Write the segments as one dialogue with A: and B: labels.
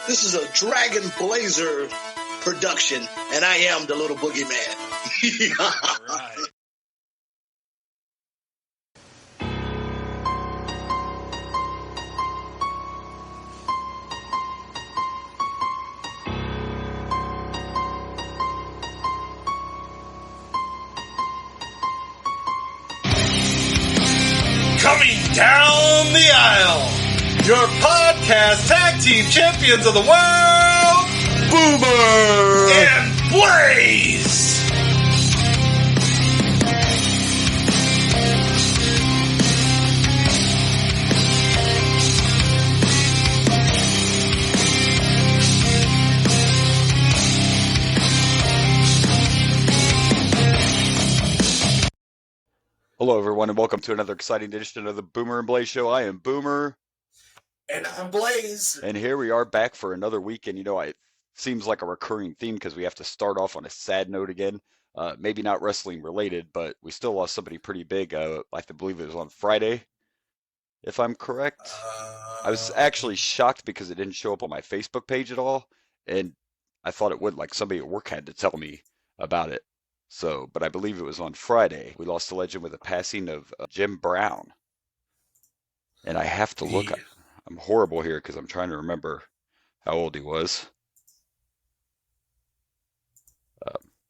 A: This is a Dragon Blazer production, and I am the little boogeyman.
B: All right. Coming down the aisle, your podcast tag team champions of the world, Boomer and Blaze.
C: Hello, everyone, and welcome to another exciting edition of the Boomer and Blaze Show. I am Boomer.
B: And I'm Blaze.
C: And here we are back for another week. And, it seems like a recurring theme because we have to start off on a sad note again. Maybe not wrestling related, but we still lost somebody pretty big. I believe it was on Friday, if I'm correct. I was actually shocked because it didn't show up on my Facebook page at all. And I thought it would, like somebody at work had to tell me about it. So, but I believe it was on Friday. We lost a legend with the passing of Jim Brown. And I have to look. I'm horrible here because I'm trying to remember how old he was.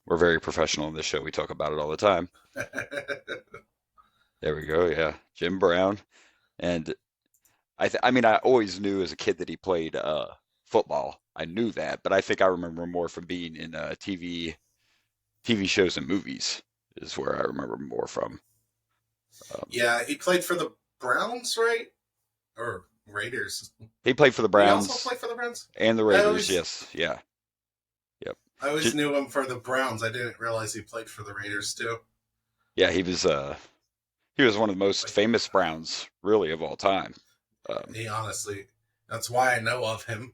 C: We're very professional in this show. We talk about it all the time. There we go. Yeah, Jim Brown. And I always knew as a kid that he played football. I knew that, but I think I remember more from being in TV shows and movies is where I remember more from.
B: Yeah, he played for the Browns, right? Or Raiders.
C: He played for the Browns.
B: He also played for the Browns?
C: And the Raiders, yes. Yeah. Yep.
B: I always knew him for the Browns. I didn't realize he played for the Raiders, too.
C: Yeah, he was one of the most famous Browns, really, of all time.
B: Honestly, that's why I know of him.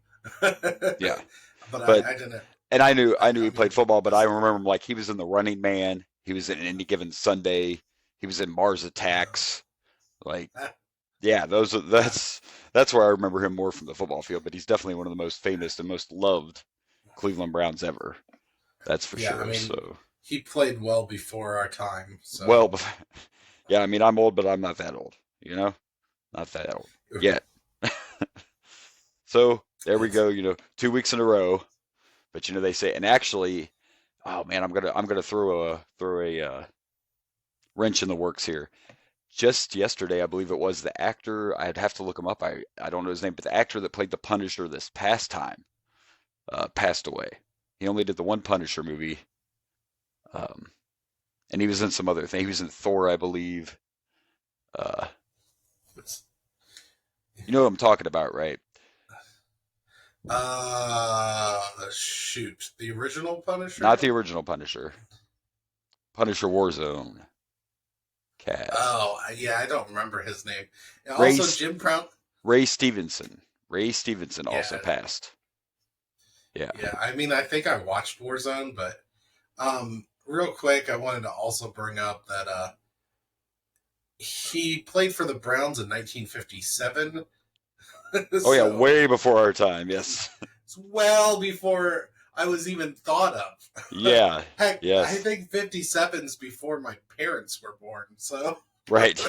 C: Yeah.
B: But I didn't.
C: And I knew he played football, but I remember him like he was in The Running Man. He was in Any Given Sunday. He was in Mars Attacks. Like, yeah, that's where I remember him more from the football field. But he's definitely one of the most famous and most loved Cleveland Browns ever. That's for sure.
B: I mean,
C: so
B: he played well before our time. So.
C: Well, yeah. I mean, I'm old, but I'm not that old. Not that old yet. So there we go. 2 weeks in a row. But they say, and actually, oh man, I'm gonna throw a wrench in the works here. Just yesterday, I believe it was, the actor, I'd have to look him up. I don't know his name, but the actor that played the Punisher this past time passed away. He only did the one Punisher movie, and he was in some other thing. He was in Thor, I believe. You know what I'm talking about, right?
B: Shoot. The original Punisher?
C: Not the original Punisher. Punisher Warzone. Cast.
B: Oh, yeah, I don't remember his name. Also, Jim Brown.
C: Ray Stevenson. Ray Stevenson also passed. Yeah.
B: Yeah, I mean, I think I watched Warzone, but real quick, I wanted to also bring up that he played for the Browns in 1957.
C: Oh, yeah, way before our time, yes.
B: It's well before I was even thought of.
C: Yeah,
B: Heck,
C: yes.
B: I think 57's before my parents were born, so.
C: Right.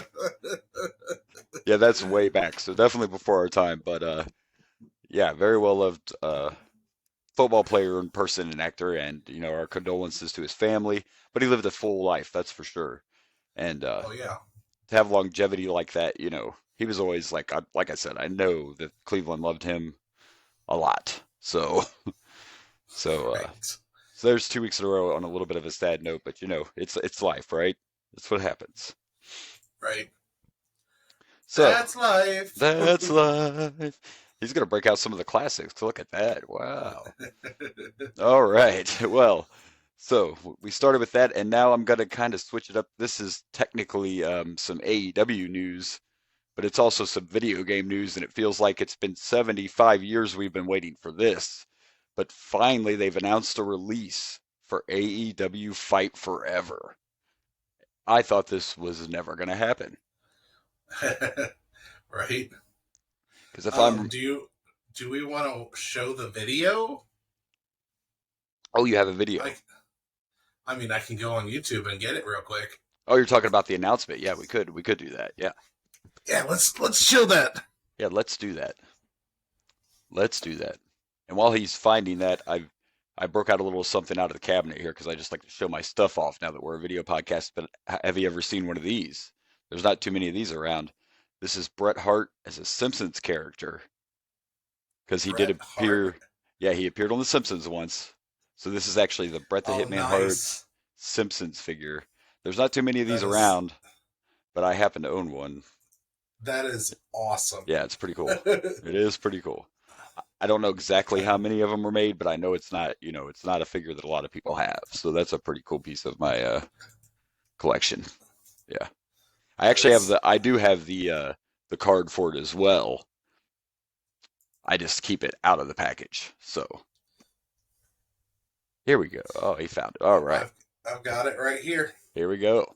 C: Yeah, that's way back, so definitely before our time, but yeah, very well loved football player in person and actor, and, our condolences to his family, but he lived a full life, that's for sure. And
B: oh, yeah.
C: To have longevity like that, he was always like I said, I know that Cleveland loved him a lot. So
B: Right.
C: So there's 2 weeks in a row on a little bit of a sad note, but it's life, right? That's what happens.
B: Right.
C: So
B: that's life.
C: That's life. He's gonna break out some of the classics. Look at that. Wow. All right. Well, so we started with that, and now I'm gonna kind of switch it up. This is technically some AEW news, but it's also some video game news, and it feels like it's been 75 years we've been waiting for this. But finally, they've announced a release for AEW Fight Forever. I thought this was never going to happen.
B: Right?
C: Because if I'm...
B: Do do we want to show the video?
C: Oh, you have a video.
B: I mean, I can go on YouTube and get it real quick.
C: Oh, you're talking about the announcement. Yeah, we could do that. Yeah.
B: Yeah, let's show that.
C: Yeah, let's do that. Let's do that. And while he's finding that, I broke out a little something out of the cabinet here because I just like to show my stuff off now that we're a video podcast. But have you ever seen one of these? There's not too many of these around. This is Bret Hart as a Simpsons character because he did
B: Bret
C: appear.
B: Hart.
C: Yeah, he appeared on The Simpsons once. So this is actually the Bret the
B: Oh,
C: Hitman Hart
B: nice.
C: Simpsons figure. There's not too many of these
B: That is-
C: around, but I happen to own one.
B: That is awesome.
C: Yeah, it's pretty cool. It is pretty cool. I don't know exactly how many of them were made, but I know it's not, it's not a figure that a lot of people have. So that's a pretty cool piece of my collection. Yeah. I actually I do have the card for it as well. I just keep it out of the package. So here we go. Oh, he found it. All right.
B: I've got it right here.
C: Here we go.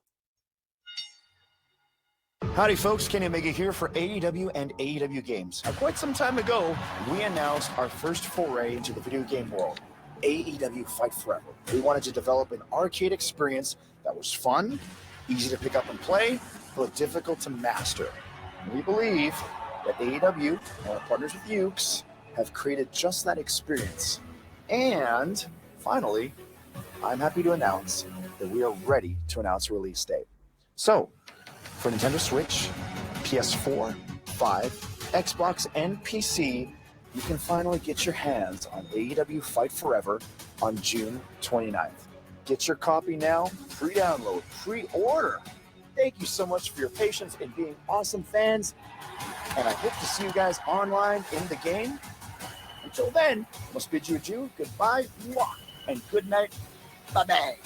D: Howdy folks, Kenny Omega here for AEW and AEW Games. Quite some time ago, we announced our first foray into the video game world, AEW Fight Forever. We wanted to develop an arcade experience that was fun, easy to pick up and play, but difficult to master. And we believe that AEW and our partners with Ukes have created just that experience. And finally, I'm happy to announce that we are ready to announce a release date. So, for Nintendo Switch, PS4, 5, Xbox, and PC, you can finally get your hands on AEW Fight Forever on June 29th. Get your copy now, pre-download, pre-order. Thank you so much for your patience and being awesome fans, and I hope to see you guys online in the game. Until then, I must bid you adieu, goodbye, mwah, and good night. Bye-bye.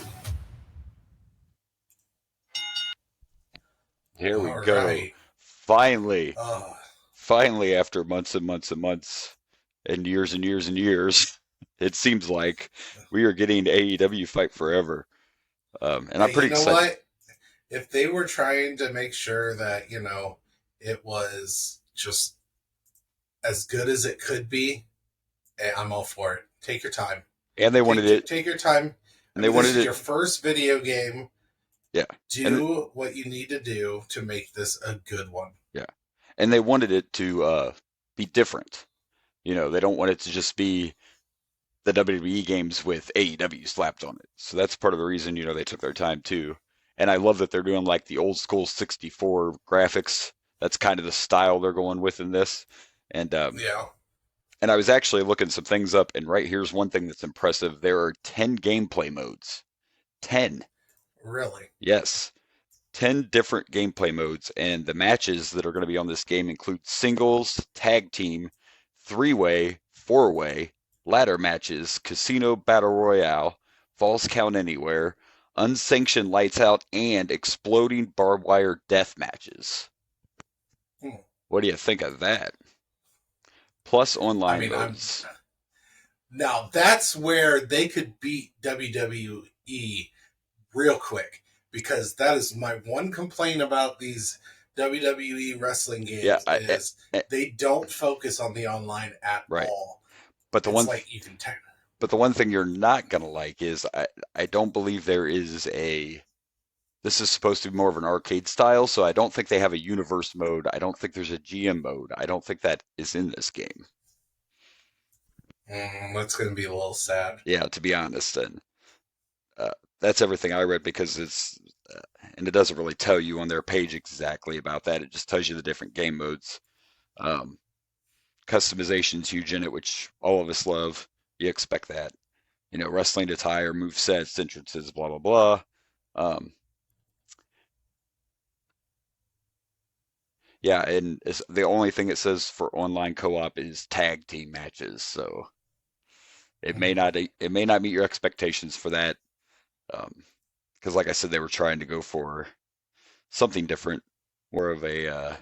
C: Here we
B: All
C: go.
B: right.
C: Finally, after months and months and months and years and years and years, it seems like we are getting AEW Fight Forever. And I'm pretty excited.
B: What? If they were trying to make sure that, it was just as good as it could be, I'm all for it. Take your time.
C: And they wanted it.
B: Take your time.
C: And they wanted it.
B: Your first video game.
C: Yeah.
B: Do what you need to do to make this a good one.
C: Yeah. And they wanted it to be different. They don't want it to just be the WWE games with AEW slapped on it. So that's part of the reason, they took their time too. And I love that they're doing like the old school 64 graphics. That's kind of the style they're going with in this. And
B: yeah.
C: And I was actually looking some things up, and right here's one thing that's impressive. There are 10 gameplay modes. 10.
B: Really?
C: Yes. 10 different gameplay modes, and the matches that are going to be on this game include singles, tag team, three-way, four-way, ladder matches, casino battle royale, false count anywhere, unsanctioned lights out, and exploding barbed wire death matches. What do you think of that? Plus online modes.
B: Now that's where they could beat WWE real quick, because that is my one complaint about these WWE wrestling games they don't focus on the online at all.
C: But the one thing you're not gonna like is I don't believe there is this is supposed to be more of an arcade style, so I don't think they have a universe mode. I don't think there's a GM mode. I don't think that is in this game.
B: That's going to be a little sad.
C: Yeah, to be honest. And that's everything I read, because it's, and it doesn't really tell you on their page exactly about that. It just tells you the different game modes. Customization's huge in it, which all of us love. You expect that. Wrestling attire, movesets, entrances, blah, blah, blah. Yeah, and the only thing it says for online co-op is tag team matches, so it may not meet your expectations for that, because like I said, they were trying to go for something different, more of an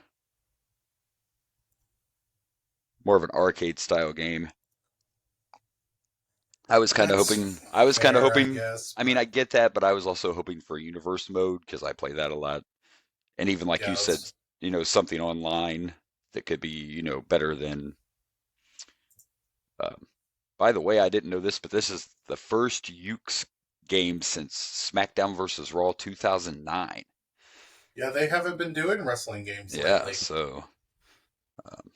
C: arcade style game. I was kind of hoping. I mean, I get that, but I was also hoping for a universe mode because I play that a lot, and even like you said. Something online that could be, better than By the way, I didn't know this, but this is the first Ukes game since SmackDown vs. Raw 2009.
B: Yeah, they haven't been doing wrestling games
C: Yeah,
B: lately.
C: so, um,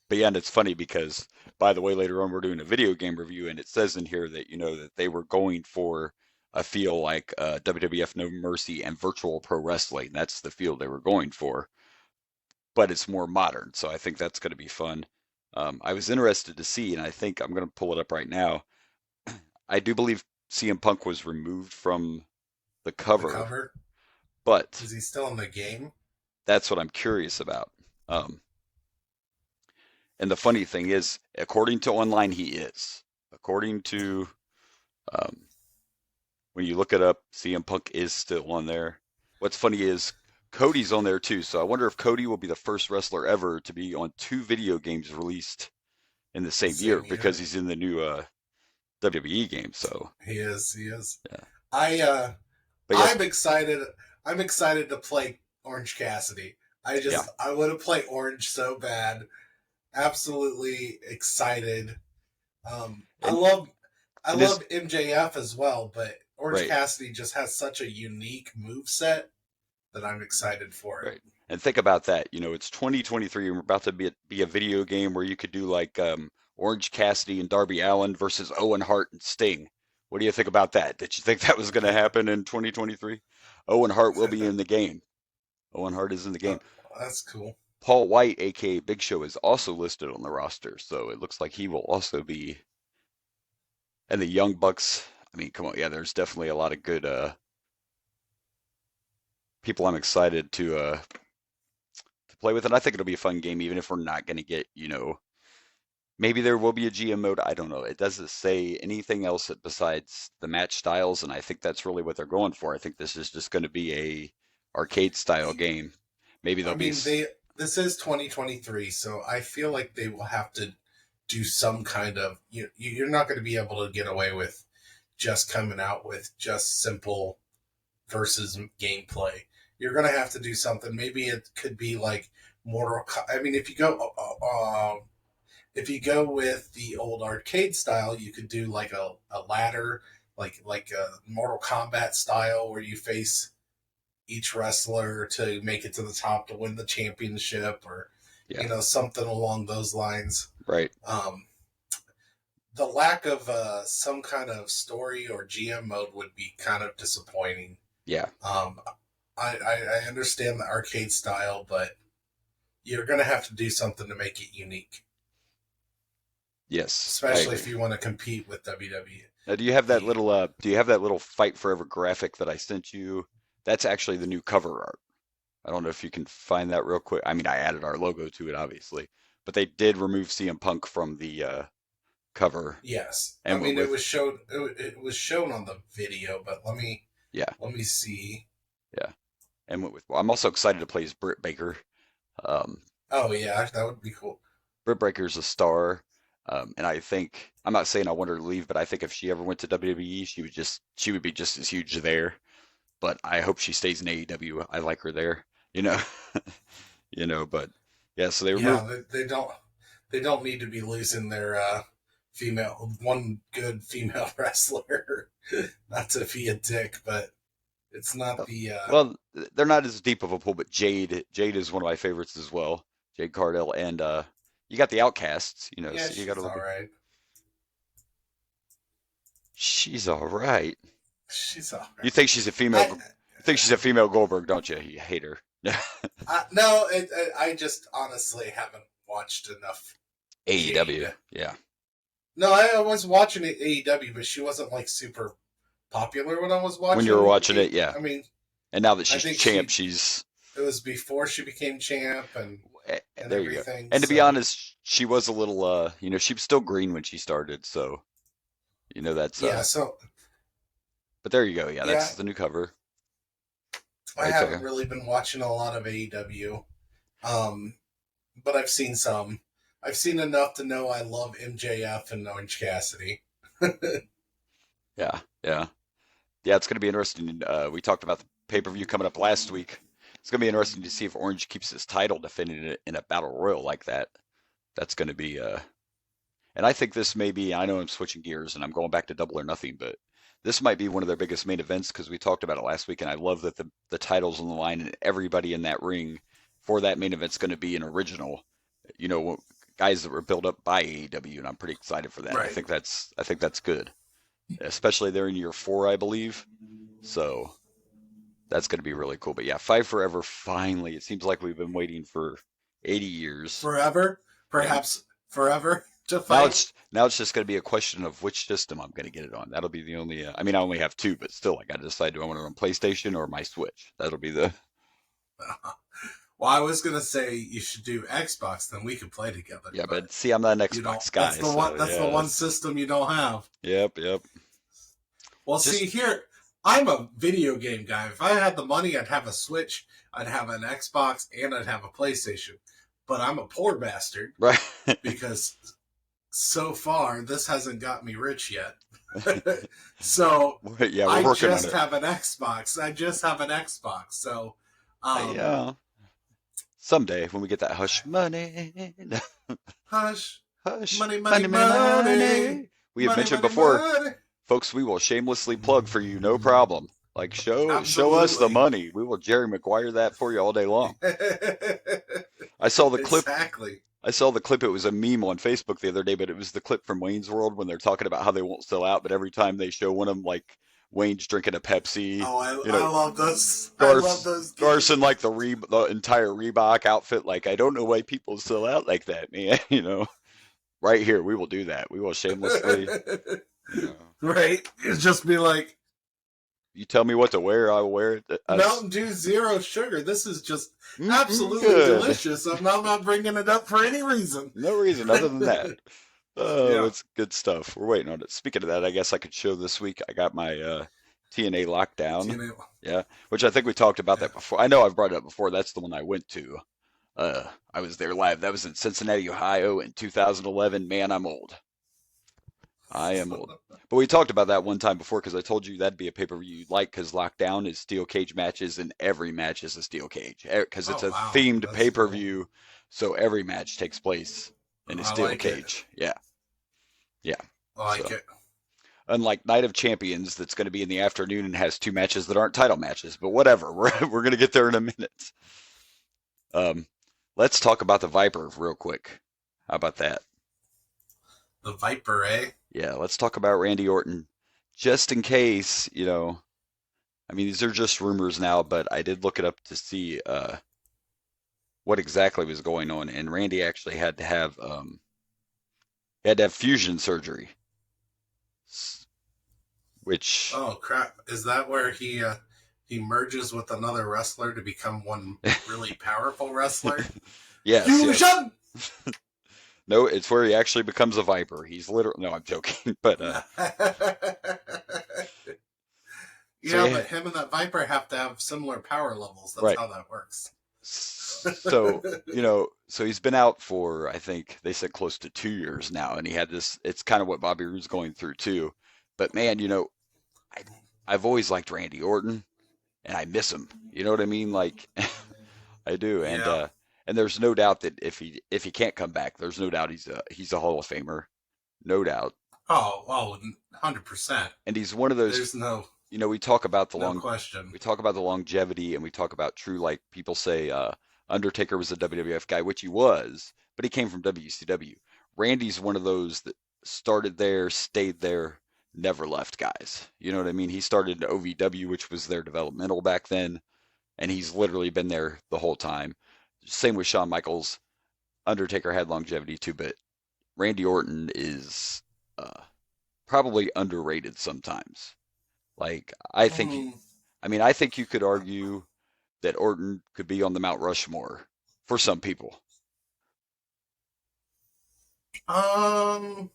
C: but yeah, and it's funny because, by the way, later on we're doing a video game review, and it says in here that, that they were going for a feel like WWF No Mercy and Virtual Pro Wrestling. That's the feel they were going for, but it's more modern, so I think that's going to be fun. I was interested to see, and I think I'm going to pull it up right now. I do believe CM Punk was removed from the
B: The
C: cover,
B: cover.
C: but
B: Is he still in the game?
C: that's what I'm curious about. Um, and the funny thing is, according to online, he is. According to when you look it up, CM Punk is still on there. What's funny is Cody's on there too, so I wonder if Cody will be the first wrestler ever to be on 2 video games released in the same year
B: Same
C: because
B: year.
C: he's in the new WWE game. So
B: He is.
C: yeah,
B: I'm
C: but yes,
B: excited. I'm excited to play Orange Cassidy.
C: yeah,
B: I want to play Orange so bad. Absolutely excited. I
C: and
B: love
C: and his
B: MJF as well, but Orange
C: right,
B: Cassidy just has such a unique move set that I'm excited for it.
C: right. And think about that. It's 2023, and we're about to be a video game where you could do like Orange Cassidy and Darby Allin versus Owen Hart and Sting. What do you think about that? Did you think that was going to happen in 2023? Owen Hart will be in the game. Owen Hart is in the game.
B: That's cool.
C: Paul White, aka Big Show, is also listed on the roster, so it looks like he will also be. And the Young Bucks. I mean, come on, yeah, there's definitely a lot of good people I'm excited to play with, and I think it'll be a fun game, even if we're not going to get, maybe there will be a GM mode. I don't know. It doesn't say anything else besides the match styles, and I think that's really what they're going for. I think this is just going to be a arcade style game. Maybe
B: I
C: there'll be.
B: mean, this is 2023, so I feel like they will have to do some kind of. You're not going to be able to get away with just coming out with just simple versus gameplay. You're going to have to do something. Maybe it could be like I mean, if you go with the old arcade style, you could do like a ladder, like a Mortal Kombat style, where you face each wrestler to make it to the top to win the championship, or
C: Yeah,
B: something along those lines.
C: right.
B: The lack of some kind of story or GM mode would be kind of disappointing.
C: Yeah,
B: Um, I understand the arcade style, but you're going to have to do something to make it unique,
C: yes, I
B: especially
C: agree.
B: if you want to compete with WWE.
C: Now, do you have that little Fight Forever graphic that I sent you? That's actually the new cover art. I don't know if you can find that real quick. I mean, I added our logo to it, obviously, but they did remove CM Punk from the cover
B: Yes, I
C: and went
B: mean it
C: with,
B: was showed. It was shown on the video, but
C: yeah,
B: let me see.
C: yeah, and went with. Well, I'm also excited to play as Britt Baker. Um,
B: Oh yeah, that would be cool.
C: Britt Baker's a star, and I think I'm not saying I want her to leave, but I think if she ever went to WWE, she would be just as huge there. But I hope she stays in AEW. I like her there, you know, But yeah, so they removed.
B: Yeah, they don't need to be losing their one good female wrestler. Not to be a dick, but it's not the
C: Well, they're not as deep of a pool, but Jade is one of my favorites as well. Jade Cardell, and you got the Outcasts,
B: yeah,
C: so you got to
B: she's
C: look
B: all
C: at.
B: right.
C: She's all right.
B: She's all
C: You
B: right.
C: think she's a female?
B: I,
C: You think she's a female Goldberg, don't you? You hate her.
B: no, I just honestly haven't watched enough
C: AEW,
B: Jade.
C: yeah.
B: No, I was watching AEW, but she wasn't like super popular when I was
C: When you were
B: watching.
C: watching it, yeah.
B: I mean,
C: And now that
B: I
C: she's
B: think
C: champ, she's
B: it was before she became champ and
C: there. You go.
B: everything.
C: And to be
B: So
C: honest, she was a little, she was still green when she started, so that's
B: yeah, so
C: But there you go. Yeah,
B: yeah,
C: that's the new cover.
B: I
C: Right
B: haven't
C: there.
B: really been watching a lot of AEW, but I've seen some. I've seen enough to know I love MJF and Orange Cassidy.
C: Yeah, yeah. Yeah, it's going to be interesting. We talked about the pay-per-view coming up last week. It's going to be interesting to see if Orange keeps his title defending it in a battle royal like that. That's going to be And I think this may be, I know I'm switching gears and I'm going back to Double or Nothing, but this might be one of their biggest main events because we talked about it last week, and I love that the title's on the line and everybody in that ring for that main event's going to be an original, you know, guys that were built up by AEW, and I'm pretty excited for that.
B: Right.
C: I think that's good, especially they're in year 4, I believe. So that's going to be really cool. But yeah, Five Forever finally. It seems like we've been waiting for 80 years.
B: Forever, perhaps forever to
C: Now
B: fight.
C: it's just going to be a question of which system I'm going to get it on. That'll be the only. I mean, I only have 2, but still, I got to decide, do I want it on PlayStation or my Switch? That'll be the.
B: Well, I was gonna say you should do Xbox, then we could play together.
C: Yeah, but see, I'm not an Xbox guy.
B: That's the one. That's the one system you don't have.
C: Yep.
B: Well, see here, I'm a video game guy. If I had the money, I'd have a Switch, I'd have an Xbox, and I'd have a PlayStation. But I'm a poor bastard,
C: Right.
B: because so far this hasn't got me rich yet. So
C: Yeah, we're
B: I
C: working on
B: just
C: it.
B: have an Xbox. I just have an Xbox. So
C: Yeah. Someday when we get that hush money,
B: hush,
C: hush
B: money, money, money.
C: We have
B: Money,
C: mentioned
B: money,
C: before,
B: money.
C: folks. We will shamelessly plug for you, no problem. Like show us the
B: Absolutely.
C: money. We will Jerry Maguire that for you all day long. I saw the clip.
B: Exactly.
C: I saw the clip. It was a meme on Facebook the other day, but it was the clip from Wayne's World when they're talking about how they won't sell out, but every time they show one of them, like Wayne's drinking a Pepsi.
B: Oh, I
C: you know,
B: love those.
C: Garth-
B: I love those.
C: Garth in like the entire Reebok outfit. Like, I don't know why people sell out like that, man. You know, right here, we will do that. We will shamelessly. You know,
B: Right. It's just be like,
C: you tell me what to wear, I will wear it.
B: Mountain Dew Zero Sugar. This is just
C: Mm,
B: absolutely
C: good.
B: delicious. I'm not bringing it up for any reason.
C: No reason other than that. Oh,
B: Yeah.
C: it's good stuff. We're waiting on it. Speaking of that, I guess I could show this week. I got my TNA lockdown. Yeah, which I think we talked about that before. I know I've brought it up before. That's the one I went to. I was there live. That was in Cincinnati, Ohio in 2011. Man, I'm old. I am old. But we talked about that one time before because I told you that'd be a pay-per-view you'd like because Lockdown is steel cage matches and every match is a steel cage because it's
B: Oh,
C: a
B: wow.
C: themed
B: That's
C: pay-per-view. So every match takes place in a
B: I
C: steel
B: like it.
C: cage. Yeah.
B: I like
C: So.
B: it.
C: Unlike Night of Champions, that's going to be in the afternoon and has 2 matches that aren't title matches. But whatever, we're going to get there in a minute. Let's talk about the Viper real quick. How about that?
B: The Viper, eh?
C: Yeah, let's talk about Randy Orton. Just in case, you know, I mean, these are just rumors now, but I did look it up to see what exactly was going on. And Randy actually had to have fusion surgery, which
B: Oh crap! Is that where he merges with another wrestler to become one really powerful wrestler?
C: yes.
B: Fusion.
C: No, it's where he actually becomes a Viper. He's literally, no, I'm joking, but
B: Yeah,
C: yeah.
B: but him and that Viper have to have similar power levels. That's
C: Right.
B: how that works.
C: So, you know, so he's been out for, I think they said close to 2 years now, and he had this, it's kind of what Bobby Roode's going through too. But man, you know, I've always liked Randy Orton, and I miss him. You know what I mean? Like, I do. And
B: Yeah.
C: and there's no doubt that if he can't come back, there's no doubt he's a Hall of Famer, no doubt.
B: Oh, 100%.
C: And he's one of those.
B: There's no
C: You know, we talk about the
B: question.
C: we talk about the longevity, and we talk about true, like people say, Undertaker was a WWF guy, which he was, but he came from WCW. Randy's one of those that started there, stayed there, never left guys. You know what I mean? He started in OVW, which was their developmental back then, and he's literally been there the whole time. Same with Shawn Michaels. Undertaker had longevity too, but Randy Orton is probably underrated sometimes. Like, I think, I think you could argue that Orton could be on the Mount Rushmore for some people.
B: I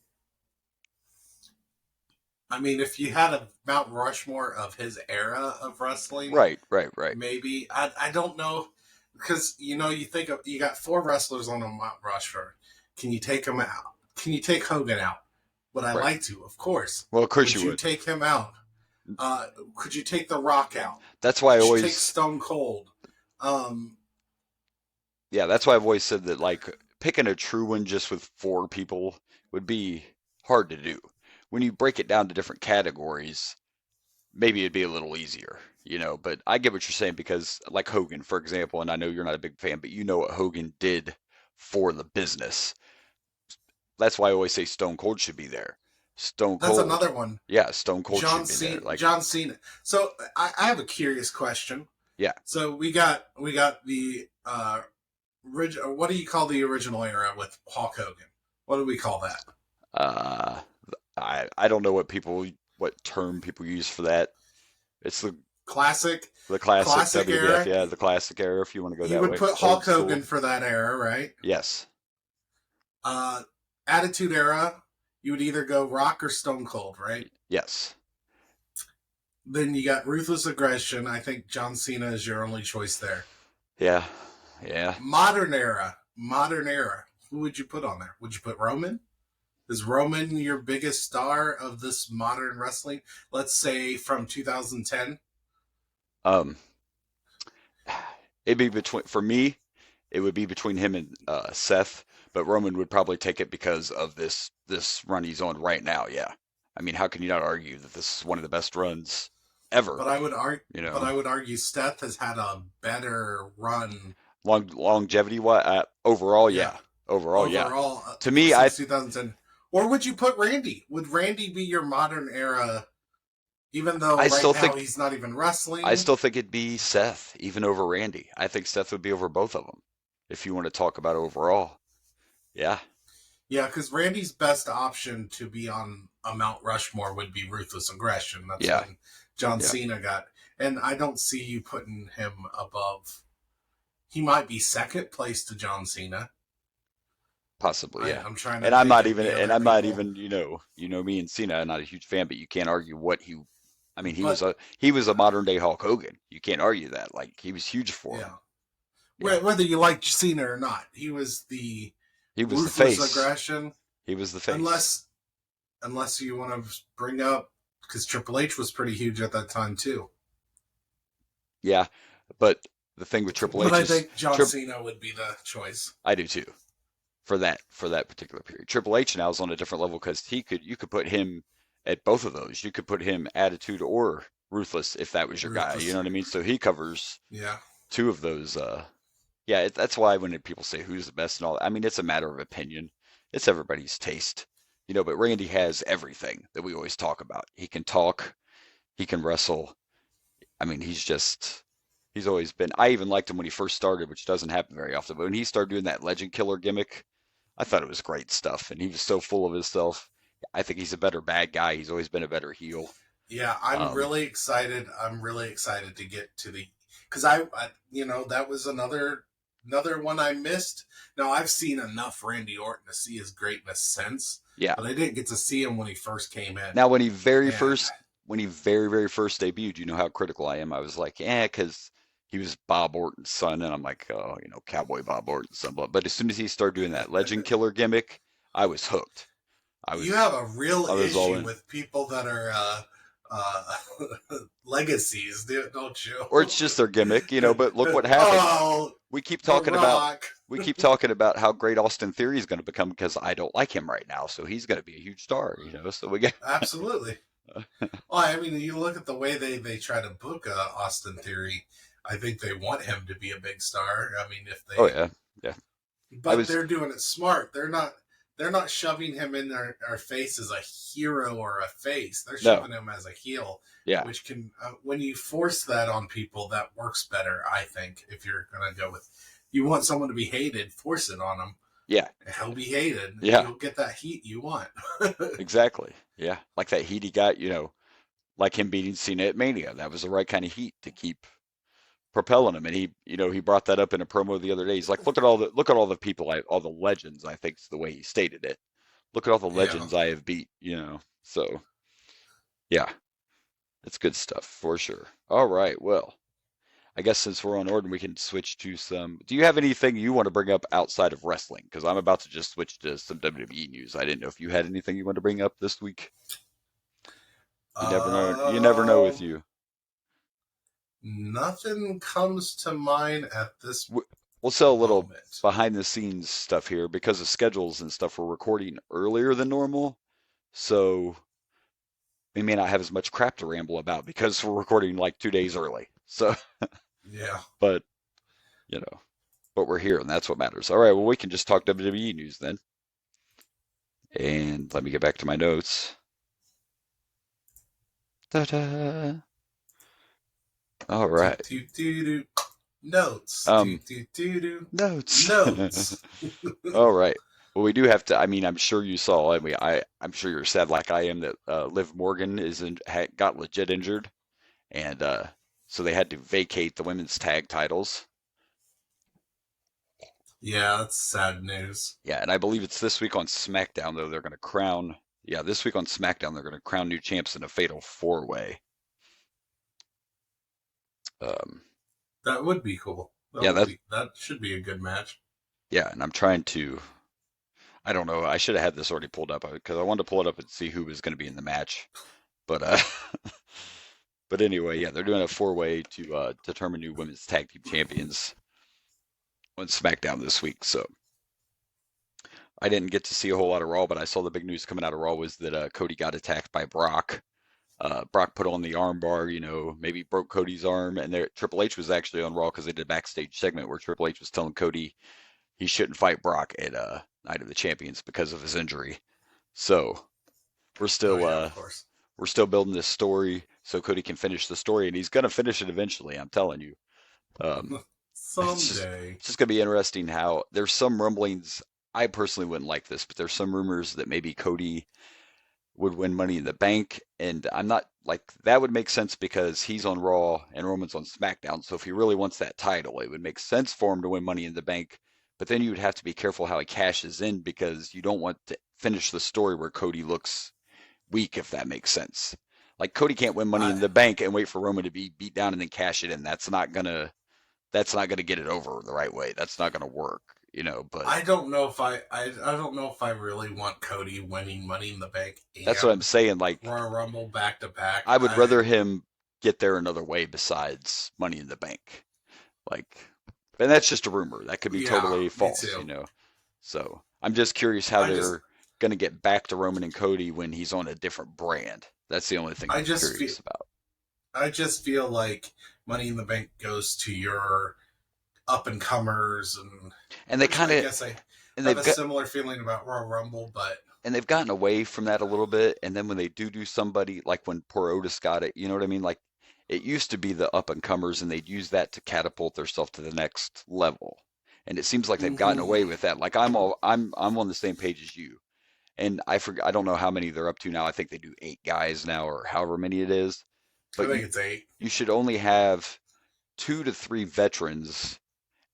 B: mean, if you had a Mount Rushmore of his era of wrestling,
C: Right.
B: maybe. I don't know, because you know, you think of, you got 4 wrestlers on a Mount Rushmore. Can you take them out? Can you take Hogan out? Would I
C: Right.
B: like to? Of course.
C: Well, of course
B: Would
C: you
B: you
C: would.
B: take him out? Could you take The Rock out?
C: That's why I
B: Could you take
C: always,
B: Stone Cold?
C: yeah, that's why I've always said that, like, picking a true one just with 4 people would be hard to do. When you break it down to different categories, maybe it'd be a little easier, but I get what you're saying because like Hogan, for example, and I know you're not a big fan, but you know what Hogan did for the business. That's why I always say Stone Cold should be there. Stone
B: That's
C: Cold.
B: another one.
C: Yeah, Stone Cold should be there. Like,
B: John Cena. So I have a curious question.
C: yeah.
B: So we got the what do you call the original era with Hulk Hogan? What do we call that?
C: I don't know what term people use for that. It's the
B: classic
C: classic WWF,
B: era.
C: yeah, the classic era. If you want to go that way,
B: you would put Hulk Hogan for that era, right?
C: Yes.
B: Attitude era, you would either go Rock or Stone Cold, right?
C: Yes.
B: Then you got Ruthless Aggression. I think John Cena is your only choice there.
C: Yeah.
B: Modern era. Who would you put on there? Would you put Roman? Is Roman your biggest star of this modern wrestling? Let's say from 2010.
C: It'd be for me, it would be between him and Seth, but Roman would probably take it because of this run he's on right now. Yeah. I mean, how can you not argue that this is one of the best runs ever?
B: But I would argue Seth has had a better run.
C: Longevity overall, yeah. Overall, yeah. To me,
B: 2010. Or would you put Randy? Would Randy be your modern era? Even though he's not even wrestling.
C: I still think it'd be Seth, even over Randy. I think Seth would be over both of them, if you want to talk about overall. Yeah.
B: Yeah, because Randy's best option to be on a Mount Rushmore would be Ruthless Aggression. That's when John Cena got. And I don't see you putting him above. He might be second place to John Cena.
C: Possibly, yeah.
B: I'm trying to.
C: And I'm not even. You know me and Cena. I'm not a huge fan, but you can't argue what he. I mean, he was a modern day Hulk Hogan. You can't argue that. Like, he was huge for him.
B: Yeah. Whether you like Cena or not, he was the
C: face.
B: Aggression.
C: He was the face.
B: Unless you want to bring up, because Triple H was pretty huge at that time too.
C: Yeah, but the thing with Triple H
B: I think John Cena would be the choice.
C: I do too. For that particular period, Triple H now is on a different level because you could put him at both of those. You could put him Attitude or Ruthless if that was your guy. You know what I mean? So he covers 2 of those. That's why when people say who's the best and all, I mean, it's a matter of opinion. It's everybody's taste, But Randy has everything that we always talk about. He can talk, he can wrestle. I mean, he's always been. I even liked him when he first started, which doesn't happen very often. But when he started doing that Legend Killer gimmick, I thought it was great stuff, and he was so full of himself. I think he's a better bad guy. He's always been a better heel.
B: Yeah, I'm really excited. I'm really excited to get to because I that was another one I missed. Now I've seen enough Randy Orton to see his greatness since.
C: Yeah,
B: but I didn't get to see him when he first came in.
C: Now when he very first debuted, you know how critical I am. I was like, because he was Bob Orton's son, and I'm like, oh, Cowboy Bob Orton's son. But as soon as he started doing that Legend Killer gimmick, I was hooked.
B: You have a real issue with people that are legacies, don't you?
C: Or it's just their gimmick, But look what happened. We keep talking about how great Austin Theory is going to become because I don't like him right now, so he's going to be a huge star, So we get
B: absolutely. Well, I mean, you look at the way they try to book Austin Theory. I think they want him to be a big star. I mean, if they.
C: Oh yeah.
B: But they're doing it smart. They're not shoving him in our face as a hero or a face. They're shoving him as a heel.
C: Yeah.
B: Which can, when you force that on people, that works better. I think if you're gonna go with, you want someone to be hated, force it on them.
C: Yeah.
B: And he'll be hated.
C: Yeah.
B: You'll get that heat you want.
C: Exactly. Yeah. Like that heat he got, like him beating Cena at Mania. That was the right kind of heat to keep propelling him. And he brought that up in a promo the other day. He's like, look at all the people, all the legends, I think is the way he stated it. Look at all the legends I have beat, So, yeah. It's good stuff for sure. All right. Well, I guess since we're on Orton, we can switch to some. Do you have anything you want to bring up outside of wrestling? Because I'm about to just switch to some WWE news. I didn't know if you had anything you want to bring up this week. You never know. You never know with you.
B: Nothing comes to mind at this
C: we'll sell a little
B: moment.
C: behind the scenes stuff here because of schedules and stuff. We're recording earlier than normal, so we may not have as much crap to ramble about because we're recording like 2 days early. So,
B: Yeah.
C: but you know, but we're here and that's what matters. All right, well, we can just talk WWE news then. And let me get back to my notes. Ta-da. All right.
B: Notes.
C: Notes.
B: Notes.
C: All right. Well, we do have to. I mean, I'm sure you saw. I mean, I'm sure you're sad like I am that Liv Morgan got legit injured, and so they had to vacate the women's tag titles.
B: Yeah, that's sad news.
C: Yeah, and I believe it's this week on SmackDown though they're going to crown. Yeah, this week on SmackDown they're going to crown new champs in a fatal four-way.
B: That would be cool.
C: Yeah,
B: That should be a good match.
C: Yeah, and I'm trying to. I don't know. I should have had this already pulled up because I wanted to pull it up and see who was going to be in the match. But but anyway, yeah, they're doing a four-way to determine new women's tag team champions on SmackDown this week. So I didn't get to see a whole lot of Raw, but I saw the big news coming out of Raw was that Cody got attacked by Brock. Brock put on the armbar, maybe broke Cody's arm, and Triple H was actually on Raw because they did a backstage segment where Triple H was telling Cody he shouldn't fight Brock at Night of the Champions because of his injury. So we're still
B: of course.
C: we're still building this story so Cody can finish the story, and he's gonna finish it eventually. I'm telling you.
B: Someday.
C: It's just gonna be interesting how there's some rumblings. I personally wouldn't like this, but there's some rumors that maybe Cody would win Money in the Bank, and I'm not like that would make sense because he's on Raw and Roman's on SmackDown. So if he really wants that title, it would make sense for him to win Money in the Bank. But then you would have to be careful how he cashes in because you don't want to finish the story where Cody looks weak, if that makes sense. Like Cody can't win Money in the Bank and wait for Roman to be beat down and then cash it in. That's not gonna get it over the right way. That's not gonna work, But
B: I don't know if I don't know if I really want Cody winning Money in the Bank.
C: That's what I'm saying. Like
B: Royal Rumble back to back.
C: I would rather him get there another way besides Money in the Bank. And that's just a rumor. That could be totally false, So I'm just curious how they're going to get back to Roman and Cody when he's on a different brand. That's the only thing I'm curious about.
B: I just feel like Money in the Bank goes to your up and comers,
C: and they kind of.
B: I guess I have a similar feeling about Royal Rumble, but.
C: And they've gotten away from that a little bit. And then when they do somebody, like when poor Otis got it, you know what I mean? Like it used to be the up and comers, and they'd use that to catapult themselves to the next level. And it seems like they've gotten away with that. Like I'm on the same page as you. And I don't know how many they're up to now. I think they do 8 guys now, or however many it is. But
B: I think it's 8.
C: You should only have 2 to 3 veterans,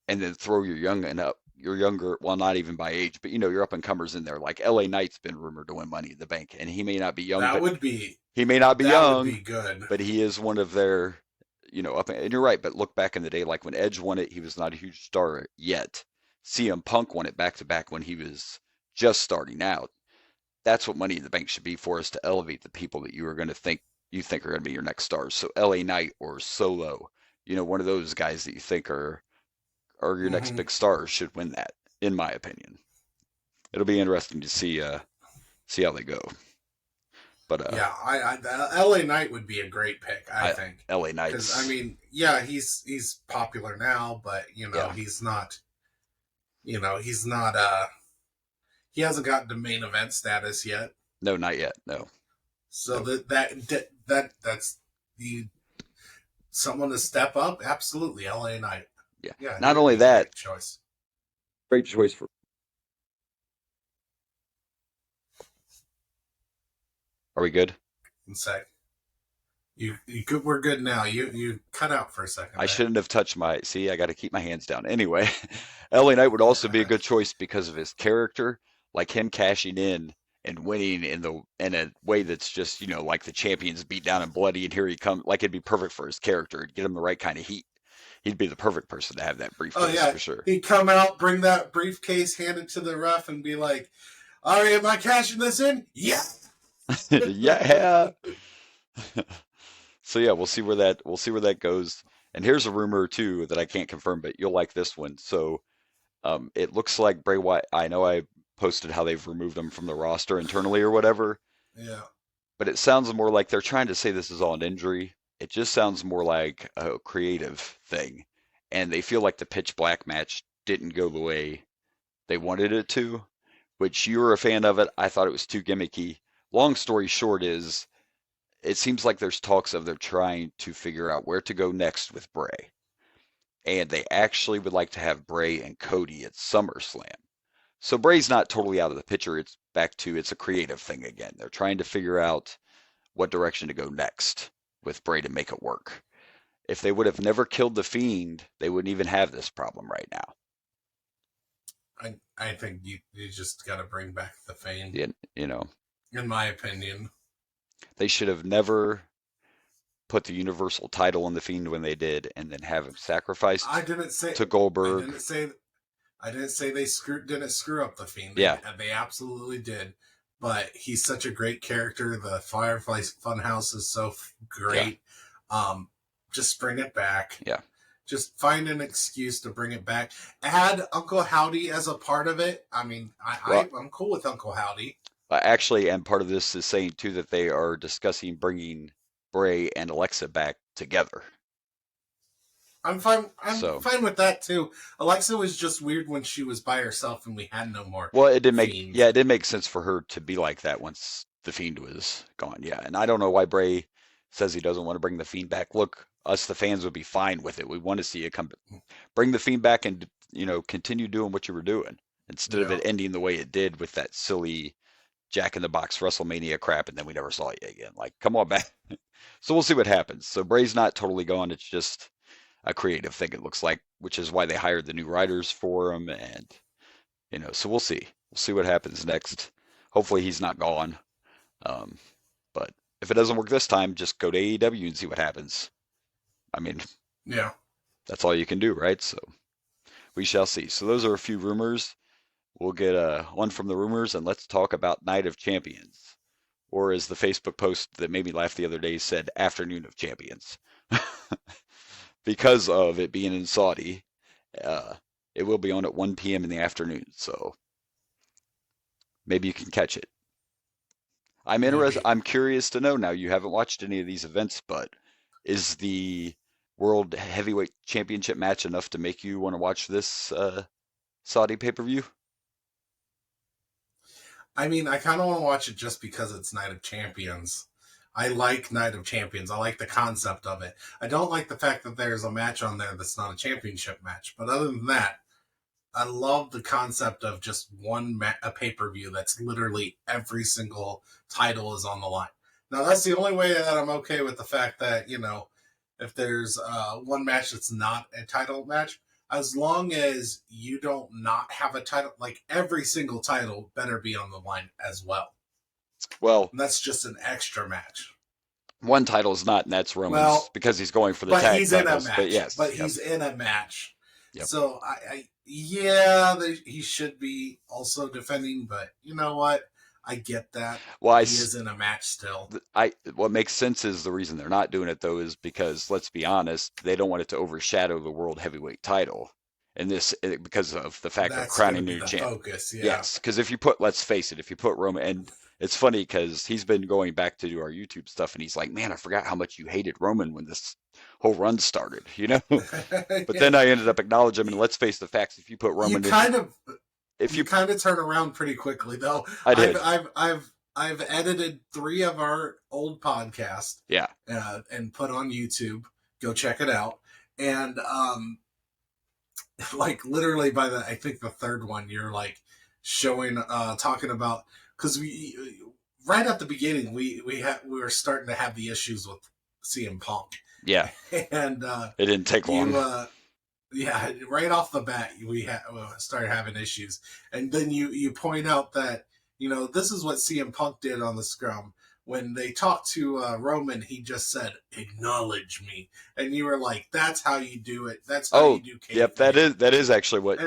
C: and then throw your younger, well, not even by age, but your up and comers in there. Like LA Knight's been rumored to win Money in the Bank, and he may not be young. He may not be young,
B: would be good.
C: But he is one of their, up. And you're right. But look back in the day, like when Edge won it, he was not a huge star yet. CM Punk won it back to back when he was just starting out. That's what Money in the Bank should be for us, to elevate the people that you think are going to be your next stars. So LA Knight or Solo, one of those guys that you think are your next big stars should win that, in my opinion. It'll be interesting to see how they go. But
B: LA Knight would be a great pick, I think.
C: LA Knight,
B: because he's popular now, but he's not. He hasn't gotten to main event status yet.
C: No, not yet. No.
B: So that's the someone to step up. Absolutely, LA Knight.
C: Yeah. Not only that,
B: great choice
C: for. Are we good?
B: One sec. We're good now. You cut out for a second.
C: I shouldn't have touched see, I got to keep my hands down. Anyway, LA Knight would also be a good choice because of his character, like him cashing in and winning in a way that's just, like the champions beat down and bloody, and here he comes. Like it'd be perfect for his character. It'd get him the right kind of heat. He'd be the perfect person to have that briefcase for sure.
B: He'd come out, bring that briefcase, hand it to the ref, and be like, "All right, am I cashing this in? Yeah."
C: Yeah. So yeah, we'll see where that goes. And here's a rumor too that I can't confirm, but you'll like this one. So it looks like Bray Wyatt. I know I posted how they've removed him from the roster internally or whatever,
B: Yeah.
C: but it sounds more like they're trying to say this is all an injury. It just sounds more like a creative thing, and they feel like the pitch black match didn't go the way they wanted it to, which you were a fan of it. I thought it was too gimmicky. Long story short is it seems like there's talks of they're trying to figure out where to go next with Bray. And they actually would like to have Bray and Cody at SummerSlam. So Bray's not totally out of the picture. It's back to it's a creative thing again. They're trying to figure out what direction to go next with Bray to make it work. If they would have never killed the Fiend, they wouldn't even have this problem right now.
B: I think you just got to bring back the Fiend.
C: Yeah, you know,
B: in my opinion,
C: they should have never put the Universal title on the Fiend when they did, and then have him sacrificed to Goldberg.
B: I didn't say they didn't screw up the Fiend. They absolutely did. But he's such a great character. The Firefly Funhouse is so great. Yeah. Just bring it back.
C: Yeah.
B: Just find an excuse to bring it back. Add Uncle Howdy as a part of it. I mean, I'm cool with Uncle Howdy.
C: Actually, and part of this is saying, too, that they are discussing bringing Bray and Alexa back together.
B: I'm fine. I'm fine with that, too. Alexa was just weird when she was by herself and we had no more.
C: Well, it did make sense for her to be like that once the Fiend was gone. Yeah, and I don't know why Bray says he doesn't want to bring the Fiend back. Look, us, the fans, would be fine with it. We want to see it come. Bring the Fiend back and, continue doing what you were doing instead of it ending the way it did with that silly Jack in the Box WrestleMania crap, and then we never saw you again. Like, come on back. So we'll see what happens. So Bray's not totally gone. It's just a creative thing, it looks like, which is why they hired the new writers for him. And, so we'll see. We'll see what happens next. Hopefully he's not gone. But if it doesn't work this time, just go to AEW and see what happens. I mean,
B: yeah,
C: that's all you can do, right? So we shall see. So those are a few rumors. We'll get one from the rumors, and let's talk about Night of Champions. Or as the Facebook post that made me laugh the other day said, Afternoon of Champions. Because of it being in Saudi, it will be on at 1 p.m. in the afternoon. So maybe you can catch it. I'm interested. I'm curious to know now. You haven't watched any of these events, but is the World Heavyweight Championship match enough to make you want to watch this Saudi pay-per-view?
B: I mean, I kind of want to watch it just because it's Night of Champions. I like Night of Champions. I like the concept of it. I don't like the fact that there's a match on there that's not a championship match. But other than that, I love the concept of just a pay-per-view that's literally every single title is on the line. Now, that's the only way that I'm okay with the fact that, if there's one match that's not a title match, as long as you don't not have a title, like every single title better be on the line as well.
C: Well,
B: and that's just an extra match.
C: One title is not, and that's Roman's because he's going for the tag
B: he's
C: titles.
B: In a match.
C: But yes,
B: he's in a match.
C: Yep.
B: So he should be also defending. But you know what? I get that.
C: Well,
B: he is in a match still.
C: What makes sense is the reason they're not doing it though is because, let's be honest, they don't want it to overshadow the World Heavyweight title. And this because of the fact of crowning new champ.
B: Focus, yeah.
C: Yes, because let's face it, if you put Roman, and it's funny because he's been going back to do our YouTube stuff, and he's like, man, I forgot how much you hated Roman when this whole run started, But then I ended up acknowledging him, and let's face the facts. If you put Roman,
B: you kind of turn around pretty quickly, though.
C: I did.
B: I've edited 3 of our old podcasts.
C: Yeah.
B: And put on YouTube. Go check it out. And like literally by I think the 3rd one, you're like showing, talking about, because we right at the beginning we were starting to have the issues with CM Punk.
C: Yeah.
B: And
C: it didn't take long.
B: Yeah, right off the bat, we started having issues. And then you point out that, this is what CM Punk did on the Scrum. When they talked to Roman, he just said, acknowledge me. And you were like, that's how you do it. That's how you do kayfabe.
C: Yep, that is actually what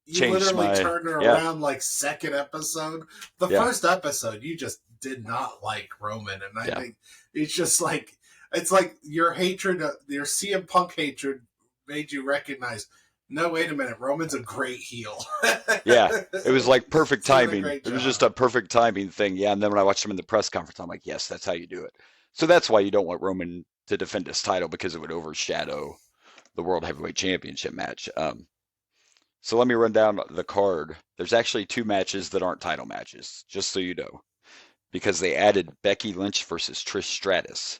B: you literally turned around like second episode. The first episode, you just did not like Roman. And I think it's just like, It's like your hatred, your CM Punk hatred, made you recognize. No, wait a minute. Roman's a great heel.
C: Yeah, it was like perfect
B: He's doing a
C: timing.
B: great
C: It was
B: job.
C: just a perfect timing thing. Yeah, and then when I watched him in the press conference, I'm like, yes, that's how you do it. So that's why you don't want Roman to defend his title because it would overshadow the World Heavyweight Championship match. So let me run down the card. There's actually two matches that aren't title matches, just so you know, because they added Becky Lynch versus Trish Stratus,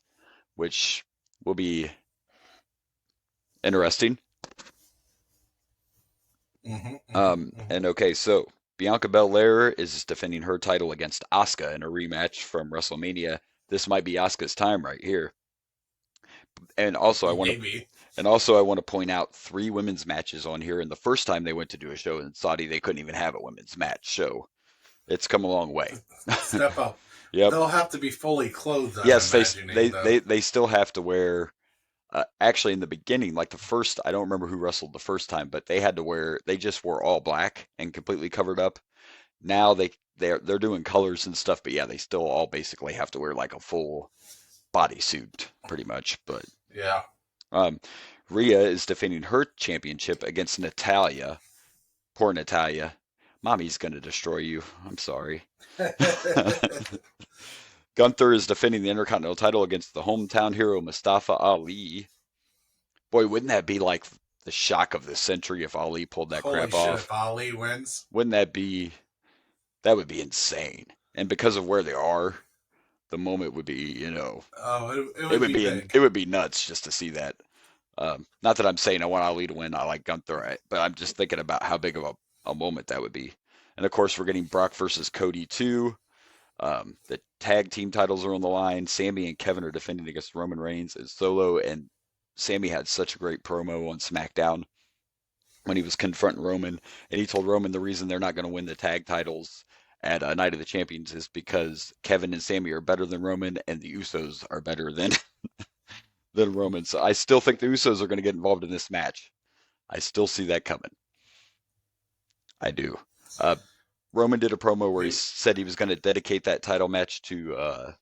C: which will be interesting. And okay, so Bianca Belair is defending her title against Asuka in a rematch from WrestleMania. This might be Asuka's time right here. And also I want to point out 3 women's matches on here. And the first time they went to do a show in Saudi, they couldn't even have a women's match. So it's come a long way.
B: Step up.
C: Yep.
B: They'll have to be fully clothed.
C: Yes, they still have to wear. Actually, in the beginning, like the first, I don't remember who wrestled the first time, but they just wore all black and completely covered up. Now they're doing colors and stuff, but yeah, they still all basically have to wear like a full bodysuit, pretty much. But
B: yeah,
C: Rhea is defending her championship against Natalia. Poor Natalia. Mommy's gonna destroy you. I'm sorry. Gunther is defending the Intercontinental title against the hometown hero Mustafa Ali. Boy, wouldn't that be like the shock of the century if Ali pulled that crap off?
B: If Ali wins.
C: Wouldn't that be, that would be insane. And because of where they are, the moment would be, it would be nuts just to see that. Not that I'm saying I want Ali to win, I like Gunther, but I'm just thinking about how big of a moment that would be. And of course, we're getting Brock versus Cody too. The tag team titles are on the line. Sammy and Kevin are defending against Roman Reigns and Solo. And Sammy had such a great promo on SmackDown when he was confronting Roman. And he told Roman the reason they're not going to win the tag titles at Night of the Champions is because Kevin and Sammy are better than Roman and the Usos are better than than Roman. So I still think the Usos are going to get involved in this match. I still see that coming. I do. Roman did a promo where he said he was going to dedicate that title match to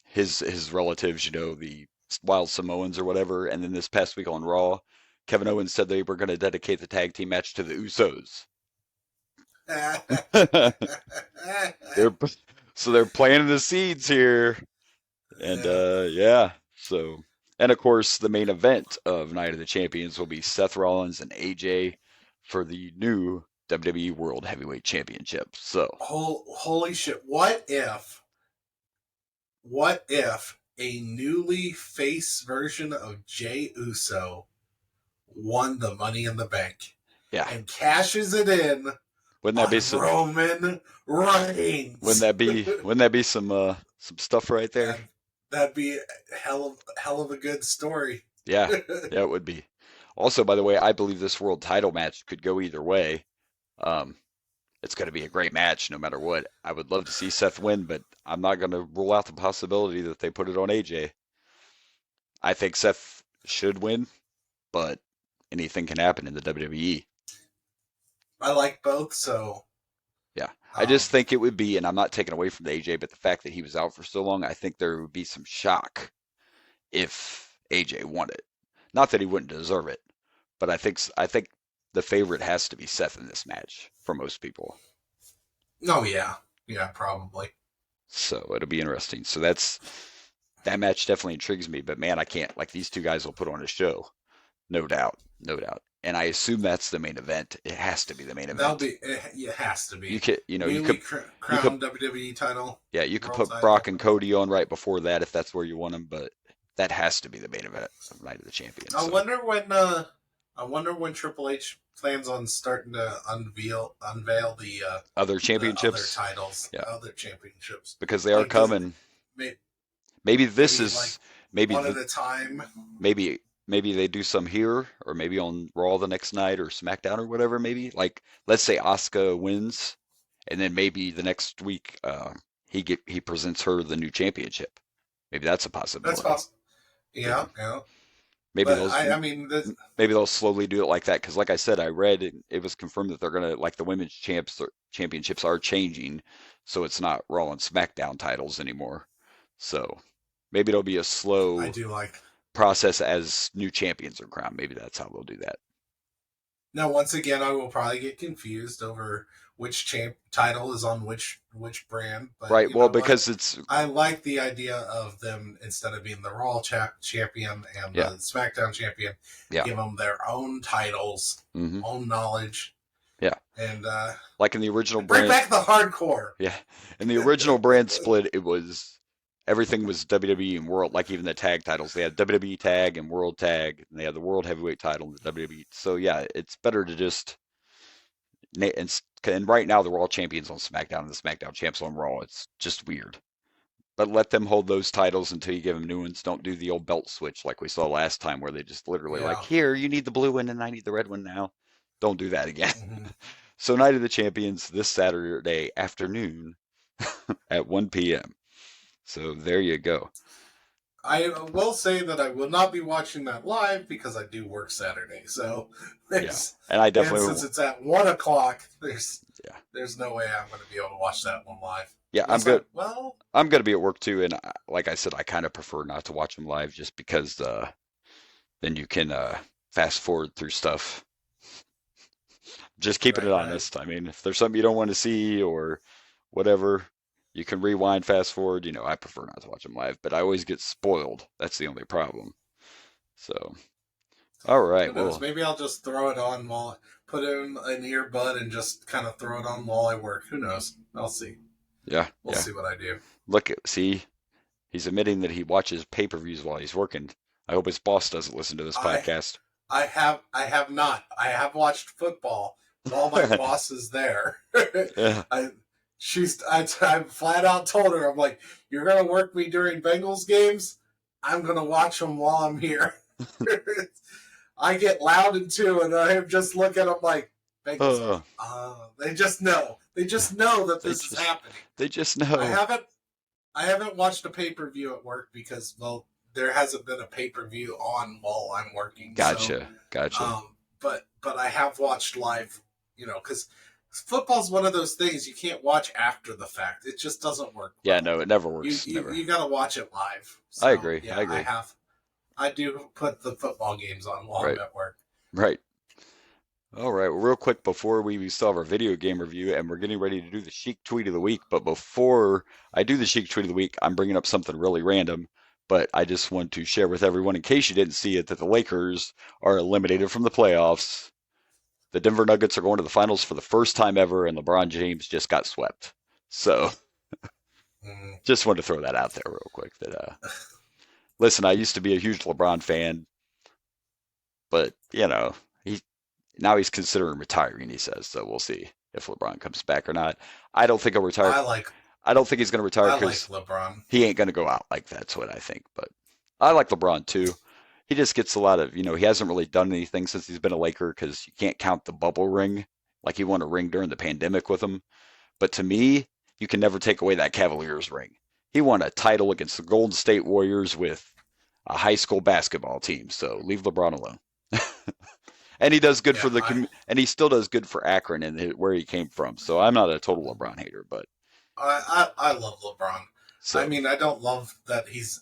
C: his relatives, the Wild Samoans or whatever. And then this past week on Raw, Kevin Owens said they were going to dedicate the tag team match to the Usos. They're planting the seeds here. And yeah. So, and of course, the main event of Night of the Champions will be Seth Rollins and AJ for the new WWE World Heavyweight Championship. So
B: holy shit! What if a newly face version of Jey Uso won the Money in the Bank?
C: Yeah,
B: and cashes it in.
C: Wouldn't that be some
B: Roman Reigns?
C: Wouldn't that be some stuff right there?
B: That'd be hell of a good story.
C: Yeah, it would be. Also, by the way, I believe this world title match could go either way. It's going to be a great match no matter what. I would love to see Seth win, but I'm not going to rule out the possibility that they put it on AJ. I think Seth should win, but anything can happen in the WWE.
B: I like both, so...
C: Yeah, I just think it would be, and I'm not taking away from the AJ, but the fact that he was out for so long, I think there would be some shock if AJ won it. Not that he wouldn't deserve it, but I think the favorite has to be Seth in this match for most people.
B: Oh, yeah. Yeah, probably.
C: So it'll be interesting. So that match definitely intrigues me, but man, I can't, like, these two guys will put on a show. No doubt. And I assume that's the main event. It has to be the main event.
B: It has to be.
C: You could
B: crown WWE title.
C: Yeah, you could put Brock and Cody on right before that if that's where you want them, but that has to be the main event of Night of the Champions.
B: I wonder when Triple H plans on starting to unveil the
C: other championships,
B: other titles, other championships,
C: because they are coming. Maybe this is
B: one at a time.
C: Maybe they do some here, or maybe on Raw the next night, or SmackDown, or whatever. Maybe, like, let's say Asuka wins, and then maybe the next week he presents her the new championship. Maybe that's a possibility.
B: That's possible. Yeah.
C: Maybe they'll slowly do it like that, because like I said, I read it was confirmed that they're gonna, like, the women's championships are changing, so it's not Raw and SmackDown titles anymore. So Maybe it'll be a
B: I
C: slow
B: do like.
C: process as new champions are crowned. Maybe that's how they'll do that.
B: Now, once again, I will probably get confused over which title is on which brand, but
C: Right.
B: you
C: Well,
B: know what?
C: because it's
B: I like the idea of them, instead of being the Raw champion and
C: yeah,
B: the SmackDown champion,
C: yeah.
B: give them their own titles,
C: Hmm.
B: own knowledge,
C: Yeah.
B: and
C: Like in the original
B: bring
C: brand.
B: back the hardcore.
C: Yeah. In the original brand split, it was everything was WWE and World, like even the tag titles. They had WWE tag and World tag, and they had the World Heavyweight title and the WWE. So yeah, it's better to just and right now the Raw champions on SmackDown and the SmackDown champs on Raw. It's just weird. But let them hold those titles until you give them new ones. Don't do the old belt switch like we saw last time, where they just literally like,
B: Yeah.
C: here, you need the blue one and I need the red one now. Don't do that again.
B: Mm-hmm.
C: So Night of the Champions this Saturday afternoon at 1 p.m. So there you go.
B: I will say that I will not be watching that live because I do work Saturday. So
C: Yeah, and I
B: and
C: definitely
B: since it's at 1:00,
C: yeah
B: there's no way I'm going to be able to watch that one live.
C: yeah
B: I'm good. Well,
C: I'm gonna be at work too, and like I said, I kind of prefer not to watch them live just because then you can fast forward through stuff. Just keeping it
B: right.
C: honest. I mean, if there's something you don't want to see or whatever, you can rewind, fast forward. I prefer not to watch them live, but I always get spoiled. That's the only problem. So, all right,
B: Who knows?
C: well,
B: Maybe I'll just throw it on while put in an earbud and just kind of throw it on while I work. Who knows? I'll see.
C: yeah,
B: We'll
C: yeah.
B: see what I do.
C: See, he's admitting that he watches pay-per-views while he's working. I hope his boss doesn't listen to this podcast.
B: I have not. I have watched football while my boss is there.
C: Yeah.
B: I flat out told her, I'm like, you're gonna work me during Bengals games. I'm gonna watch them while I'm here. I get loud into, and I just look at them like, Bengals. They just know. They just know that this is happening.
C: They just know.
B: I haven't watched a pay-per-view at work because, well, there hasn't been a pay-per-view on while I'm working.
C: Gotcha.
B: But I have watched live, because football's one of those things you can't watch after the fact. It just doesn't work.
C: Yeah, no, it never works.
B: You got to watch it live. So,
C: I agree.
B: Yeah, I do put the football games on while I'm at work.
C: Right. All right. Well, real quick before we still have our video game review, and we're getting ready to do the Sheik Tweet of the Week. But before I do the Sheik Tweet of the Week, I'm bringing up something really random. But I just want to share with everyone, in case you didn't see it, that the Lakers are eliminated from the playoffs. The Denver Nuggets are going to the finals for the first time ever, and LeBron James just got swept. So, just wanted to throw that out there real quick. That listen, I used to be a huge LeBron fan, but now he's considering retiring. He says so. We'll see if LeBron comes back or not. I don't think he'll retire. I don't think he's going to retire because
B: LeBron.
C: He ain't going to go out like that's what I think. But I like LeBron too. He just gets a lot of, he hasn't really done anything since he's been a Laker because you can't count the bubble ring. Like he won a ring during the pandemic with him. But to me, you can never take away that Cavaliers ring. He won a title against the Golden State Warriors with a high school basketball team. So leave LeBron alone. And he does good and he still does good for Akron and where he came from. So I'm not a total LeBron hater, but
B: I love LeBron.
C: So,
B: I mean, I don't love that he's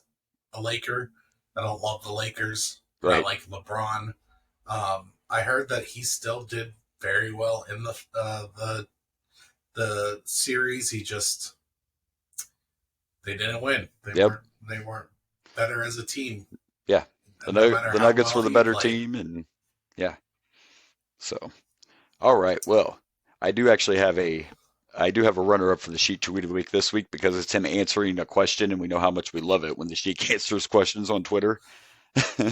B: a Laker. I don't love the Lakers.
C: Right.
B: I like LeBron. I heard that he still did very well in the series. They didn't win. They weren't better as a team.
C: Yeah, the Nuggets were the better team, and yeah. So, all right. Well, I do have a runner-up for the Sheik Tweet of the Week this week because it's him answering a question, and we know how much we love it when the Sheik answers questions on Twitter.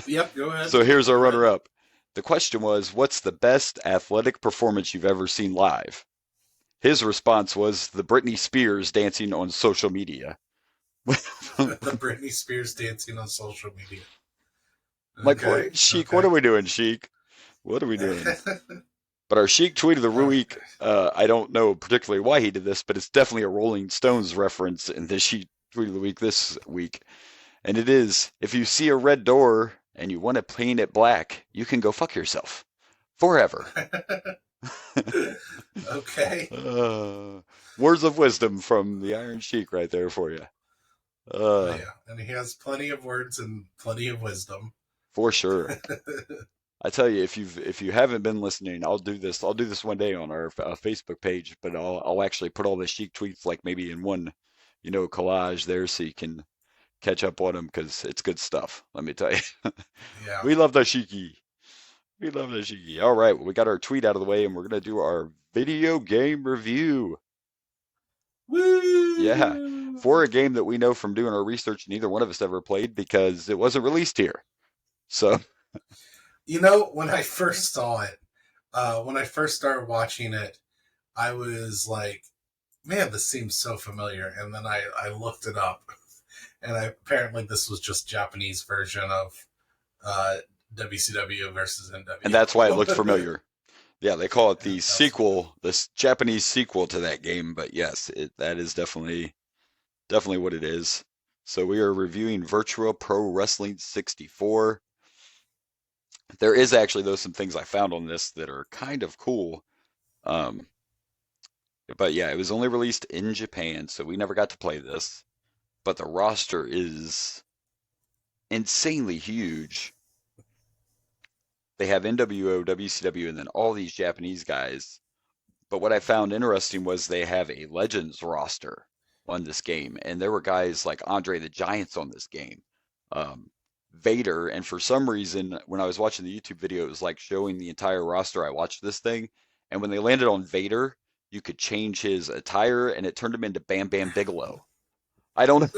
B: Yep, go ahead.
C: So here's our runner-up. The question was, what's the best athletic performance you've ever seen live? His response was the Britney Spears dancing on social media.
B: The Britney Spears dancing on social media.
C: Okay, Sheik, what are we doing, Sheik? What are we doing? But our Sheik Tweet of the Week, I don't know particularly why he did this, but it's definitely a Rolling Stones reference in the Sheik Tweet of the Week this week. And it is, if you see a red door and you want to paint it black, you can go fuck yourself. Forever.
B: Okay.
C: Words of wisdom from the Iron Sheik right there for you.
B: Oh
C: Uh,
B: yeah, and he has plenty of words and plenty of wisdom.
C: for sure. I tell you, if you haven't been listening, I'll do this. I'll do this one day on our Facebook page, but I'll actually put all the Sheik tweets like maybe in one, collage there, so you can catch up on them because it's good stuff. Let me tell you,
B: Yeah.
C: we love the Shiki. We love the Shiki. All right, well, we got our tweet out of the way, and we're gonna do our video game review. Yeah,
B: Woo!
C: for a game that we know from doing our research, neither one of us ever played because it wasn't released here. So,
B: When I first saw it, when I first started watching it, I was like, man, this seems so familiar. And then I looked it up, and apparently this was just Japanese version of WCW versus
C: and that's why it looked
B: NWO.
C: familiar. Yeah, they call it the
B: That's
C: sequel, this Japanese sequel to that game, but yes, that is definitely what it is. So we are reviewing Virtua Pro Wrestling 64. There is actually though some things I found on this that are kind of cool. Um, but yeah, it was only released in Japan, so we never got to play this. But the roster is insanely huge. They have NWO, WCW, and then all these Japanese guys. But what I found interesting was they have a Legends roster on this game, and there were guys like Andre the Giant's on this game, um, Vader, and for some reason, when I was watching the YouTube video, it was like showing the entire roster. I watched this thing, and when they landed on Vader, you could change his attire, and it turned him into Bam Bam Bigelow. I don't.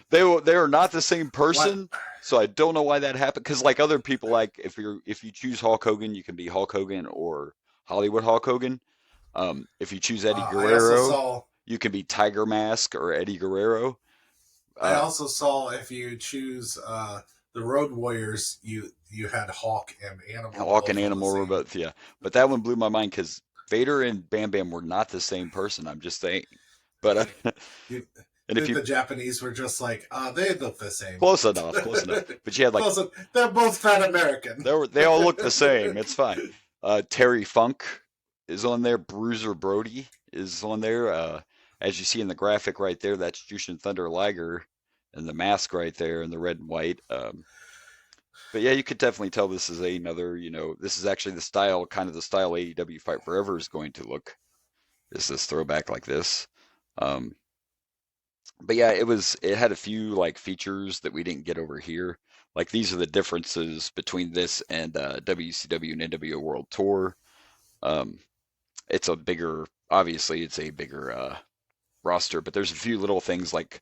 C: They are not the same
B: what?
C: person, so I don't know why that happened. Because like other people, like if you choose Hulk Hogan, you can be Hulk Hogan or Hollywood Hulk Hogan. If you choose Eddie
B: I also
C: Guerrero,
B: saw.
C: you can be Tiger Mask or Eddie Guerrero.
B: I
C: Uh,
B: also saw if you choose the Road Warriors, you had Hawk and Animal
C: Hawk and
B: both on the
C: Animal were
B: same.
C: both, yeah. But that one blew my mind because Vader and Bam Bam were not the same person. I'm just saying. But
B: You
C: and if
B: think
C: you
B: the Japanese were just like, they look the same.
C: close enough, close enough. But you had like
B: They're both fat American.
C: they all look the same. It's fine. Terry Funk is on there. Bruiser Brody is on there. As you see in the graphic right there, that's Jushin Thunder Liger, and the mask right there in the red and white. But yeah, you could definitely tell this is another. This is actually the style, kind of the style AEW Fight Forever is going to look. Is this throwback like this? Um, but yeah, it had a few like features that we didn't get over here. Like these are the differences between this and WCW and NWO World Tour. Um, obviously, it's a bigger roster, but there's a few little things like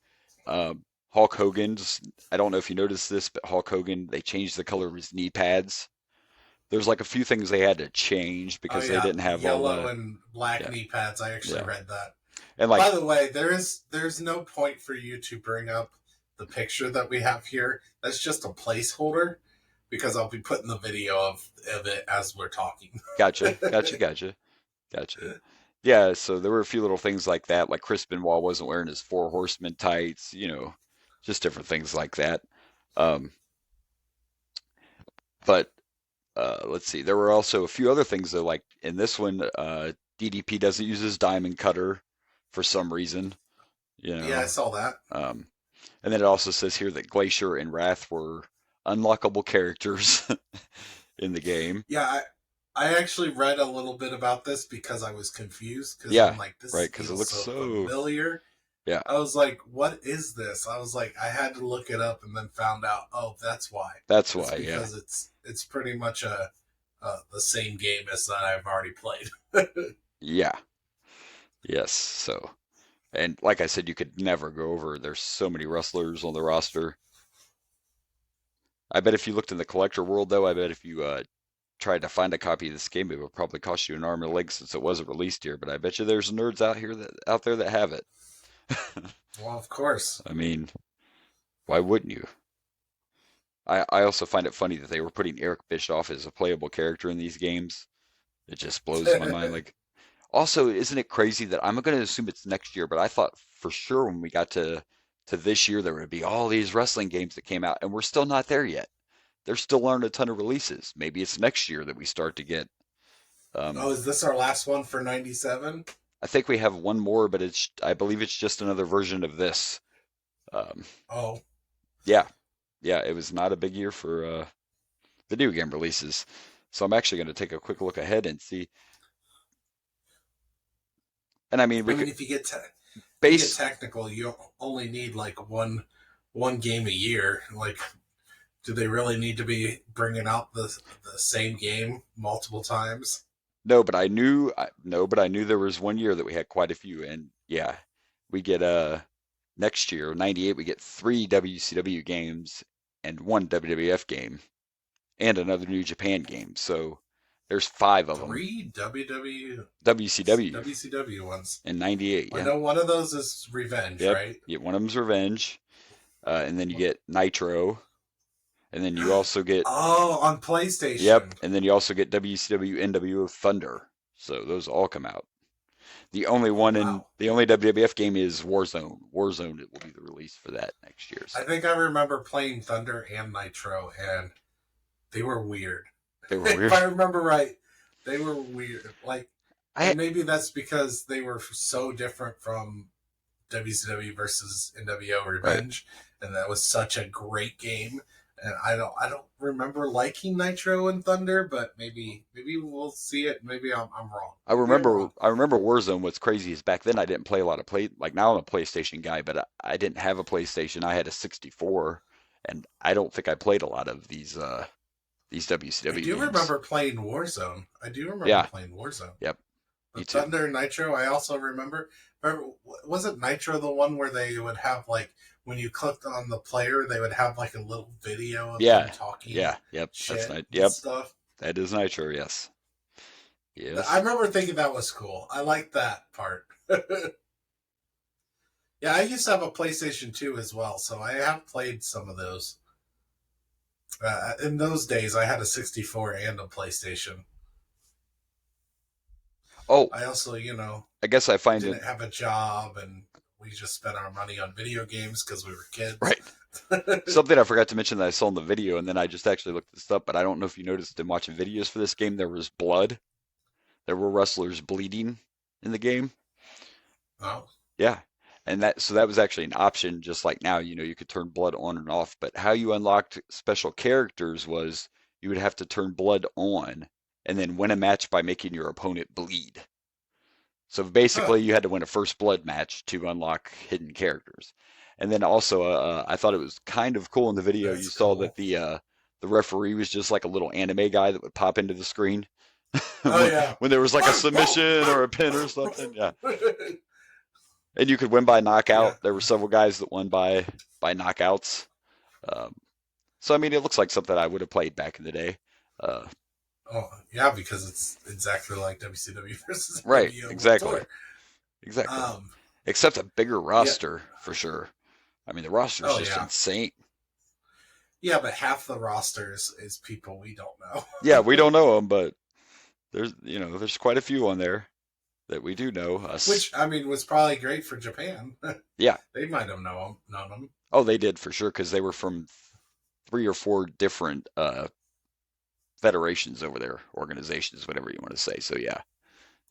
C: Hulk Hogan's. I don't know if you noticed this, but Hulk Hogan, they changed the color of his knee pads. There's like a few things they had to change
B: Oh
C: because they
B: yeah,
C: didn't have all
B: yellow
C: the,
B: and black
C: yeah,
B: knee pads. I actually
C: yeah.
B: read that.
C: And like,
B: By the way, there's no point for you to bring up the picture that we have here. That's just a placeholder because I'll be putting the video of it as we're talking.
C: gotcha. Yeah, so there were a few little things like that, like Chris Benoit wasn't wearing his Four Horsemen tights, just different things like that. Um, but let's see, there were also a few other things though, like in this one, DDP doesn't use his diamond cutter for some reason, you
B: Yeah, I
C: know.
B: saw that.
C: Um, and then it also says here that Glacier and Wrath were unlockable characters in the game.
B: Yeah, I actually read a little bit about this because I was confused because I'm
C: Yeah,
B: like, this
C: right, because it
B: feels
C: looks
B: so
C: so,
B: familiar.
C: yeah,
B: I was like, what is this? I was like, I had to look it up and then found out, oh, that's why.
C: that's
B: It's
C: why, yeah.
B: because it's pretty much the same game as that I've already played.
C: Yeah, yes, so. And like I said, you could never go over. There's so many wrestlers on the roster. I bet if you looked in the collector world, though, I bet if you tried to find a copy of this game, it would probably cost you an arm and a leg since it wasn't released here. But I bet you there's nerds out there that have it.
B: Well, of course.
C: I mean, why wouldn't you? I also find it funny that they were putting Eric Bischoff as a playable character in these games. It just blows my mind. Like, also, isn't it crazy that I'm going to assume it's next year, but I thought for sure when we got to this year there would be all these wrestling games that came out, and we're still not there yet. There still aren't a ton of releases. Maybe it's next year that we start to get.
B: Oh, is this our last one for 97?
C: I think we have one more, but I believe it's just another version of this. Um,
B: Oh,
C: yeah, yeah, it was not a big year for video game releases. So I'm actually going to take a quick look ahead and see. And I mean,
B: I
C: we
B: mean,
C: could
B: if you get
C: base.
B: technical, you only need like one game a year. Like, do they really need to be bringing out the same game multiple times?
C: No, but I knew no, but I knew there was one year that we had quite a few, and yeah, we get next year, '98, we get 3 WCW games and 1 WWF game and another New Japan game. So there's 5 of them.
B: Three
C: WCW
B: WCW ones.
C: in '98,
B: I
C: yeah.
B: know one of those is Revenge,
C: Yep.
B: right?
C: Yeah, one of them's Revenge, and then you get Nitro, and then you also get
B: Oh, on
C: yep,
B: PlayStation.
C: and then you also get WCW NWO Thunder. So those all come out. The only
B: Oh,
C: one in
B: wow.
C: the only WWF game is Warzone. Warzone it will be the release for that next year.
B: I
C: So
B: think I remember playing Thunder and Nitro, and they were weird.
C: they were
B: If
C: weird.
B: I remember right, they were weird. Like,
C: I
B: and maybe that's because they were so different from WCW versus NWO
C: right.
B: Revenge, and that was such a great game. And I don't remember liking Nitro and Thunder, but maybe we'll see it. Maybe I'm wrong.
C: I
B: Maybe I'm
C: remember
B: wrong.
C: I remember Warzone. What's crazy is back then I didn't play a lot of play like now I'm a PlayStation guy, but I didn't have a PlayStation. I had a 64, and I don't think I played a lot of these
B: I
C: WCW
B: do
C: games.
B: remember playing Warzone. I do remember
C: Yeah.
B: playing Warzone.
C: Yep. Me
B: But
C: too.
B: Thunder and Nitro, I also remember. Wasn't Nitro the one where they would have like when you clicked on the player, they would have like a little video of them
C: Yeah.
B: talking
C: Yeah. Yep. That's
B: shit
C: nice.
B: and
C: Yep.
B: stuff?
C: That is Nitro. Yes.
B: I
C: Yes.
B: remember thinking that was cool. I liked that part. Yeah, I used to have a PlayStation 2 as well, so I have played some of those. In those days, I had a 64 and a PlayStation.
C: Oh,
B: I also,
C: I guess I find it
B: didn't have a job, and we just spent our money on video games because we were kids.
C: right. Something I forgot to mention that I saw in the video, and then I just actually looked this up, but I don't know if you noticed in watching videos for this game, there was blood. There were wrestlers bleeding in the game.
B: Oh,
C: Yeah. And that was actually an option, just like now, you could turn blood on and off. But how you unlocked special characters was you would have to turn blood on and then win a match by making your opponent bleed. So
B: huh.
C: basically, you had to win a first blood match to unlock hidden characters. And then also, I thought it was kind of cool in the video. You
B: That's
C: saw that
B: cool.
C: the referee was just like a little anime guy that would pop into the screen
B: Oh
C: when
B: yeah.
C: when there was like a submission or a pin or something. Yeah, and you could win by
B: Yeah.
C: knockout. There were several guys that won by knockouts. Um, so I mean, it looks like something I would have played back in the day. Uh,
B: Oh yeah, because it's exactly like WCW versus
C: right,
B: NWO World
C: exactly,
B: Tour.
C: exactly.
B: Um.
C: Except a bigger
B: Yeah.
C: roster for sure. I mean, the roster is
B: Oh
C: just
B: yeah.
C: insane.
B: Yeah, but half the rosters is people we don't
C: Yeah, we
B: know.
C: don't know them, but there's quite a few on there that we do know.
B: Which I mean was probably great for Japan.
C: Yeah.
B: They might have known them.
C: Oh, they did for sure because they were from 3 or 4 different federations over there, organizations, whatever you want to say. So yeah,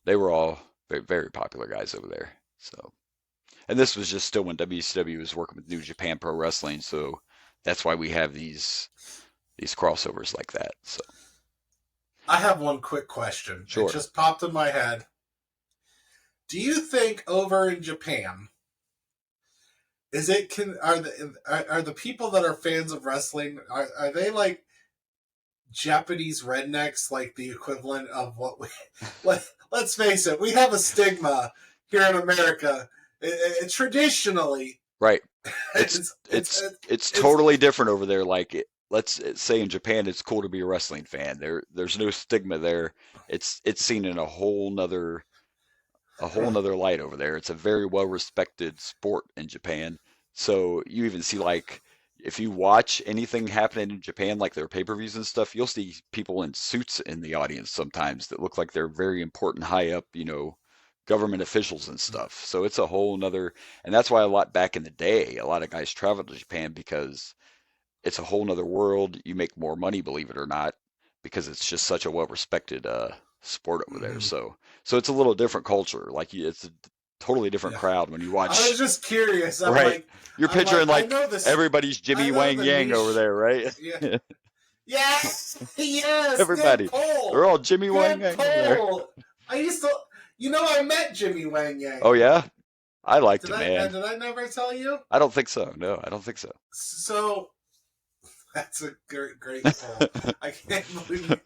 C: they were all very, very popular guys over there. So, and this was just still when WCW was working with New Japan Pro Wrestling, so that's why we have these crossovers like that. So
B: I have one quick question. It
C: sure.
B: just popped in my head. Do you think over in Japan are the people that are fans of wrestling are they like Japanese rednecks, like the equivalent of what we let's face it, we have a stigma here in America. Traditionally,
C: Right. It's
B: it's it's
C: it's it's
B: it's
C: totally different over there. Like let's say in Japan, it's cool to be a wrestling fan. There's no stigma there. It's seen in a whole nother light over there. It's a very well respected sport in Japan. So you even see like if you watch anything happening in Japan, like their pay-per-views and stuff, you'll see people in suits in the audience sometimes that look like they're very important, high up, government officials and stuff. So it's a whole nother, and that's why a lot back in the day, a lot of guys traveled to Japan because it's a whole nother world. You make more money, believe it or not, because it's just such a well respected sport over there.
B: Mhm.
C: So it's a little different culture. Like it's totally different
B: Yeah.
C: crowd when you watch.
B: I was just curious. I'm
C: Right.
B: like,
C: You're
B: I'm
C: picturing
B: I
C: like
B: know this.
C: everybody's Jimmy
B: I know
C: Wang
B: the
C: Yang over
B: niche.
C: there, right?
B: Yeah. Yes, yes.
C: Everybody.
B: Good pull.
C: They're all Jimmy Wang
B: Good
C: Yang over there.
B: pull. I used to, I met Jimmy Wang Yang.
C: Oh yeah, I liked
B: Did
C: him,
B: I?
C: man.
B: Did I never tell you?
C: I don't think so. No, I don't think so.
B: So that's a great pull. I can't believe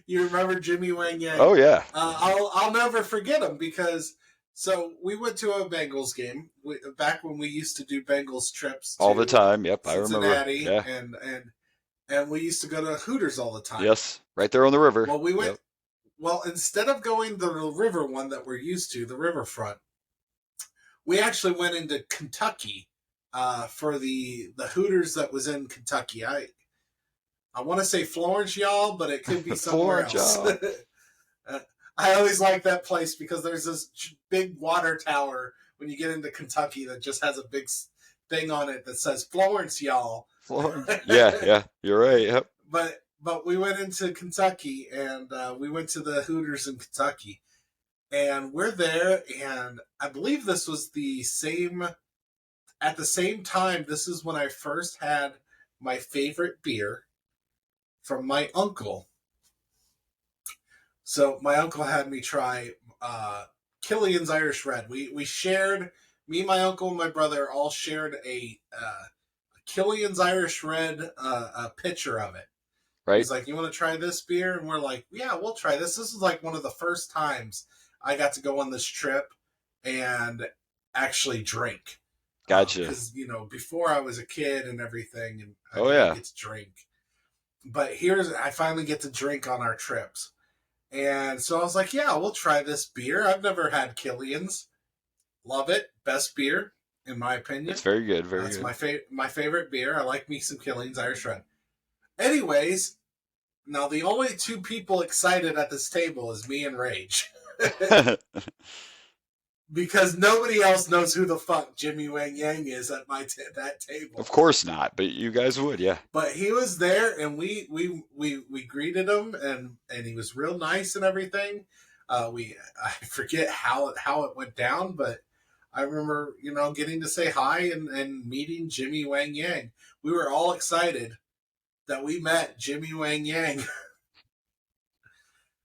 B: you remember Jimmy Wang Yang.
C: Oh yeah.
B: I'll never forget him because. So we went to a Bengals game back when we used to do Bengals trips to
C: All the time. Yep, I remember.
B: Cincinnati,
C: Yeah.
B: and we used to go to Hooters all the time.
C: Yes, right there on the river.
B: Well, we went.
C: Yep.
B: Well, instead of going the river one that we're used to, the riverfront, we actually went into Kentucky for the Hooters that was in Kentucky. I want to say Florence, y'all, but it could be somewhere else. I always like that place because there's this big water tower when you get into Kentucky that just has a big thing on it that says Florence, y'all.
C: Florence. Yeah, you're right. Yep.
B: But we went into Kentucky and we went to the Hooters in Kentucky, and we're there, and I believe this was at the same time. This is when I first had my favorite beer from my uncle. So my uncle had me try Killian's Irish Red. We shared, me, my uncle, and my brother all shared a Killian's Irish Red a pitcher of it.
C: Right.
B: He's like, you want to try this beer? And we're like, yeah, we'll try this. This is like one of the first times I got to go on this trip and actually drink.
C: Gotcha.
B: Because, before I was a kid and everything, and I
C: didn't
B: get to drink. But I finally get to drink on our trips. And so I was like, yeah, we'll try this beer. I've never had Killian's. Love it. Best beer, in my opinion.
C: It's very good. Very
B: That's
C: good.
B: my favorite beer. I like me some Killian's Irish Red. Anyways, now the only two people excited at this table is me and Rage. Because nobody else knows who the fuck Jimmy Wang Yang is at that table.
C: Of course not, but you guys would, yeah.
B: But he was there, and we greeted him, and he was real nice and everything. I forget how it went down, but I remember getting to say hi and meeting Jimmy Wang Yang. We were all excited that we met Jimmy Wang Yang.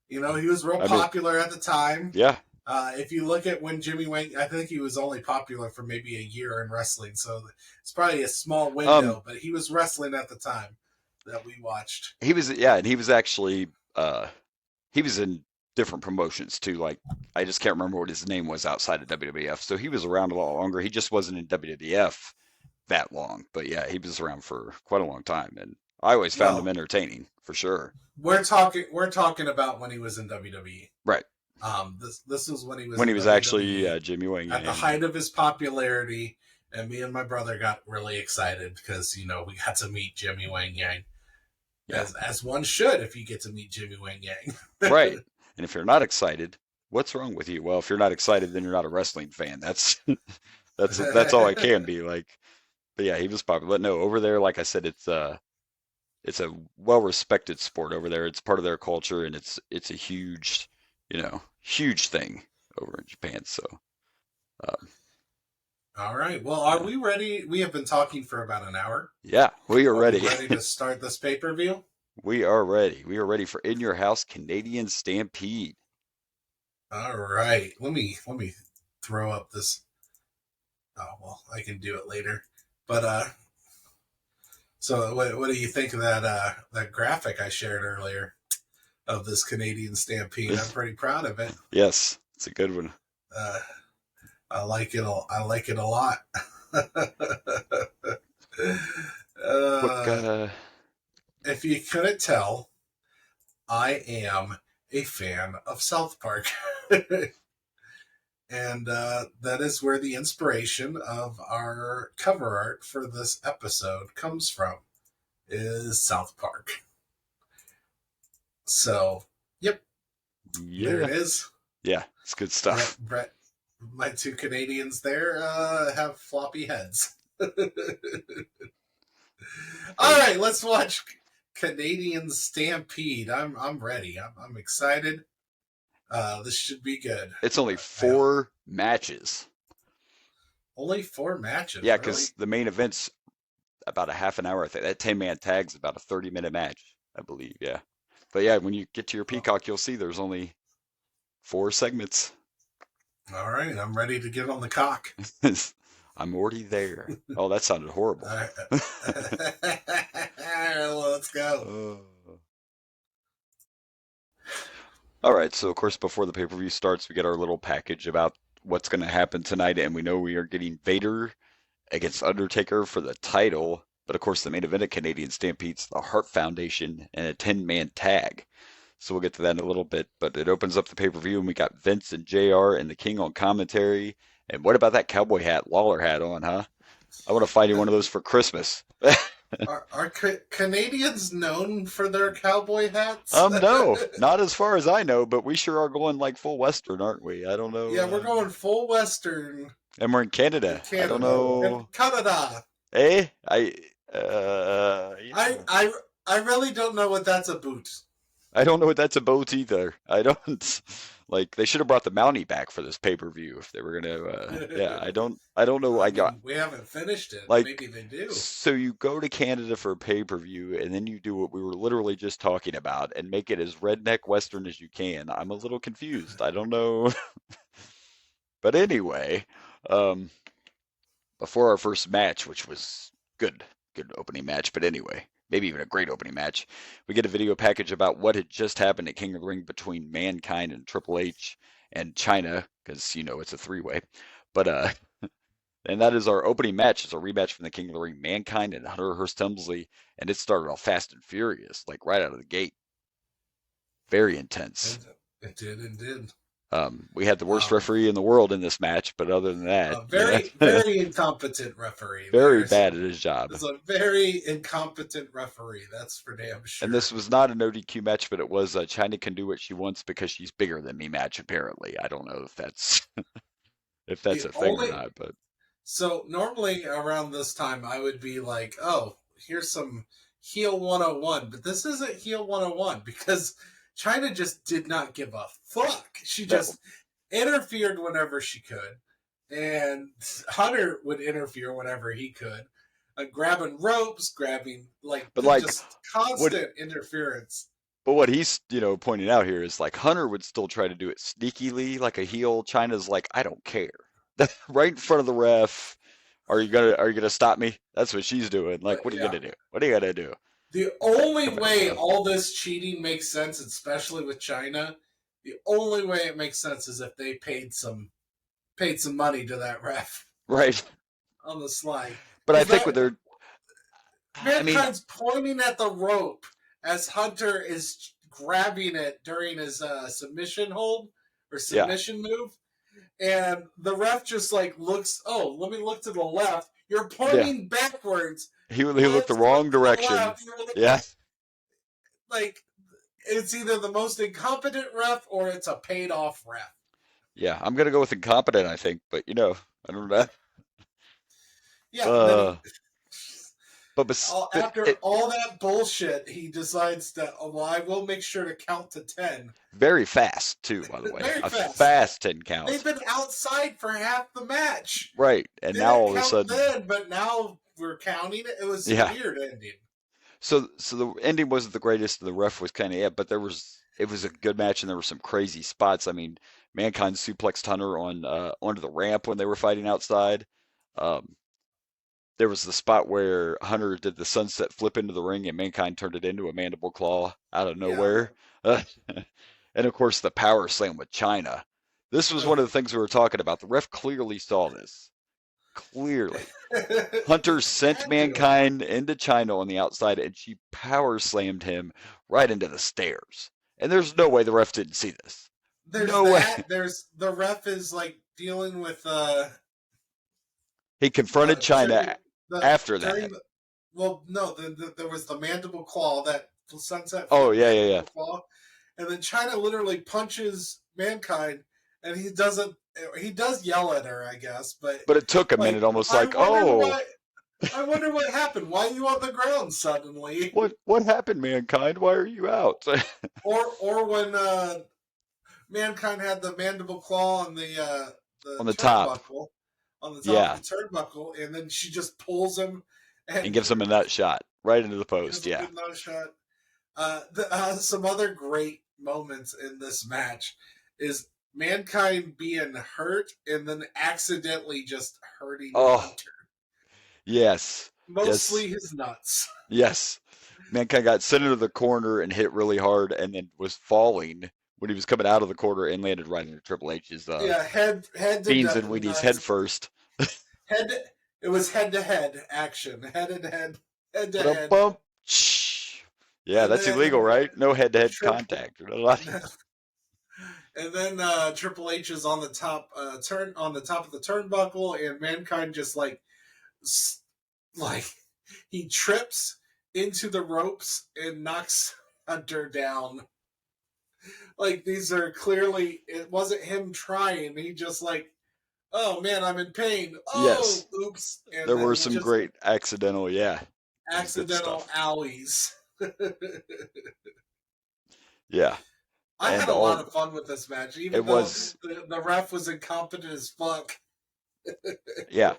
B: He was real popular at the time.
C: Yeah.
B: If you look at when Jimmy Wang, I think he was only popular for maybe a year in wrestling, so it's probably a small window. But he was wrestling at the time that we watched.
C: He was, and he was actually he was in different promotions too. Like I just can't remember what his name was outside of WWF. So he was around a lot longer. He just wasn't in WWF that long, but yeah, he was around for quite a long time, and I always found him entertaining for sure.
B: We're talking about when he was in WWE,
C: right?
B: This was when he was
C: WWE, actually Jimmy Wang
B: at the height of his popularity, and me and my brother got really excited because we got to meet Jimmy Wang Yang, as one should if you get to meet Jimmy Wang Yang.
C: Right. And if you're not excited, what's wrong with you? Well, if you're not excited, then you're not a wrestling fan. That's all it can be. Like, but yeah, he was popular. But no, over there, like I said, it's a well-respected sport over there. It's part of their culture, and it's a huge thing over in Japan. So,
B: all right. Well, are we ready? We have been talking for about an hour.
C: Yeah, we are ready.
B: Ready to start this pay-per-view?
C: We are ready. We are ready for In Your House Canadian Stampede.
B: All right. Let me throw up this. Oh, well, I can do it later. But so what do you think of that graphic I shared earlier of this Canadian Stampede? I'm pretty proud of it.
C: Yes, it's a good one.
B: I like it a lot. If you couldn't tell, I am a fan of South Park. And that is where the inspiration of our cover art for this episode comes from, is South Park. So, yep.
C: Yeah.
B: There it is.
C: Yeah, it's good stuff.
B: Brett, my two Canadians there have floppy heads. All right, let's watch Canadian Stampede. I'm ready. I'm excited. This should be good.
C: It's only 4 matches.
B: Only 4 matches,
C: Yeah,
B: really?
C: because the main event's about a half an hour. I think that 10-man tag's about a 30-minute match, I believe. Yeah. But yeah, when you get to your
B: Oh,
C: Peacock, you'll see there's only 4 segments.
B: all right, I'm ready to get on the cock.
C: I'm already there. Oh, that sounded horrible.
B: All right. Let's go.
C: All right, so of course, before the pay-per-view starts, we get our little package about what's going to happen tonight, and we know we are getting Vader against Undertaker for the title. But of course, the main event at Canadian Stampede's the Hart Foundation and a 10-man tag. So we'll get to that in a little bit. But it opens up the pay-per-view, and we got Vince and JR and the King on commentary. And what about that cowboy hat Lawler had on, huh? I want to find you one of those for Christmas.
B: Are Canadians known for their cowboy hats?
C: No, not as far as I know, but we sure are going like full Western, aren't we? I don't know.
B: Yeah, we're going full Western.
C: And we're in
B: In
C: Canada. I don't
B: Canada. In
C: know.
B: Canada.
C: Eh? Yeah.
B: I really don't know what that's about.
C: I don't know what that's about either. I don't like they should have brought the Mountie back for this pay-per-view if they were gonna yeah, I don't know.
B: I mean, we haven't finished it.
C: Like,
B: maybe they do.
C: so you go to Canada for a pay-per-view and then you do what we were literally just talking about and make it as redneck Western as you can. I'm a little confused. I don't know. But anyway, um, before our first match, which was good opening match, but anyway, maybe even a great opening match, we get a video package about what had just happened at King of the Ring between Mankind and Triple H and China, because it's a 3-way. But and that is our opening match. It's a rematch from the King of the Ring, Mankind and Hunter Hearst Helmsley, and it started off fast and furious, like right out of the gate. Very intense.
B: It did.
C: We had the worst referee in the world in this match, but other than that,
B: very incompetent referee.
C: Very bad at his job.
B: It's a very incompetent referee. That's for damn sure.
C: And this was not an ODQ match, but it was a China can do what she wants because she's bigger than me match. Apparently, I don't know if that's a thing or not. But
B: so normally around this time, I would be like, "Oh, here's some heel 101," but this isn't heel 101 because China just did not give a fuck. She just interfered whenever she could, and Hunter would interfere whenever he could, grabbing ropes, just constant interference.
C: But what he's pointing out here is like Hunter would still try to do it sneakily, like a heel. China's like, I don't care, right in front of the ref. Are you gonna stop me? That's what she's doing. Like, what are you gonna do? What are you gonna do?
B: The only way all this cheating makes sense, especially with China, the only way it makes sense is if they paid some money to that ref.
C: Right.
B: On the slide.
C: But I think
B: Mankind's pointing at the rope as Hunter is grabbing it during his submission hold or submission move. And the ref just looks, let me look to the left. You're pointing backwards.
C: He looked the wrong direction. Yeah.
B: Like, it's either the most incompetent ref or it's a paid off ref.
C: Yeah, I'm going to go with incompetent, I think. But, I don't know.
B: Yeah.
C: But
B: after all that bullshit, he decides that, I will make sure to count to 10.
C: Very fast, too, by the way.
B: Very
C: fast 10 counts.
B: They've been outside for half the match.
C: Right. And now all of a sudden.
B: But now we're counting it. It was a weird ending.
C: So the ending wasn't the greatest. The ref was kind of it, but it was a good match, and there were some crazy spots. I mean, Mankind suplexed Hunter onto the ramp when they were fighting outside. There was the spot where Hunter did the sunset flip into the ring, and Mankind turned it into a mandible claw out of nowhere. Yeah. And of course, the power slam with China. This was one of the things we were talking about. The ref clearly saw this. Clearly. Hunter sent Mankind into China on the outside, and she power slammed him right into the stairs. And there's no way the ref didn't see this.
B: There's no way. The ref is dealing with.
C: He confronted China after that.
B: There was the mandible claw, that sunset.
C: Oh yeah.
B: Claw, and then China literally punches Mankind, and he doesn't. He does yell at her, I guess, but
C: it took a minute, almost
B: I wonder what happened. Why are you on the ground suddenly?
C: What happened, Mankind? Why are you out?
B: or when Mankind had the mandible claw on the
C: top.
B: Buckle, on the top of
C: Yeah,
B: the turnbuckle, and then she just pulls him
C: and
B: and
C: gives him a nut shot right into the
B: gives
C: post.
B: him a
C: Yeah.
B: good nut shot. Some other great moments in this match is Mankind being hurt and then accidentally just hurting
C: Oh,
B: Hunter.
C: yes. Yes.
B: Mostly his nuts.
C: Yes. Mankind got sent into the corner and hit really hard and then was falling when he was coming out of the corner and landed right into Triple H's
B: Yeah, head to
C: Beans and Weenies head
B: nuts.
C: first.
B: Head. It was head to head action. Head to
C: But a
B: head.
C: bump. Yeah,
B: And
C: that's
B: then
C: illegal, right? No head-to-head
B: Triple.
C: contact.
B: And then Triple H is on the top of the turnbuckle, and Mankind just like he trips into the ropes and knocks Hunter down. Like these are clearly, it wasn't him trying. He just like, oh man, I'm in pain. Oh,
C: Yes,
B: oops, and
C: there were
B: then
C: some
B: just
C: great accidental, yeah, it was good
B: accidental
C: stuff.
B: owies.
C: Yeah,
B: I had
C: and
B: a lot
C: all
B: of fun with this match,
C: it
B: even though
C: was,
B: the ref was incompetent as fuck.
C: yeah.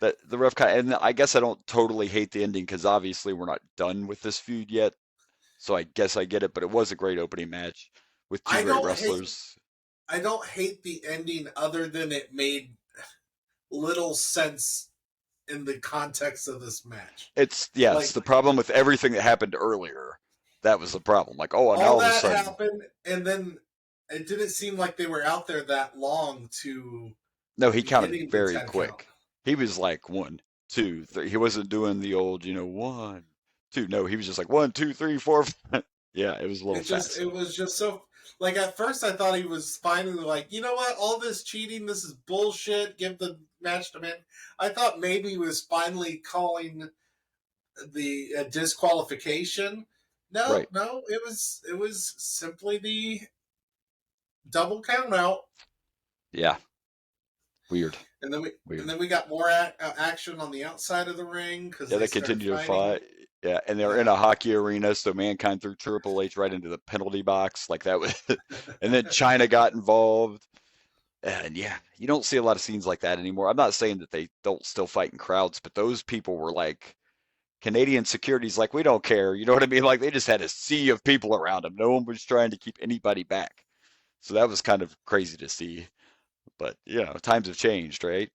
C: That the ref kind, and I guess I don't totally hate the ending because obviously we're not done with this feud yet. So I guess I get it, but it was a great opening match with two
B: I
C: great
B: don't hate
C: wrestlers.
B: I don't hate the ending other than it made little sense in the context of this match.
C: It's
B: Like
C: the problem with everything that happened earlier. That was the problem. Like, oh, and now
B: all
C: all of a
B: that
C: sudden,
B: happened, and then it didn't seem like they were out there that long to
C: no, he
B: be
C: counted
B: hitting the
C: very
B: 10 count.
C: quick. He was like 1, 2, 3. He wasn't doing the old, 1, 2. No, he was just like 1, 2, 3, 4. Yeah, it was a little fast.
B: It was just so like at first I thought he was finally like, you know what, all this cheating, this is bullshit. Give the match to man. I thought maybe he was finally calling the disqualification. No,
C: Right.
B: no, it was simply the double count out,
C: Yeah. Weird.
B: and then
C: Weird.
B: we got more action on the outside of the ring because
C: Yeah,
B: they
C: they
B: started
C: continue to
B: fighting.
C: fight. Yeah, and they're in
B: Yeah.
C: a hockey arena, so Mankind threw Triple H right into the penalty box, like that was, and then China got involved. And yeah, you don't see a lot of scenes like that anymore. I'm not saying that they don't still fight in crowds, but those people were like Canadian security's like, we don't care. You know what I mean? Like they just had a sea of people around them. No one was trying to keep anybody back. So that was kind of crazy to see. But times have changed, right?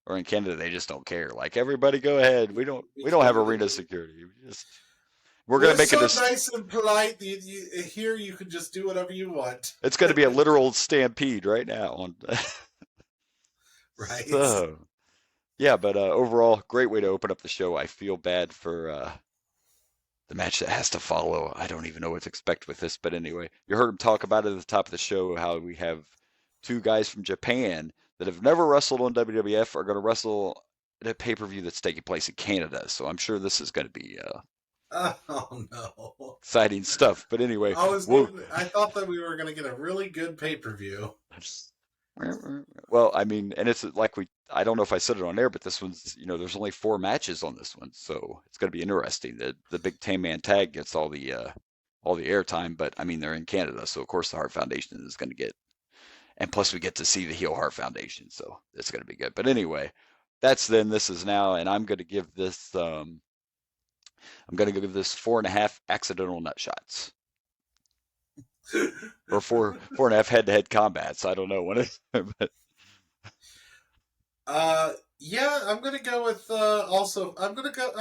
C: Or in Canada, they just don't care. Like everybody, go ahead. We don't have arena security. We're gonna
B: We're
C: make it
B: so
C: a.
B: nice and polite. Here you can just do whatever you want.
C: It's gonna be a literal stampede right now.
B: Right.
C: So yeah, but overall, great way to open up the show. I feel bad for the match that has to follow. I don't even know what to expect with this, but anyway, you heard him talk about it at the top of the show how we have two guys from Japan that have never wrestled on WWF are going to wrestle at a pay-per-view that's taking place in Canada. So I'm sure this is going to be
B: Oh no.
C: exciting stuff. But anyway,
B: I thought that we were going to get a really good pay-per-view.
C: well, I mean, and it's like I don't know if I said it on air, but this one's, there's only 4 matches on this one, so it's going to be interesting. The big 10-man tag gets all the airtime, but I mean they're in Canada, so of course the Hart Foundation is going to get, and plus we get to see the heel Hart Foundation, so it's going to be good. But anyway, that's then, this is now, and I'm going to give this 4.5 accidental nut shots. Or 4.5 head-to-head combats. I don't know when it. But
B: yeah, I'm gonna go with also. I'm gonna go.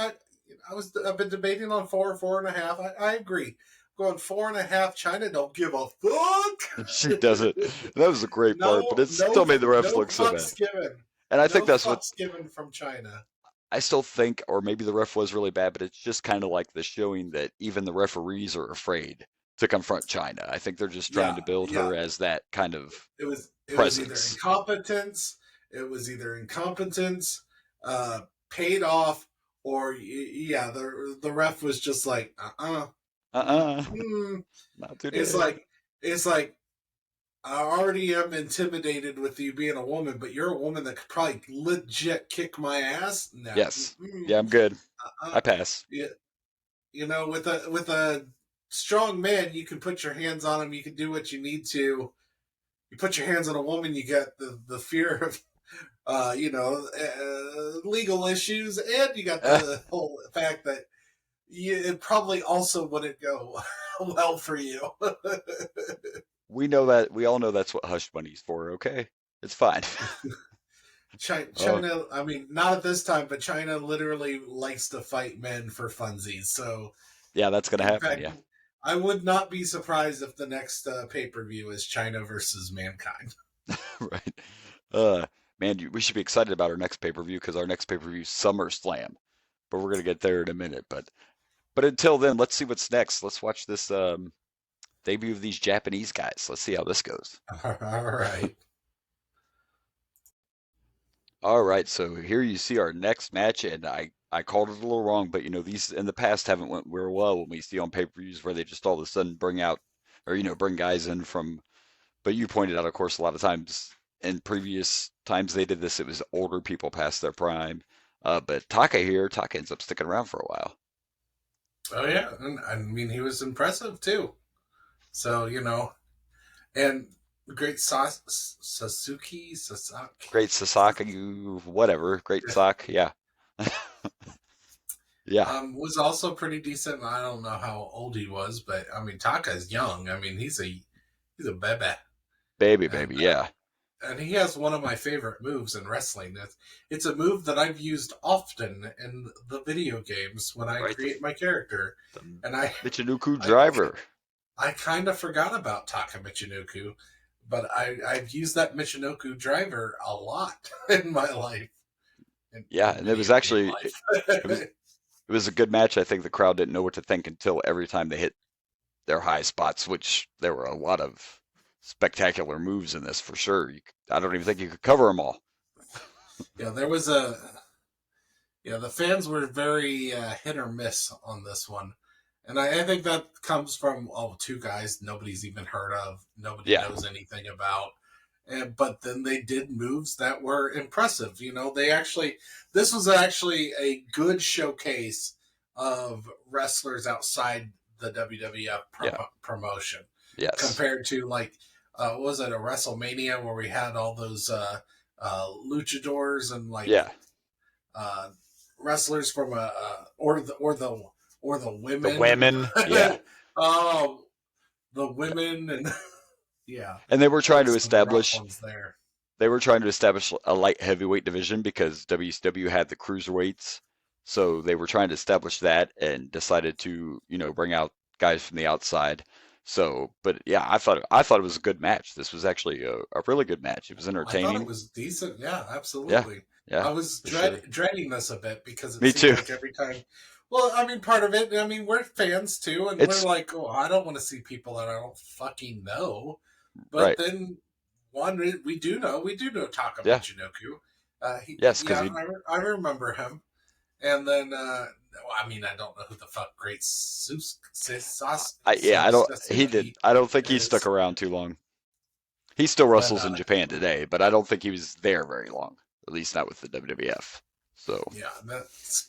B: I've been debating on 4.5. I agree. Going 4.5. China don't give a fuck.
C: she doesn't. That was a great part, but it still made the refs look so bad.
B: Fucks given.
C: And I
B: No
C: think that's what
B: fucks given from China.
C: I still think, or maybe the ref was really bad, but it's just kind of like the showing that even the referees are afraid to confront China. I think they're just trying to build her as that kind of
B: It was
C: presence.
B: It was either incompetence, paid off, or the ref was just like
C: Not today.
B: It's like I already am intimidated with you being a woman, but you're a woman that could probably legit kick my ass. No.
C: Yes. Yeah, I'm good. I pass.
B: Yeah. With a strong man, you can put your hands on him. You can do what you need to. You put your hands on a woman, you get the fear of legal issues, and you got the whole fact that it probably also wouldn't go well for you.
C: We know that. We all know that's what hush money's for. Okay, it's fine. Oh,
B: China, I mean, not at this time, but China literally likes to fight men for funsies. So,
C: yeah, that's gonna
B: in
C: happen.
B: fact,
C: Yeah,
B: I would not be surprised if the next pay-per-view is China versus Mankind.
C: right. Man, we should be excited about our next pay-per-view because our next pay-per-view is SummerSlam, but we're gonna get there in a minute. But until then, let's see what's next. Let's watch this debut of these Japanese guys. Let's see how this goes.
B: All right.
C: All right, so here you see our next match, and I called it a little wrong, but these in the past haven't went real well when we see on pay-per-views where they just all of a sudden bring out or bring guys in from. But you pointed out, of course, a lot of times in previous times they did this, it was older people past their prime. But Taka ends up sticking around for a while.
B: Oh yeah, and I mean he was impressive too. So and great Sasuke Sasaki.
C: Great Sasaki, whatever. Great sock, yeah, yeah,
B: Was also pretty decent. I don't know how old he was, but I mean Taka's young. I mean he's a bebe,
C: baby,
B: and
C: yeah,
B: and he has one of my favorite moves in wrestling. It's a move that I've used often in the video games when I
C: right.
B: create my character,
C: The
B: and I
C: Michinoku
B: I
C: driver.
B: I kind of forgot about Taka Michinoku, but I've used that Michinoku driver a lot in my life,
C: Yeah,
B: in
C: and it was
B: video game
C: actually it was
B: life.
C: it was a good match. I think the crowd didn't know what to think until every time they hit their high spots, which there were a lot of spectacular moves in this for sure. I don't even think you could cover them all.
B: Yeah, the fans were very hit or miss on this one. And I think that comes from two guys nobody's even heard of, nobody
C: Yeah,
B: knows anything about. But then they did moves that were impressive. This was actually a good showcase of wrestlers outside the WWF
C: yeah,
B: promotion
C: yes,
B: compared to was it a WrestleMania where we had all those luchadors and
C: yeah.
B: uh, wrestlers from or the
C: The
B: women
C: women, yeah,
B: oh the women and yeah,
C: and they were
B: there
C: trying to
B: was some rough
C: establish
B: ones there.
C: a light heavyweight division because WCW had the cruiserweights, so they were trying to establish that and decided to bring out guys from the outside. So, but yeah, I thought it was a good match. This was actually a really good match. It was
B: I thought it
C: entertaining.
B: was decent. Yeah,
C: Yeah,
B: absolutely.
C: yeah,
B: I was
C: for sure.
B: dreading this a bit because it
C: Me
B: seemed
C: too.
B: like every time. Well, I mean, part of it. I mean, we're fans too, and we're
C: It's
B: like, oh, I don't want to see people that I don't fucking know. But
C: right.
B: then we do know Taka
C: Yeah.
B: Michinoku.
C: Yes, because
B: Yeah,
C: he
B: I remember him. And then, I mean, I don't know who the fuck Great
C: I yeah, I don't he did
B: Sasuke
C: I don't think he stuck
B: is,
C: around too long. He still
B: but
C: wrestles in Japan today, but I don't think he was there very long. At least not with the WWF. So,
B: yeah,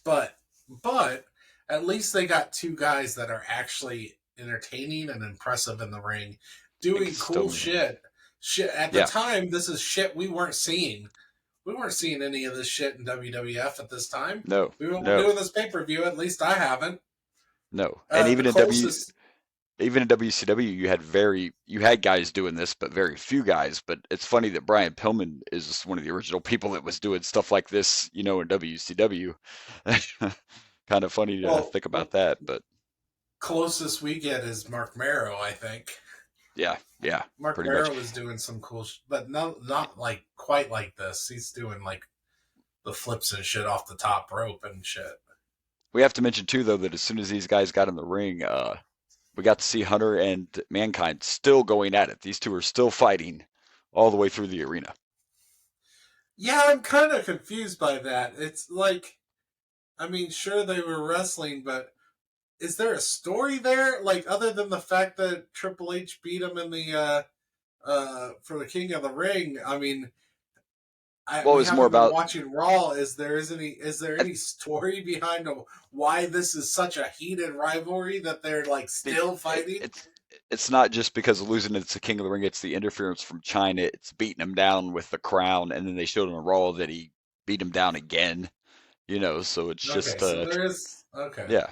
B: but at least they got two guys that are actually entertaining and impressive in the ring, doing cool
C: still
B: shit. Shit at the
C: yeah.
B: time, this is shit we weren't seeing. We weren't seeing any of this shit in WWF at this time.
C: No.
B: We were
C: No.
B: doing this pay per view. At least I haven't.
C: No. And
B: The closest.
C: even in WCW you had guys doing this, but very few guys. But it's funny that Brian Pillman is one of the original people that was doing stuff like this, in WCW. Kind of funny to
B: Well,
C: think about that, but
B: closest we get is Mark Marrow, I think.
C: yeah,
B: Mark
C: pretty much.
B: Marrow is doing some cool, but not like quite like this. He's doing like the flips and shit off the top rope and shit.
C: We have to mention too, though, that as soon as these guys got in the ring, we got to see Hunter and Mankind still going at it. These two are still fighting all the way through the arena.
B: Yeah, I'm kind of confused by that. It's like, I mean, sure they were wrestling, but is there a story there? Like, other than the fact that Triple H beat him in the for the King of the Ring? I mean,
C: Well, it
B: we
C: was more
B: haven't been
C: about
B: watching Raw. Is there any story behind why this is such a heated rivalry that they're like still fighting?
C: it's not just because of losing it's the King of the Ring, it's the interference from China. It's beating him down with the crown, and then they showed on Raw that he beat him down again. So it's
B: Okay,
C: just
B: so there is okay.
C: yeah.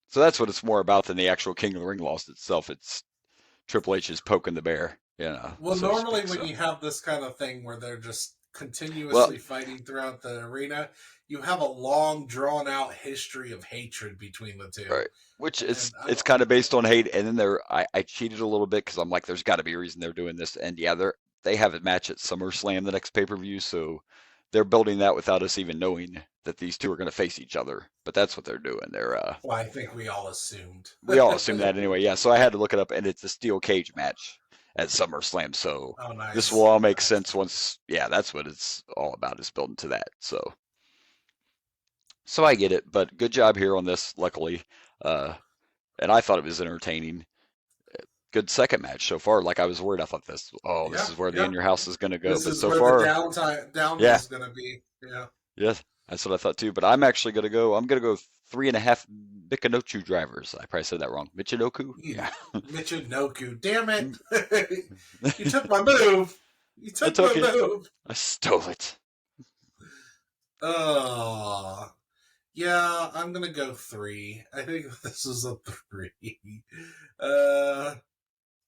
C: So that's what it's more about than the actual King of the Ring loss itself. It's Triple H is poking the bear,
B: Well,
C: so to
B: normally
C: speak.
B: when
C: So
B: you have this kind of thing where they're just
C: well,
B: continuously fighting throughout the arena, you have a long, drawn out history of hatred between the two.
C: right. Which
B: And
C: it's kind of based on hate, and then I cheated a little bit because I'm like, there's got to be a reason they're doing this, and yeah, they have a match at SummerSlam, the next pay-per-view, so they're building that without us even knowing that these two are going to face each other. But that's what they're doing.
B: well, I think we all assumed.
C: We all assume that anyway, yeah. So I had to look it up, and it's a steel cage match at SummerSlam, so
B: Oh,
C: this will
B: nice.
C: all make
B: Nice.
C: sense once, yeah, that's what it's all about is building to that. So I get it, but good job here on this, luckily. Uh, and I thought it was entertaining. Good second match so far. Like I was worried. I thought this
B: Yeah,
C: is where the
B: yeah.
C: In Your House is going to go.
B: This
C: But
B: is
C: so
B: where the
C: far, yeah,
B: downhill's gonna be. Yeah.
C: yeah, that's what I thought too. But I'm actually going to go. I'm going to go 3.5 Michinoku drivers. I probably said that wrong. Michinoku.
B: You,
C: Yeah.
B: Michinoku, damn it! You took my move. You
C: I
B: took my
C: took it.
B: move.
C: I stole it.
B: Oh, yeah. I'm gonna go 3. I think this is a 3. Uh,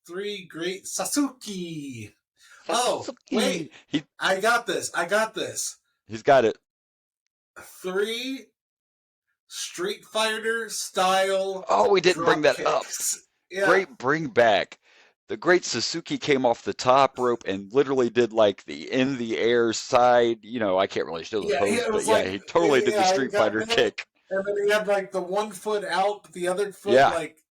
B: 3 great Sasuke. Oh,
C: Sasuke.
B: wait. I got this.
C: He's got it.
B: 3 Street Fighter style
C: Oh, we didn't bring
B: drop
C: that up.
B: kicks. Yeah.
C: Great bring back. The great Suzuki came off the top rope and literally did like the in the air side. I can't really show the
B: Yeah,
C: pose,
B: it
C: but
B: was
C: yeah,
B: like,
C: he totally did the
B: yeah, he
C: Street
B: got
C: Fighter
B: that,
C: kick.
B: and then he had like the one foot out, but the other foot
C: Yeah,
B: like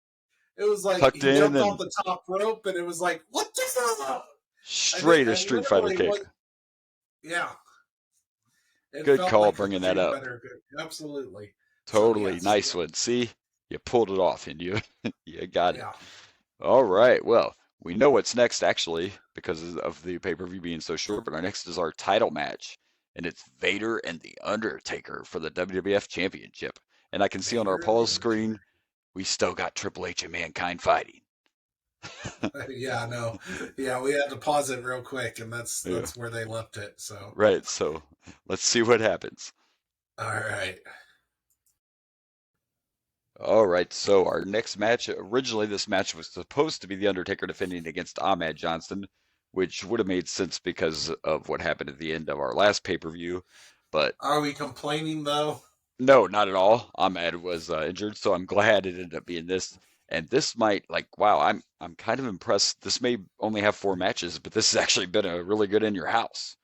B: it was like
C: tucked
B: he
C: in
B: jumped off
C: and
B: the top rope, and it was like, what the fuck?
C: straight a
B: I
C: Street Fighter
B: literally
C: kick.
B: was, yeah, it
C: Good
B: felt
C: call
B: like a
C: bringing that
B: Street
C: up.
B: Fighter, absolutely. So
C: Totally
B: yes,
C: nice one. See, you pulled it off and you you got it.
B: yeah,
C: All right. Well, we know what's next actually because of the pay-per-view being so short, but our next is our title match, and it's Vader and the Undertaker for the WWF Championship. And I can see on our
B: Vader and the
C: pause
B: Undertaker.
C: screen, we still got Triple H and Mankind fighting.
B: Yeah, no, yeah, we had to pause it real quick, and that's
C: Yeah.
B: where they left it. So,
C: Right. So let's see what happens.
B: all right,
C: All right. So our next match, originally this match was supposed to be the Undertaker defending against Ahmed Johnson, which would have made sense because of what happened at the end of our last pay-per-view. But
B: are we complaining though?
C: no, not at all. Ahmed was injured, so I'm glad it ended up being this. And this might wow, I'm kind of impressed. This may only have 4 matches, but this has actually been a really good in your house.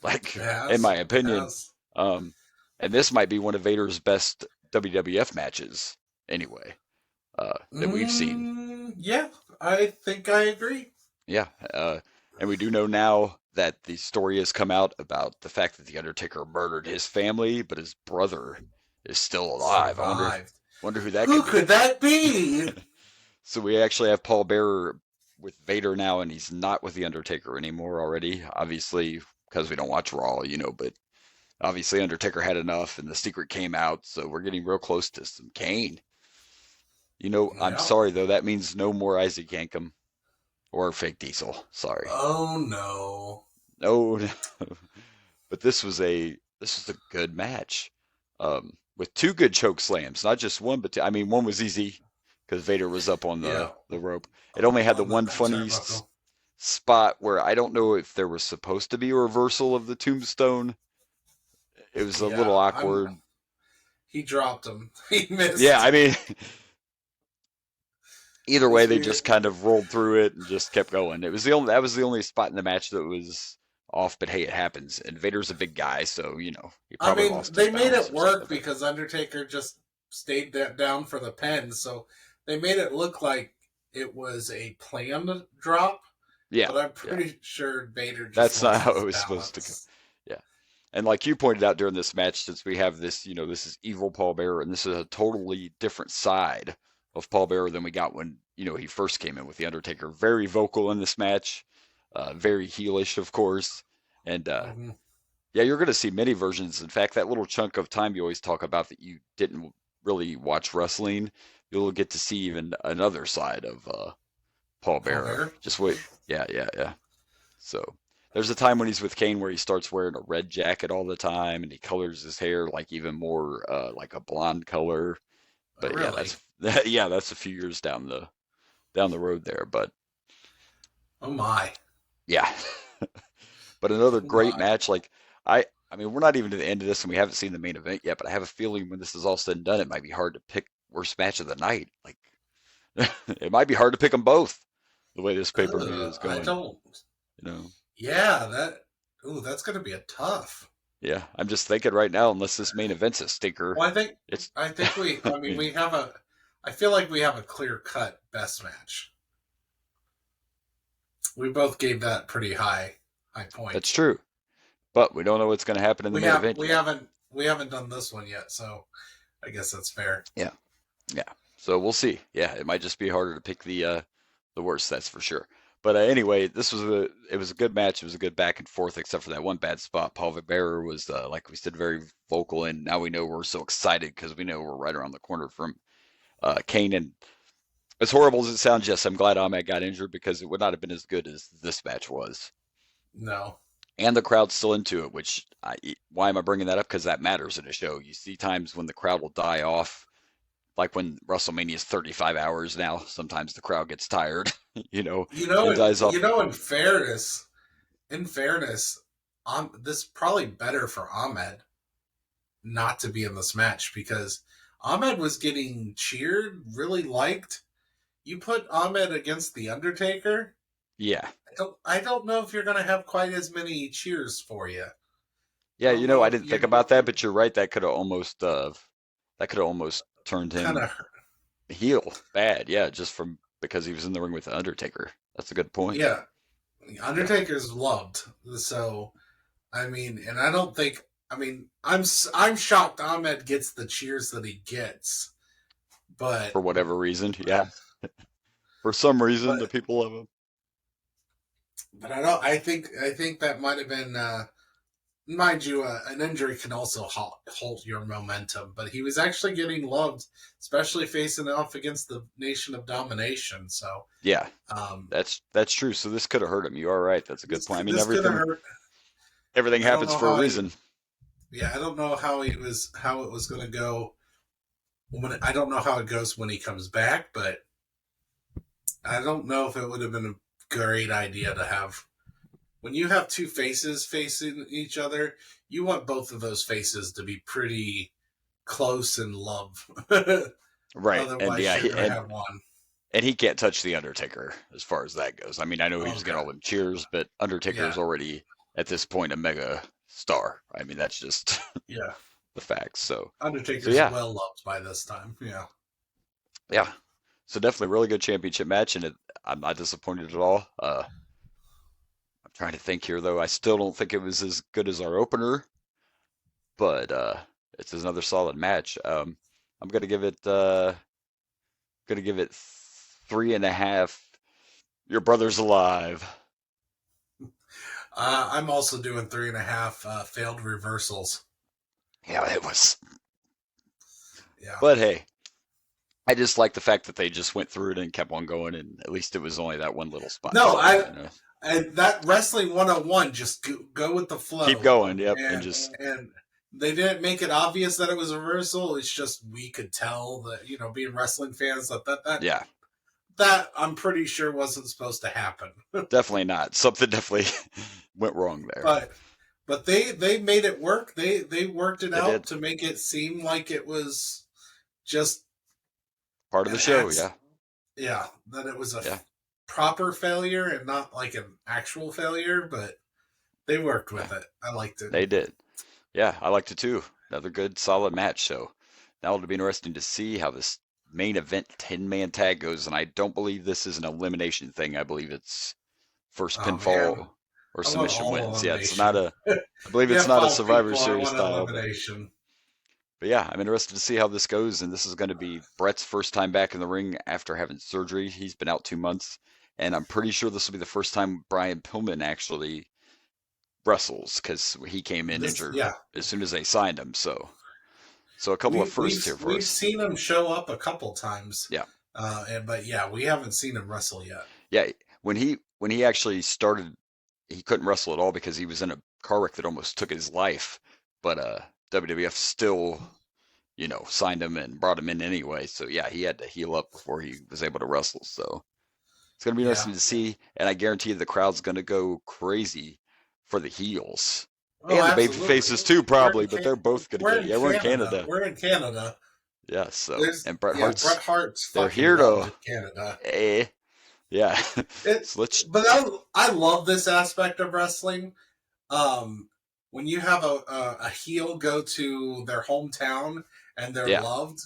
C: Like
B: It
C: in my
B: has, it
C: opinion.
B: has.
C: Um, and this might be one of Vader's best WWF matches anyway, that we've seen.
B: Yeah, I think I agree.
C: Yeah, and we do know now that the story has come out about the fact that the Undertaker murdered his family, but his brother is still alive.
B: Survived.
C: Wonder who that
B: Who
C: could
B: could that be?
C: be. So we actually have Paul Bearer with Vader now, and he's not with the Undertaker anymore already. Obviously, because we don't watch Raw, but obviously Undertaker had enough, and the secret came out, so we're getting real close to some Kane. I'm
B: Yeah.
C: sorry though, that means no more Isaac Yankem or Fake Diesel. Sorry.
B: Oh no.
C: No, no. But this was a good match. With 2 good choke slams, not just one, but two. I mean, one was easy because Vader was up on
B: Yeah.
C: the rope. It only had the
B: On
C: one
B: that
C: funny
B: turnbuckle.
C: spot where I don't know if there was supposed to be a reversal of the tombstone. It was a little
B: Yeah,
C: awkward.
B: he dropped him. He missed.
C: Yeah, I mean, either way,
B: It's
C: they
B: weird.
C: just kind of rolled through it and just kept going. That was the only spot in the match that was off, but hey, it happens. And Vader's a big guy, so he
B: I
C: probably
B: mean,
C: lost
B: they
C: his
B: made
C: balance
B: it
C: or
B: work
C: something.
B: because Undertaker just stayed down for the pen, so they made it look like it was a planned drop.
C: Yeah,
B: But I'm
C: yeah.
B: pretty sure Vader just
C: That's not
B: lost
C: how
B: his
C: it was supposed to go.
B: balance.
C: Yeah. And like you pointed out during this match, since we have this, this is evil Paul Bearer, and this is a totally different side of Paul Bearer than we got when, he first came in with The Undertaker. Very vocal in this match, very heelish, of course. And
B: Mhm.
C: yeah, you're going to see many versions. In fact, that little chunk of time you always talk about that you didn't really watch wrestling, you'll get to see even another side of Paul
B: Paul
C: Bearer.
B: Bearer?
C: Just wait. Yeah. So there's a time when he's with Kane where he starts wearing a red jacket all the time, and he colors his hair like even more like a blonde color.
B: Oh,
C: But yeah,
B: really?
C: that's a few years down the road there. But
B: Oh my.
C: yeah, but another
B: Oh
C: great
B: my.
C: match. Like I mean, we're not even to the end of this, and we haven't seen the main event yet. But I have a feeling when this is all said and done, it might be hard to pick worst match of the night. Like it might be hard to pick them both. The way this pay-per-view is
B: I
C: going,
B: don't.
C: you know.
B: Yeah, that's gonna be a tough.
C: Yeah, I'm just thinking right now, unless this main event's a stinker,
B: Well,
C: it's
B: I think
C: I
B: I mean,
C: mean,
B: I feel like we have a clear cut best match. We both gave that pretty high
C: that's
B: points.
C: true. But we don't know what's going to happen in the main event yet.
B: We haven't done this one yet, so I guess that's fair.
C: Yeah, yeah. So we'll see. Yeah, it might just be harder to pick the worst, that's for sure. But anyway, it was a good match. It was a good back and forth, except for that one bad spot. Paul Bearer was, like we said, very vocal, and now we know we're so excited because we know we're right around the corner from Kane. And as horrible as it sounds, yes, I'm glad Ahmed got injured because it would not have been as good as this match was.
B: No.
C: And the crowd's still into it, why am I bringing that up? Because that matters in a show. You see times when the crowd will die off, like when WrestleMania is 35 hours now. Sometimes the crowd gets tired, and dies off.
B: In fairness, this is probably better for Ahmed not to be in this match because Ahmed was getting cheered, really liked. You put Ahmed against The Undertaker,
C: Yeah,
B: I don't know if you're going to have quite as many cheers for you.
C: yeah.
B: I don't know
C: I
B: if
C: didn't think
B: you
C: about that, but you're right. That could have almost turned
B: kind
C: him
B: of,
C: heel bad. Yeah, just from because he was in the ring with the Undertaker. That's a good point.
B: yeah.
C: Yeah,
B: Undertaker's loved, so I mean, and I don't think. I mean, I'm shocked Ahmed gets the cheers that he gets, but
C: for whatever reason. Yeah, for some reason
B: but
C: the people love him.
B: but I don't. I think that might have been. Mind you, an injury can also halt your momentum, but he was actually getting loved, especially facing off against the Nation of Domination. So,
C: Yeah,
B: um,
C: that's true. So this could have hurt him. You are right. That's a good point. I mean,
B: this could have hurt.
C: everything
B: I don't
C: happens
B: know
C: for a reason.
B: I don't know how it was going to go. I don't know how it goes when he comes back, but I don't know if it would have been a great idea to have. When you have two faces facing each other, you want both of those faces to be pretty close in love.
C: Right. And
B: Otherwise,
C: yeah,
B: you're going to have one.
C: and he can't touch the Undertaker as far as that goes. I mean, I know he was getting all them cheers, but Undertaker is already at this point a mega star. I mean, that's just
B: Yeah.
C: the facts. So
B: Undertaker's
C: yeah,
B: well loved by this time. Yeah.
C: yeah. So definitely a really good championship match, and I'm not disappointed at all. I'm trying to think here though. I still don't think it was as good as our opener, but it's another solid match. I'm gonna give it 3.5. Your brother's alive.
B: I'm also doing 3.5 failed reversals.
C: Yeah, it was.
B: Yeah.
C: But hey, I just like the fact that they just went through it and kept on going, and at least it was only that one little spot.
B: No,
C: so,
B: and that Wrestling 101, just go with the flow.
C: Keep going, yep,
B: and they didn't make it obvious that it was a reversal. It's just we could tell that, being wrestling fans, that I'm pretty sure wasn't supposed to happen.
C: Definitely not. Something definitely went wrong there.
B: But they made it work. They worked it out
C: did.
B: to make it seem like it was just
C: part of the show.
B: Yeah, that it was a proper failure and not like an actual failure, but they worked with it. I liked it.
C: They did. Yeah, I liked it too. Another good, solid match. So now it'll be interesting to see how this main event 10-man tag goes. And I don't believe this is an elimination thing. I believe it's first pinfall or submission wins. Yeah, it's not a. I believe it's not a Survivor Series style. But yeah, I'm interested to see how this goes. And this is going to be Brett's first time back in the ring after having surgery. He's been out 2 months. And I'm pretty sure this will be the first time Brian Pillman actually wrestles because he came in injured as soon as they signed him. So a couple of firsts here for us.
B: We've seen him show up a couple times.
C: Yeah.
B: But we haven't seen him wrestle yet.
C: Yeah, when he actually started, he couldn't wrestle at all because he was in a car wreck that almost took his life. But WWF still, signed him and brought him in anyway. So yeah, he had to heal up before he was able to wrestle. So it's gonna be
B: Yeah.
C: interesting to see, and I guarantee you the crowd's gonna go crazy for the heels
B: Oh,
C: and the baby
B: absolutely.
C: faces too,
B: We're
C: probably.
B: in
C: But they're both gonna
B: we're
C: get.
B: in
C: Yeah, we're in
B: Canada.
C: Canada.
B: We're in Canada.
C: Yeah, so
B: There's
C: and Bret
B: yeah, Bret
C: Hart's
B: Hart's
C: they're
B: fucking
C: here
B: loved
C: to
B: in Canada.
C: eh, yeah.
B: It,
C: So let's
B: but I love this aspect of wrestling. Um, when you have a heel go to their hometown and they're
C: yeah,
B: loved,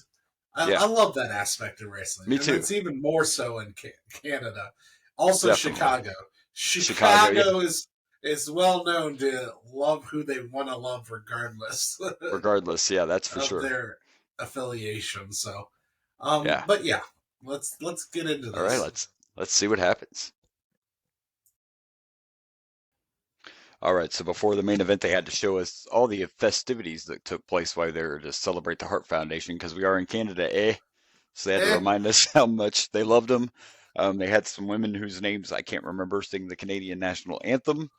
C: yeah.
B: I love that aspect of wrestling,
C: Me
B: and
C: too.
B: it's even more so in Canada. Also,
C: Definitely.
B: Chicago.
C: Chicago, yeah.
B: Chicago is well known to love who they want to love, regardless
C: Regardless, yeah, that's for
B: of
C: sure.
B: their affiliation. So,
C: Yeah.
B: but yeah, let's get into
C: All right,
B: this.
C: let's see what happens. All right, so before the main event, they had to show us all the festivities that took place while they were to celebrate the Hart Foundation because we are in Canada, eh? So they had to
B: Eh,
C: remind us how much they loved them. They had some women whose names I can't remember sing the Canadian national anthem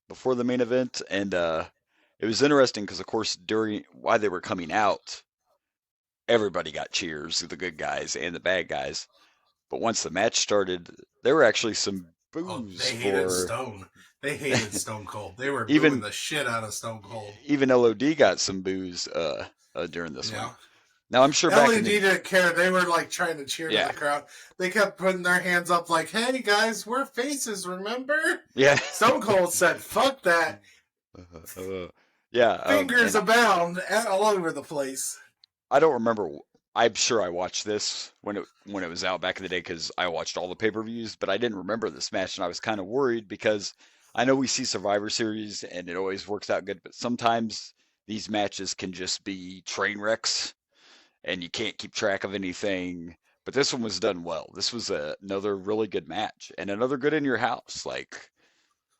C: before the main event, and it was interesting because, of course, during while they were coming out, everybody got cheers, the good guys and the bad guys. But once the match started, there were actually some
B: oh,
C: boos
B: they hated
C: for
B: Stone. They hated Stone Cold. They were booing
C: even
B: the shit out of Stone Cold.
C: even LOD got some boos during this one.
B: Yeah.
C: Now I'm sure back in
B: LED
C: the
B: didn't care. They were like trying to cheer to
C: yeah
B: the crowd. They kept putting their hands up like, hey guys, we're faces, remember?
C: yeah
B: Stone Cold said, fuck that.
C: yeah
B: Fingers
C: and
B: abound all over the place.
C: I don't remember. I'm sure I watched this when it was out back in the day because I watched all the pay-per-views, but I didn't remember this match, and I was kind of worried because I know we see Survivor Series and it always works out good, but sometimes these matches can just be train wrecks and you can't keep track of anything. But this one was done well. This was another really good match and another good in your house. Like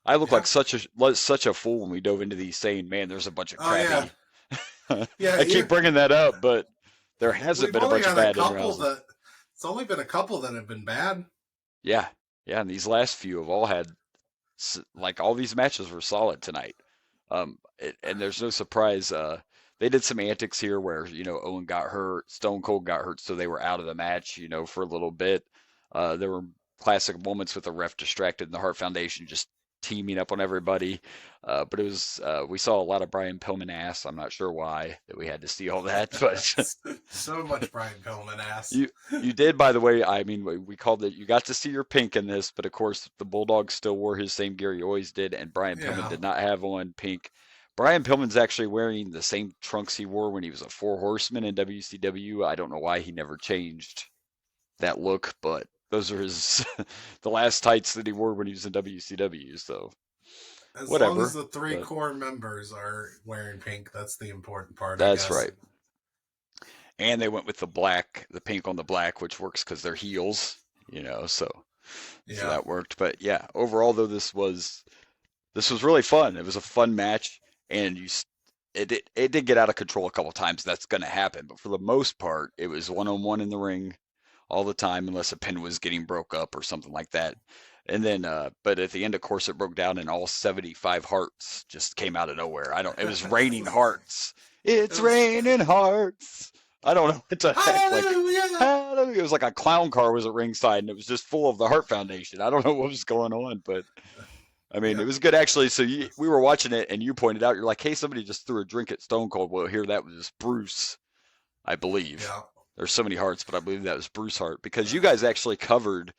C: I look
B: Yeah.
C: like such a fool when we dove into these saying, "Man, there's a bunch of
B: Oh, yeah.
C: crappy."
B: Yeah,
C: I keep bringing that up, but there hasn't
B: we've
C: been a
B: only
C: bunch of
B: had a
C: bad in
B: couple
C: rousing.
B: that, it's only been a couple that have been bad.
C: Yeah, yeah, and these last few have all had like all these matches were solid tonight. And there's no surprise. They did some antics here where Owen got hurt, Stone Cold got hurt, so they were out of the match, for a little bit. There were classic moments with the ref distracted and the Hart Foundation just teaming up on everybody. But it was we saw a lot of Brian Pillman ass. I'm not sure why that we had to see all that, but
B: So much Brian Pillman ass.
C: you did, by the way. I mean, we called it. You got to see your pink in this, but of course, the Bulldog still wore his same gear he always did, and Brian Pillman
B: Yeah.
C: did not have on pink. Brian Pillman's actually wearing the same trunks he wore when he was a Four Horseman in WCW. I don't know why he never changed that look, but those are his the last tights that he wore when he was in WCW. So
B: As long
C: whatever.
B: as the three
C: But
B: core members are wearing pink, that's the important part, I
C: that's
B: guess.
C: right. And they went with the black, the pink on the black, which works because they're heels, so
B: Yeah.
C: that worked. But yeah, overall though, this was really fun. It was a fun match, and it did get out of control a couple times. That's going to happen, but for the most part, it was one-on-one in the ring all the time, unless a pin was getting broke up or something like that. And then, but at the end, of course, it broke down, and all 75 hearts just came out of nowhere. It was raining hearts. It's raining hearts. I don't know what the heck. Like,
B: Hallelujah!
C: it was like a clown car was at ringside, and it was just full of the Hart Foundation. I don't know what was going on, but I mean,
B: Yeah.
C: it was good actually. So we were watching it, and you pointed out, you're like, "Hey, somebody just threw a drink at Stone Cold." Well, here that was Bruce, I believe.
B: Yeah.
C: There's so many Harts, but I believe that was Bruce Hart because you guys actually covered.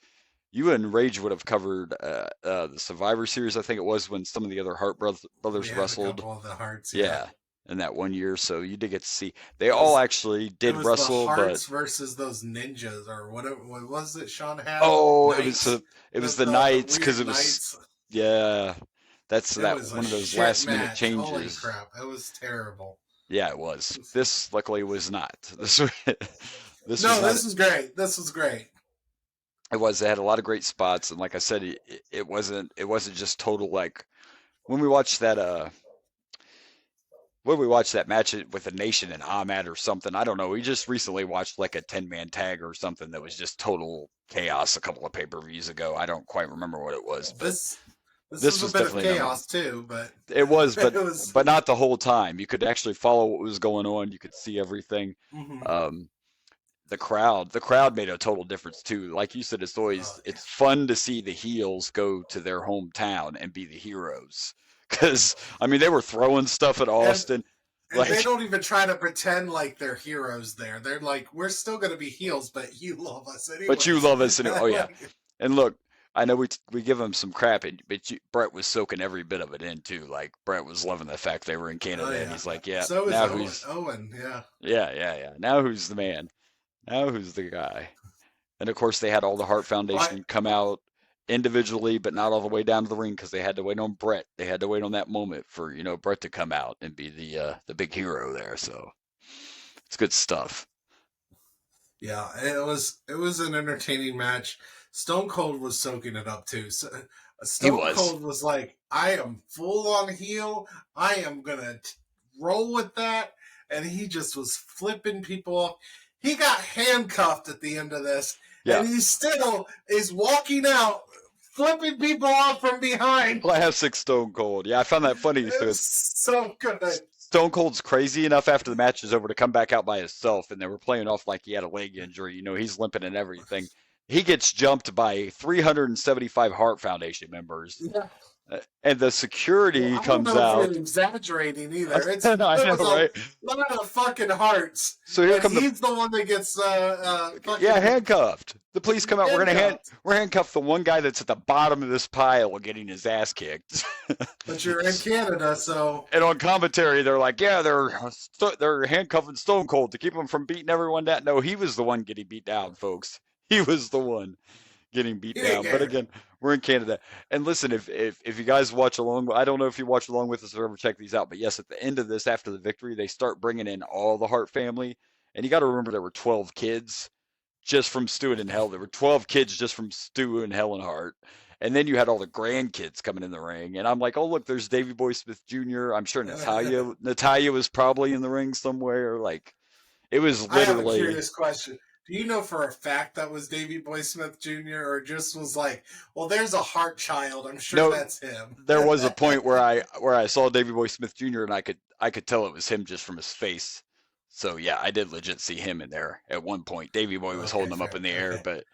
C: You and Rage would have covered the Survivor Series, I think it was, when some of the other Hart brothers
B: We had
C: wrestled.
B: a couple of the hearts.
C: Yeah, in that one year. So you did get to see. They
B: It
C: all
B: was-
C: actually
B: It
C: did
B: was
C: wrestle,
B: the
C: but
B: hearts versus those ninjas, or whatever. What was it? Sean had.
C: oh,
B: Knights.
C: it was the Knights because
B: weird
C: it was
B: Knights.
C: yeah. That's
B: It
C: that
B: was a
C: one of those
B: shit
C: last minute
B: match. Holy
C: changes.
B: crap! It was terrible.
C: Yeah, it was. This luckily was not. This was
B: No,
C: was not.
B: this was great. This was great.
C: It was. They had a lot of great spots, and like I said, it wasn't just total like when we watched that When we watched that match with the Nation and Ahmed or something, I don't know. We just recently watched like a 10-man tag or something that was just total chaos a couple of pay-per-views ago. I don't quite remember what it was, but
B: This
C: this
B: was a
C: was
B: bit of
C: definitely another one.
B: chaos too, but
C: It was,
B: it was.
C: but not the whole time. You could actually follow what was going on. You could see everything.
B: Mhm.
C: The crowd made a total difference too. Like you said,
B: Oh,
C: it's fun to see the heels go to their hometown and be the heroes. Because I mean, they were throwing stuff at
B: and
C: Austin,
B: and they
C: like,
B: don't even try to pretend like they're heroes. They're like, we're still gonna be heels, but you love us
C: but you
B: anyways.
C: love us, and oh yeah.
B: Like,
C: And look, I know we give him some crap, but Brett was soaking every bit of it in too. Like Brett was loving the fact they were in
B: oh
C: Canada, and
B: yeah.
C: he's like, yeah,
B: So is
C: now
B: Owen.
C: who's
B: Owen, yeah.
C: yeah. Now who's the man? Now who's the guy? And of course, they had all the Hart
B: Right.
C: Foundation come out individually, but not all the way down to the ring because they had to wait on Brett. They had to wait on that moment for Brett to come out and be the big hero there. So it's good stuff.
B: Yeah, it was an entertaining match. Stone Cold was soaking it up too. So,
C: He
B: Stone
C: was.
B: Cold was like, "I am full on heel. I am gonna roll with that," and he just was flipping people off. He got handcuffed at the end of this,
C: Yeah,
B: and he still is walking out, flipping people off from behind.
C: classic Stone Cold. Yeah, I found that funny. So
B: It's so good.
C: Stone Cold's crazy enough after the match is over to come back out by himself, and they were playing off like he had a leg injury. He's limping and everything. He gets jumped by 375 Hart Foundation members,
B: Yeah.
C: and the
B: Well,
C: security
B: I don't
C: comes
B: know if you're
C: out.
B: exaggerating either.
C: I
B: It
C: know,
B: was
C: right?
B: a lot of fucking hearts,
C: So here
B: and
C: come the
B: he's the one that gets
C: yeah,
B: fucking
C: handcuffed. The police come out.
B: handcuffed.
C: We're handcuff the one guy that's at the bottom of this pile getting his ass kicked.
B: But you're in Canada, so
C: And on commentary, they're like, yeah, they're handcuffing Stone Cold to keep him from beating everyone down. No, he was the one getting beat down, folks. He was the one getting beat
B: he didn't
C: down. But
B: care.
C: again, we're in Canada. And listen, if you guys watch along, I don't know if you watch along with us or ever check these out, but yes, at the end of this, after the victory, they start bringing in all the Hart family. And you got to remember there were 12 kids just from Stu and Hell. There were 12 kids just from Stu and Helen Hart. And then you had all the grandkids coming in the ring. And I'm like, oh, look, there's Davy Boy Smith Jr. I'm sure Natalia was probably in the ring somewhere. Like, it was
B: I have a
C: literally,
B: curious question. Do you know for a fact that was Davy Boy Smith Jr. or just was like, well, there's a heart child. I'm sure
C: no,
B: that's him.
C: there was a point where I saw Davy Boy Smith Jr. and I could tell it was him just from his face. So yeah, I did legit see him in there at one point. Davy Boy was
B: Okay,
C: holding him up
B: fair.
C: in the air,
B: Okay,
C: but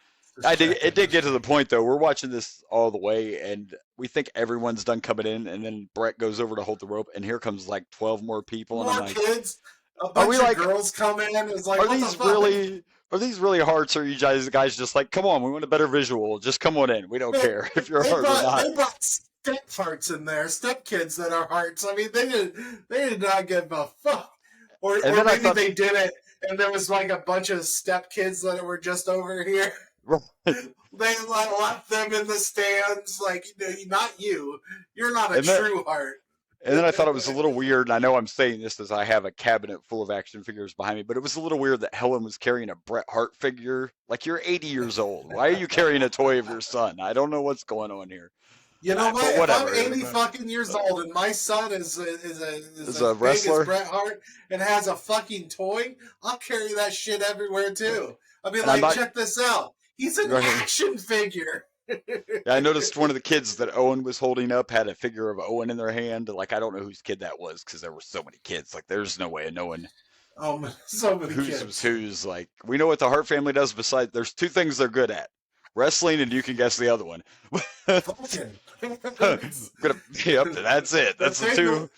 B: just
C: it
B: checking.
C: did
B: Just
C: get to the
B: checking.
C: point though. We're watching this all the way, and we think everyone's done coming in, and then Brett goes over to hold the rope, and here comes like 12 more people, and I'm
B: More
C: like,
B: kids. A
C: are we
B: bunch of
C: like,
B: girls come in. It's like,
C: are
B: what the
C: these
B: fuck?
C: really hearts? Or are you guys just like, come on, we want a better visual, just come on in. We don't
B: Man,
C: care if you're a
B: they
C: heart or
B: brought
C: not.
B: they brought step farts in there, step kids that are hearts. I mean, they did not give a fuck. Or
C: And
B: or
C: then I
B: maybe
C: thought,
B: they did it, and there was like a bunch of step kids that were just over here. They left them in the stands, like, not you. You're not a
C: and then
B: true heart.
C: And then I thought it was a little weird, and I know I'm saying this as I have a cabinet full of action figures behind me, but it was a little weird that Helen was carrying a Bret Hart figure. Like, you're 80 years old. Why are you carrying a toy of your son? I don't know what's going on here.
B: You know
C: But
B: what? If I'm
C: whatever.
B: 80 fucking years old and my son is
C: As
B: as
C: a
B: big as
C: wrestler,
B: Bret Hart and has a fucking toy, I'll carry that shit everywhere too. I'll be
C: and I'm
B: like,
C: not
B: check this out. He's an
C: right.
B: action figure.
C: I noticed one of the kids that Owen was holding up had a figure of Owen in their hand. Like, I don't know whose kid that was because there were so many kids. Like, there's no way of knowing
B: So many
C: whose was
B: kids.
C: whose. Like, we know what the Hart family does besides, there's two things they're good at: wrestling, and you can guess the other one.
B: Fucking.
C: Yep, that's it. That's the two.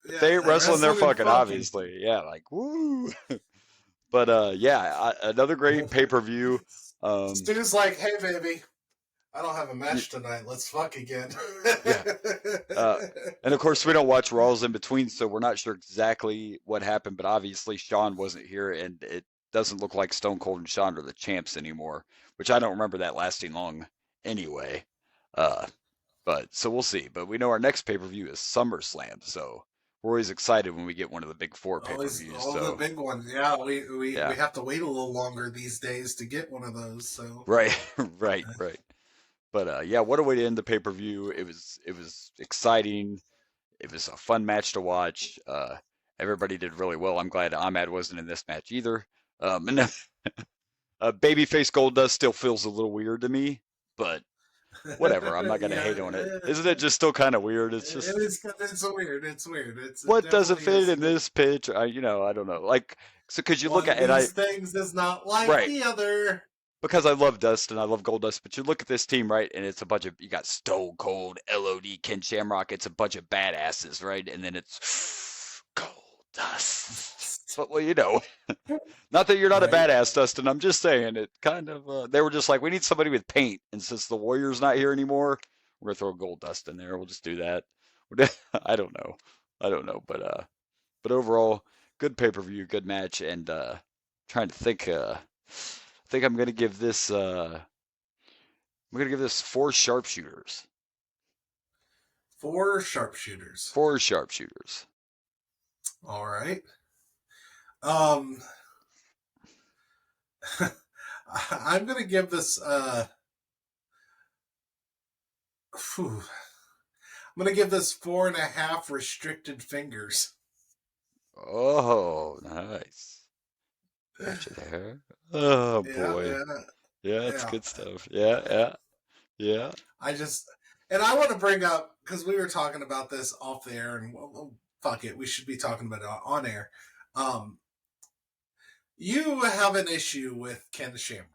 C: If they ain't wrestling, they're
B: Wrestling and
C: fucking,
B: fucking.
C: obviously. Yeah, like, woo. But yeah, another great pay-per-view.
B: Stu's like, hey, baby, I don't have a match tonight. Let's fuck again.
C: Yeah. And of course, we don't watch Raws in between, so we're not sure exactly what happened. But obviously, Shawn wasn't here, and it doesn't look like Stone Cold and Shawn are the champs anymore, which I don't remember that lasting long anyway. But so we'll see. But we know our next pay-per-view is SummerSlam, so we're always excited when we get one of the big four
B: Always
C: pay-per-views.
B: all the
C: So
B: big ones. Yeah, we
C: yeah,
B: have to wait a little longer these days to get one of those. So
C: right, right. But yeah, what a way to end the pay-per-view. It was exciting. It was a fun match to watch. Everybody did really well. I'm glad Ahmad wasn't in this match either. And babyface Goldust still feels a little weird to me, but whatever. I'm not gonna
B: Yeah,
C: hate on it. Isn't it just still kind of weird? It's
B: it
C: just
B: is. It's weird. It's weird. It
C: what doesn't
B: definitely
C: fit
B: is.
C: in this pitch? I don't know. Like, so because you look
B: One
C: at
B: of
C: it,
B: these things is not like
C: right,
B: the other.
C: because I love Dust and I love Goldust, but you look at this team, right, and it's a bunch of you got Stone Cold, LOD, Ken Shamrock. It's a bunch of badasses, right, and then it's Goldust. But well, not that you're not a
B: Right.
C: badass, Dustin. I'm just saying it kind of. They were just like, we need somebody with paint, and since the Warrior's not here anymore, we're gonna throw Goldust in there. We'll just do that. I don't know. But overall, good pay-per-view, good match, and trying to think. I think I'm gonna give this four sharpshooters.
B: Four sharpshooters.
C: Four sharpshooters.
B: All right. Um, I'm gonna give this. I'm gonna give this 4.5 restricted fingers.
C: Oh, nice. Gotcha there. Oh boy.
B: Yeah,
C: Yeah, that's
B: yeah.
C: good stuff. Yeah.
B: And I want to bring up, because we were talking about this off the air, and well, fuck it, we should be talking about it on air. You have an issue with Ken Shamrock.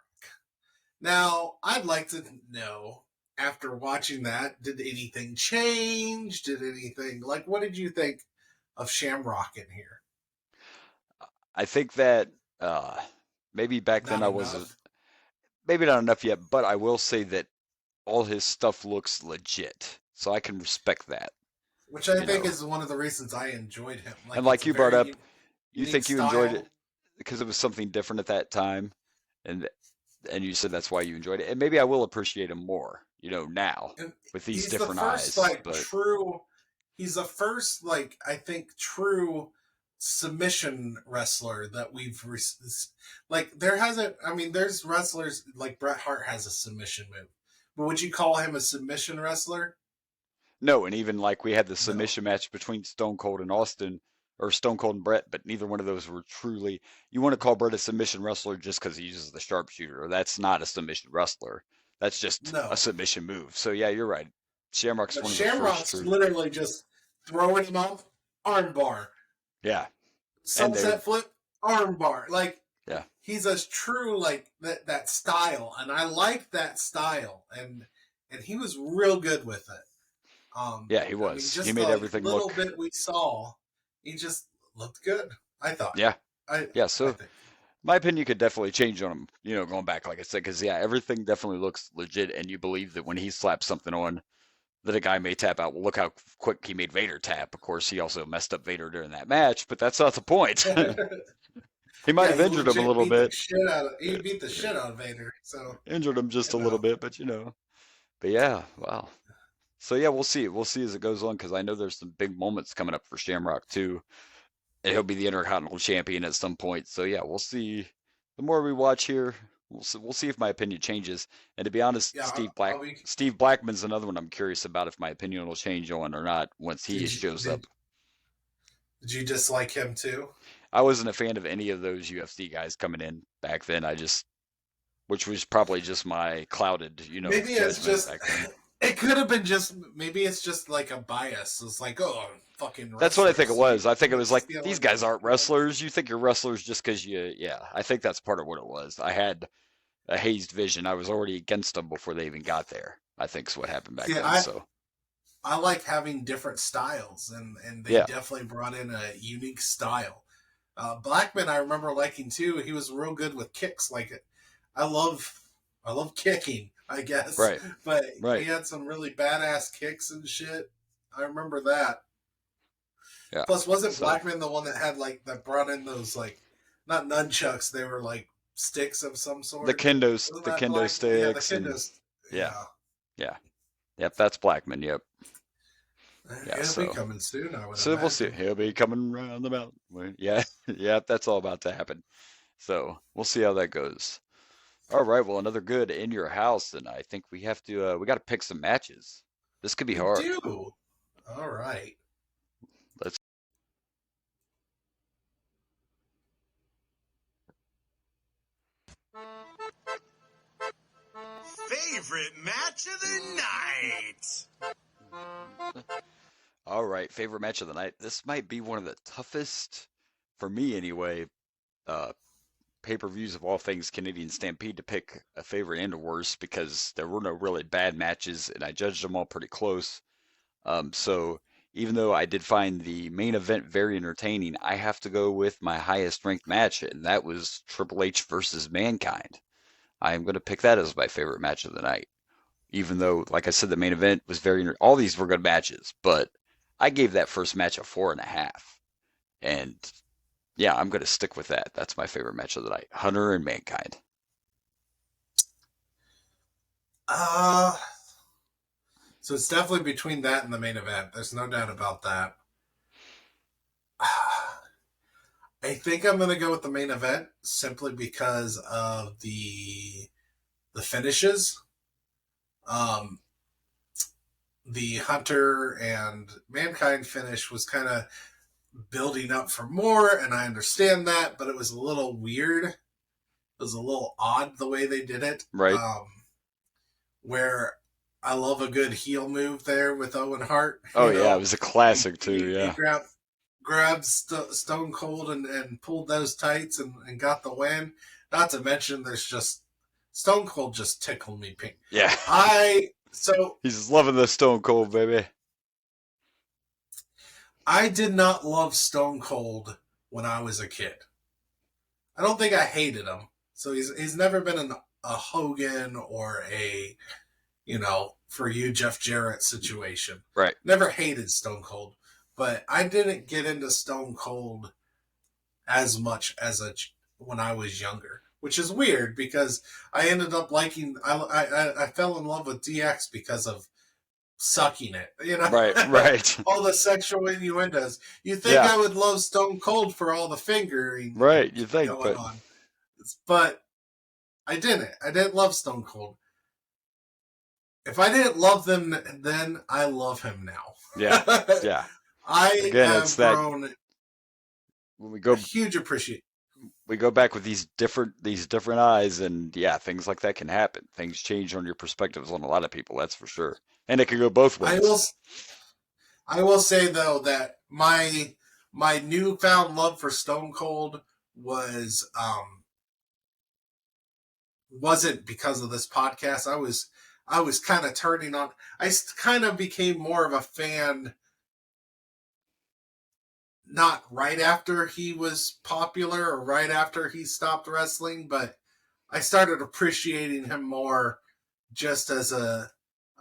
B: Now, I'd like to know, after watching that, did anything change? What did you think of Shamrock in here?
C: I think that maybe back then
B: Not
C: I wasn't,
B: enough.
C: maybe not enough yet, but I will say that all his stuff looks legit, so I can respect that.
B: Which I
C: You
B: think
C: know,
B: is one of the reasons I enjoyed him.
C: and
B: It's
C: like
B: a
C: you brought up,
B: very
C: you
B: unique
C: think you enjoyed
B: style.
C: it because it was something different at that time, and and you said that's why you enjoyed it, and maybe I will appreciate him more, now
B: And
C: with these
B: he's the
C: different
B: first
C: eyes.
B: like
C: But
B: true he's the first like I think true submission wrestler that like there hasn't I mean there's wrestlers like Bret Hart has a submission move, but would you call him a submission wrestler?
C: no, and even like we had the
B: No.
C: submission match between Stone Cold and Austin, or Stone Cold and Brett, but neither one of those were truly. You want to call Brett a submission wrestler just because he uses the sharpshooter, or that's not a submission wrestler. That's just a
B: No.
C: submission move. So yeah, you're right. Shamrock's
B: But
C: one of the first
B: Shamrock's
C: true.
B: literally just throwing him up, armbar,
C: Yeah, and they,
B: sunset flip, armbar. Like
C: yeah,
B: he's a true like that style, and I like that style, and he was real good with it.
C: yeah, he
B: I mean,
C: was. He
B: just
C: made
B: the
C: everything
B: little
C: look.
B: bit we saw, he just looked good. I thought.
C: Yeah, yeah.
B: I
C: So
B: think.
C: my opinion could definitely change on him. Going back, like I said, because yeah, everything definitely looks legit, and you believe that when he slaps something on, that a guy may tap out. Well, look how quick he made Vader tap. Of course, he also messed up Vader during that match, but that's not the point. He might
B: Yeah,
C: have
B: he
C: injured him a
B: legit
C: little
B: beat the
C: bit,
B: shit out of. He beat the shit out of Vader. So
C: injured him just
B: you
C: a little
B: know.
C: bit, but. But yeah, wow. So yeah, we'll see. We'll see as it goes on because I know there's some big moments coming up for Shamrock too, and he'll be the Intercontinental Champion at some point. So yeah, we'll see. The more we watch here, we'll see if my opinion changes. And to be honest,
B: Yeah, I'll be.
C: Steve Blackman's another one I'm curious about if my opinion will change on or not once he
B: Did you
C: shows up.
B: did you dislike him too?
C: I wasn't a fan of any of those UFC guys coming in back then. Which was probably just my clouded,
B: Maybe it's
C: judgment
B: just.
C: back then.
B: It could have been just. Maybe it's just like a bias. It's like, oh, fucking
C: That's what I think it
B: wrestlers.
C: was. I think it was like these
B: Stealing.
C: guys aren't wrestlers. You think you're wrestlers just because yeah. I think that's part of what it was. I had a hazed vision. I was already against them before they even got there. I think is what happened back
B: See,
C: then. So
B: I like having different styles, and they
C: yeah,
B: definitely brought in a unique style. Blackman, I remember liking too. He was real good with kicks. Like, I love kicking, I guess,
C: right,
B: but he
C: right,
B: had some really badass kicks and shit. I remember that.
C: yeah.
B: Plus, wasn't
C: So
B: Blackman the one that had that brought in those like not nunchucks? They were like sticks of some
C: the
B: sort.
C: kendo,
B: Wasn't
C: the
B: that
C: kendo
B: Black? Yeah, the
C: sticks, and
B: kendo.
C: yeah,
B: Yeah,
C: yeah, yep. That's Blackman. Yep. Yeah.
B: it'll be
C: So
B: coming soon, I would
C: we'll see.
B: imagine.
C: He'll be coming around the mountain. Yeah, yeah. That's all about to happen. So we'll see how that goes. All right, well, another good in your house, and I think we have to we got to pick some matches. This could be
B: We
C: hard.
B: do. All right.
E: Favorite match of the night.
C: All right, favorite match of the night. This might be one of the toughest, for me anyway, uh, pay-per-views of all things Canadian Stampede to pick a favorite and a worst because there were no really bad matches and I judged them all pretty close. So even though I did find the main event very entertaining, I have to go with my highest ranked match, and that was Triple H versus Mankind. I am going to pick that as my favorite match of the night. Even though, like I said, the main event was all these were good matches, but I gave that first match a 4.5. And yeah, I'm going to stick with that. That's my favorite match of the night. Hunter and Mankind.
B: So it's definitely between that and the main event. There's no doubt about that. I think I'm going to go with the main event simply because of the finishes. The Hunter and Mankind finish was kind of building up for more, and I understand that, but it was a little weird. It was a little odd the way they did it.
C: Right.
B: Where I love a good heel move there with Owen Hart.
C: Oh, yeah, it was a classic too, yeah.
B: He grabbed Stone Cold and pulled those tights and got the win. Not to mention there's just Stone Cold just tickled me pink.
C: Yeah.
B: He's
C: loving the Stone Cold, baby.
B: I did not love Stone Cold when I was a kid. I don't think I hated him. So he's never been a Hogan or a, for you, Jeff Jarrett situation.
C: Right.
B: Never hated Stone Cold. But I didn't get into Stone Cold as much as when I was younger, which is weird because I ended up liking. I fell in love with DX because of sucking it,
C: Right.
B: All the sexual innuendos. You think I would love Stone Cold for all the fingering,
C: right? You think,
B: going on, but I didn't. I didn't love Stone Cold. If I didn't love them then, I love him now.
C: Yeah.
B: I have grown
C: when we go
B: huge appreciation.
C: We go back with these different eyes, and yeah, things like that can happen. Things change on your perspectives on a lot of people, that's for sure. And it can go both ways.
B: I will say though that my newfound love for Stone Cold wasn't because of this podcast. I was kind of turning on. I kind of became more of a fan. Not right after he was popular or right after he stopped wrestling, but I started appreciating him more just as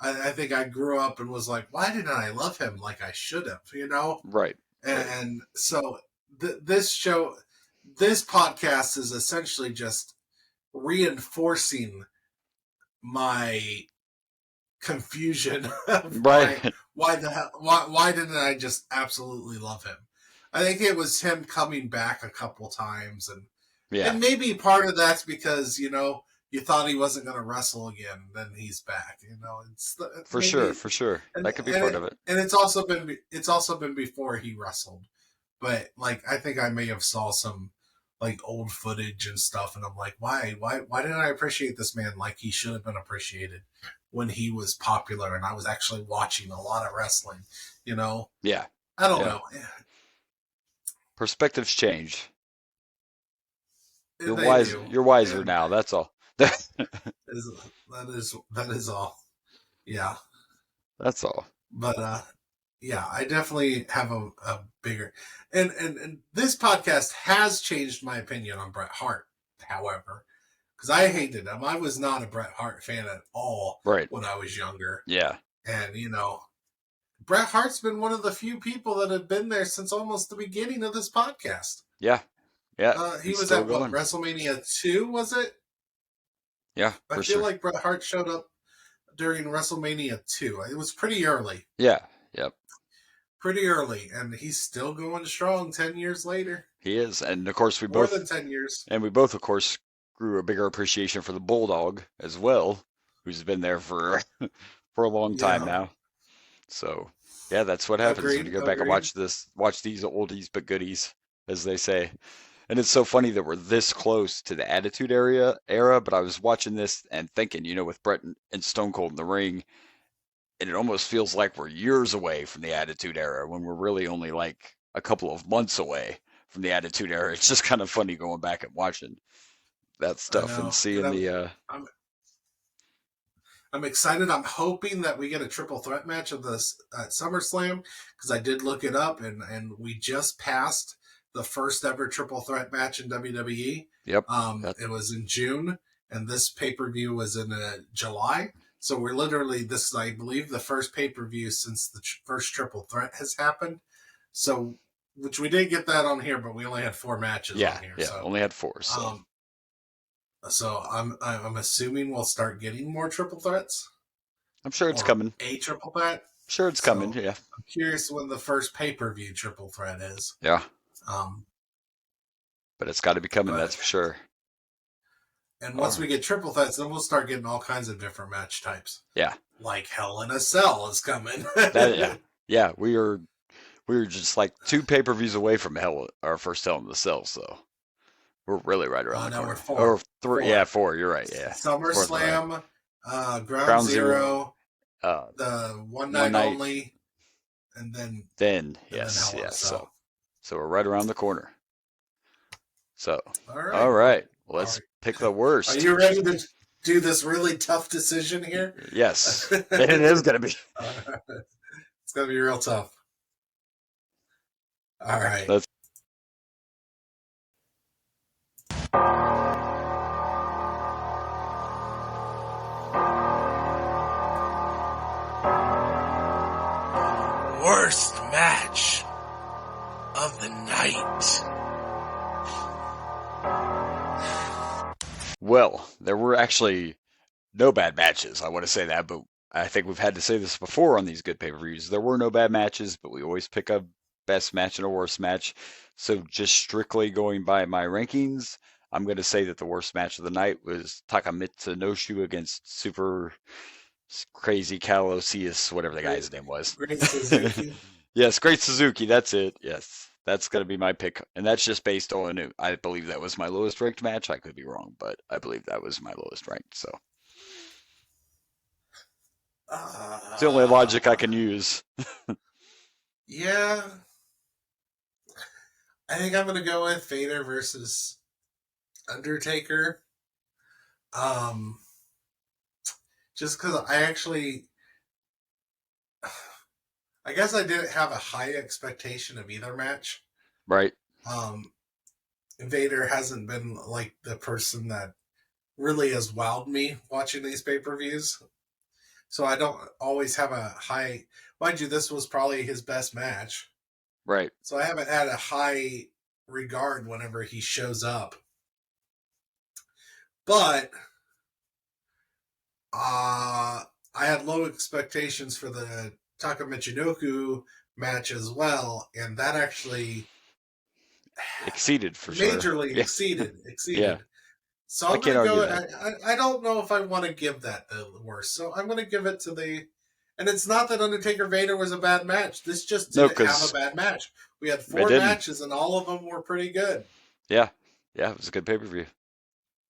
B: I think I grew up and was like, why didn't I love him like I should have,
C: Right.
B: And so this podcast is essentially just reinforcing my confusion of
C: right.
B: why didn't I just absolutely love him? I think it was him coming back a couple times, and maybe part of that's because you thought he wasn't going to wrestle again, then he's back. It's
C: for sure. That could be part of it.
B: And it's also been before he wrestled, but like I think I may have saw some like old footage and stuff, and I'm like, why didn't I appreciate this man like he should have been appreciated when he was popular and I was actually watching a lot of wrestling,
C: Yeah.
B: I don't know.
C: Perspectives change. You're wiser now. That's all.
B: That is all. Yeah.
C: That's all.
B: But I definitely have a bigger and this podcast has changed my opinion on Bret Hart, however, because I hated him. I was not a Bret Hart fan at all when I was younger.
C: Yeah.
B: And Bret Hart's been one of the few people that have been there since almost the beginning of this podcast.
C: Yeah. Yeah.
B: He was at WrestleMania 2, was it?
C: Yeah.
B: I feel like Bret Hart showed up during WrestleMania 2. It was pretty early.
C: Yeah. Yep.
B: Pretty early. And he's still going strong 10 years later.
C: He is. And of course,
B: more than 10 years.
C: And we both, of course, grew a bigger appreciation for the Bulldog as well, who's been there for a long time now. So, yeah, that's what happens when you go back and watch these oldies but goodies, as they say. And it's so funny that we're this close to the Attitude era, but I was watching this and thinking, with Brett and Stone Cold in the ring, and it almost feels like we're years away from the Attitude Era when we're really only like a couple of months away from the Attitude Era. It's just kind of funny going back and watching that
B: I
C: stuff and
B: know,
C: seeing
B: I'm I'm excited. I'm hoping that we get a triple threat match of this at SummerSlam, because I did look it up, and we just passed the first ever triple threat match in WWE.
C: Yep.
B: It was in June, and this pay-per-view was in July. So we're literally, this is, I believe, the first pay-per-view since the first triple threat has happened. So, which we did get that on here, but we only had 4 matches on here.
C: Yeah,
B: So,
C: only had 4. So.
B: So I'm assuming we'll start getting more triple threats.
C: I'm sure it's coming.
B: A triple threat.
C: Sure, it's coming. Yeah.
B: I'm curious when the first pay-per-view triple threat is.
C: Yeah.
B: But
C: it's got to be coming. That's for sure.
B: And once we get triple threats, then we'll start getting all kinds of different match types.
C: Yeah.
B: Like Hell in a Cell is coming.
C: Yeah. We were just like 2 pay-per-views away from our first Hell in the Cell. So. We're really right around the corner.
B: We're 4.
C: Or 3. 4. Yeah, 4. You're right. Yeah.
B: SummerSlam, Ground Zero, the One Night Only, and then
C: yes.
B: Hell in a Cell.
C: So we're right around the corner. So
B: all right.
C: Well, let's pick the worst.
B: Are you ready to do this really tough decision here?
C: Yes, it is gonna be.
B: It's gonna be real tough. All right. Worst match of the night.
C: Well, there were actually no bad matches. I want to say that, but I think we've had to say this before on these good pay-per-views. There were no bad matches, but we always pick a best match and a worst match. So just strictly going by my rankings, I'm going to say that the worst match of the night was Takamitsu No-Shu against Super Crazy Calosius, whatever the guy's name was.
B: Great Suzuki.
C: Yes, Great Suzuki. That's it. Yes, that's going to be my pick. And that's just based on, I believe that was my lowest ranked match. I could be wrong, but I believe that was my lowest ranked. So it's the only logic I can use.
B: Yeah. I think I'm going to go with Vader versus Undertaker. Just because I guess I didn't have a high expectation of either match.
C: Right.
B: Vader hasn't been like the person that really has wowed me watching these pay-per-views. So I don't always have a high, mind you, this was probably his best match.
C: Right.
B: So I haven't had a high regard whenever he shows up. But I had low expectations for the Taka Michinoku match as well, and that actually
C: exceeded for sure.
B: Majorly exceeded.
C: Yeah.
B: So I'm going to go. I don't know if I want to give that the worst. So I'm going to give it to the. And it's not that Undertaker Vader was a bad match. This just didn't have a bad match. We had 4 matches, and all of them were pretty good.
C: Yeah, it was a good pay-per-view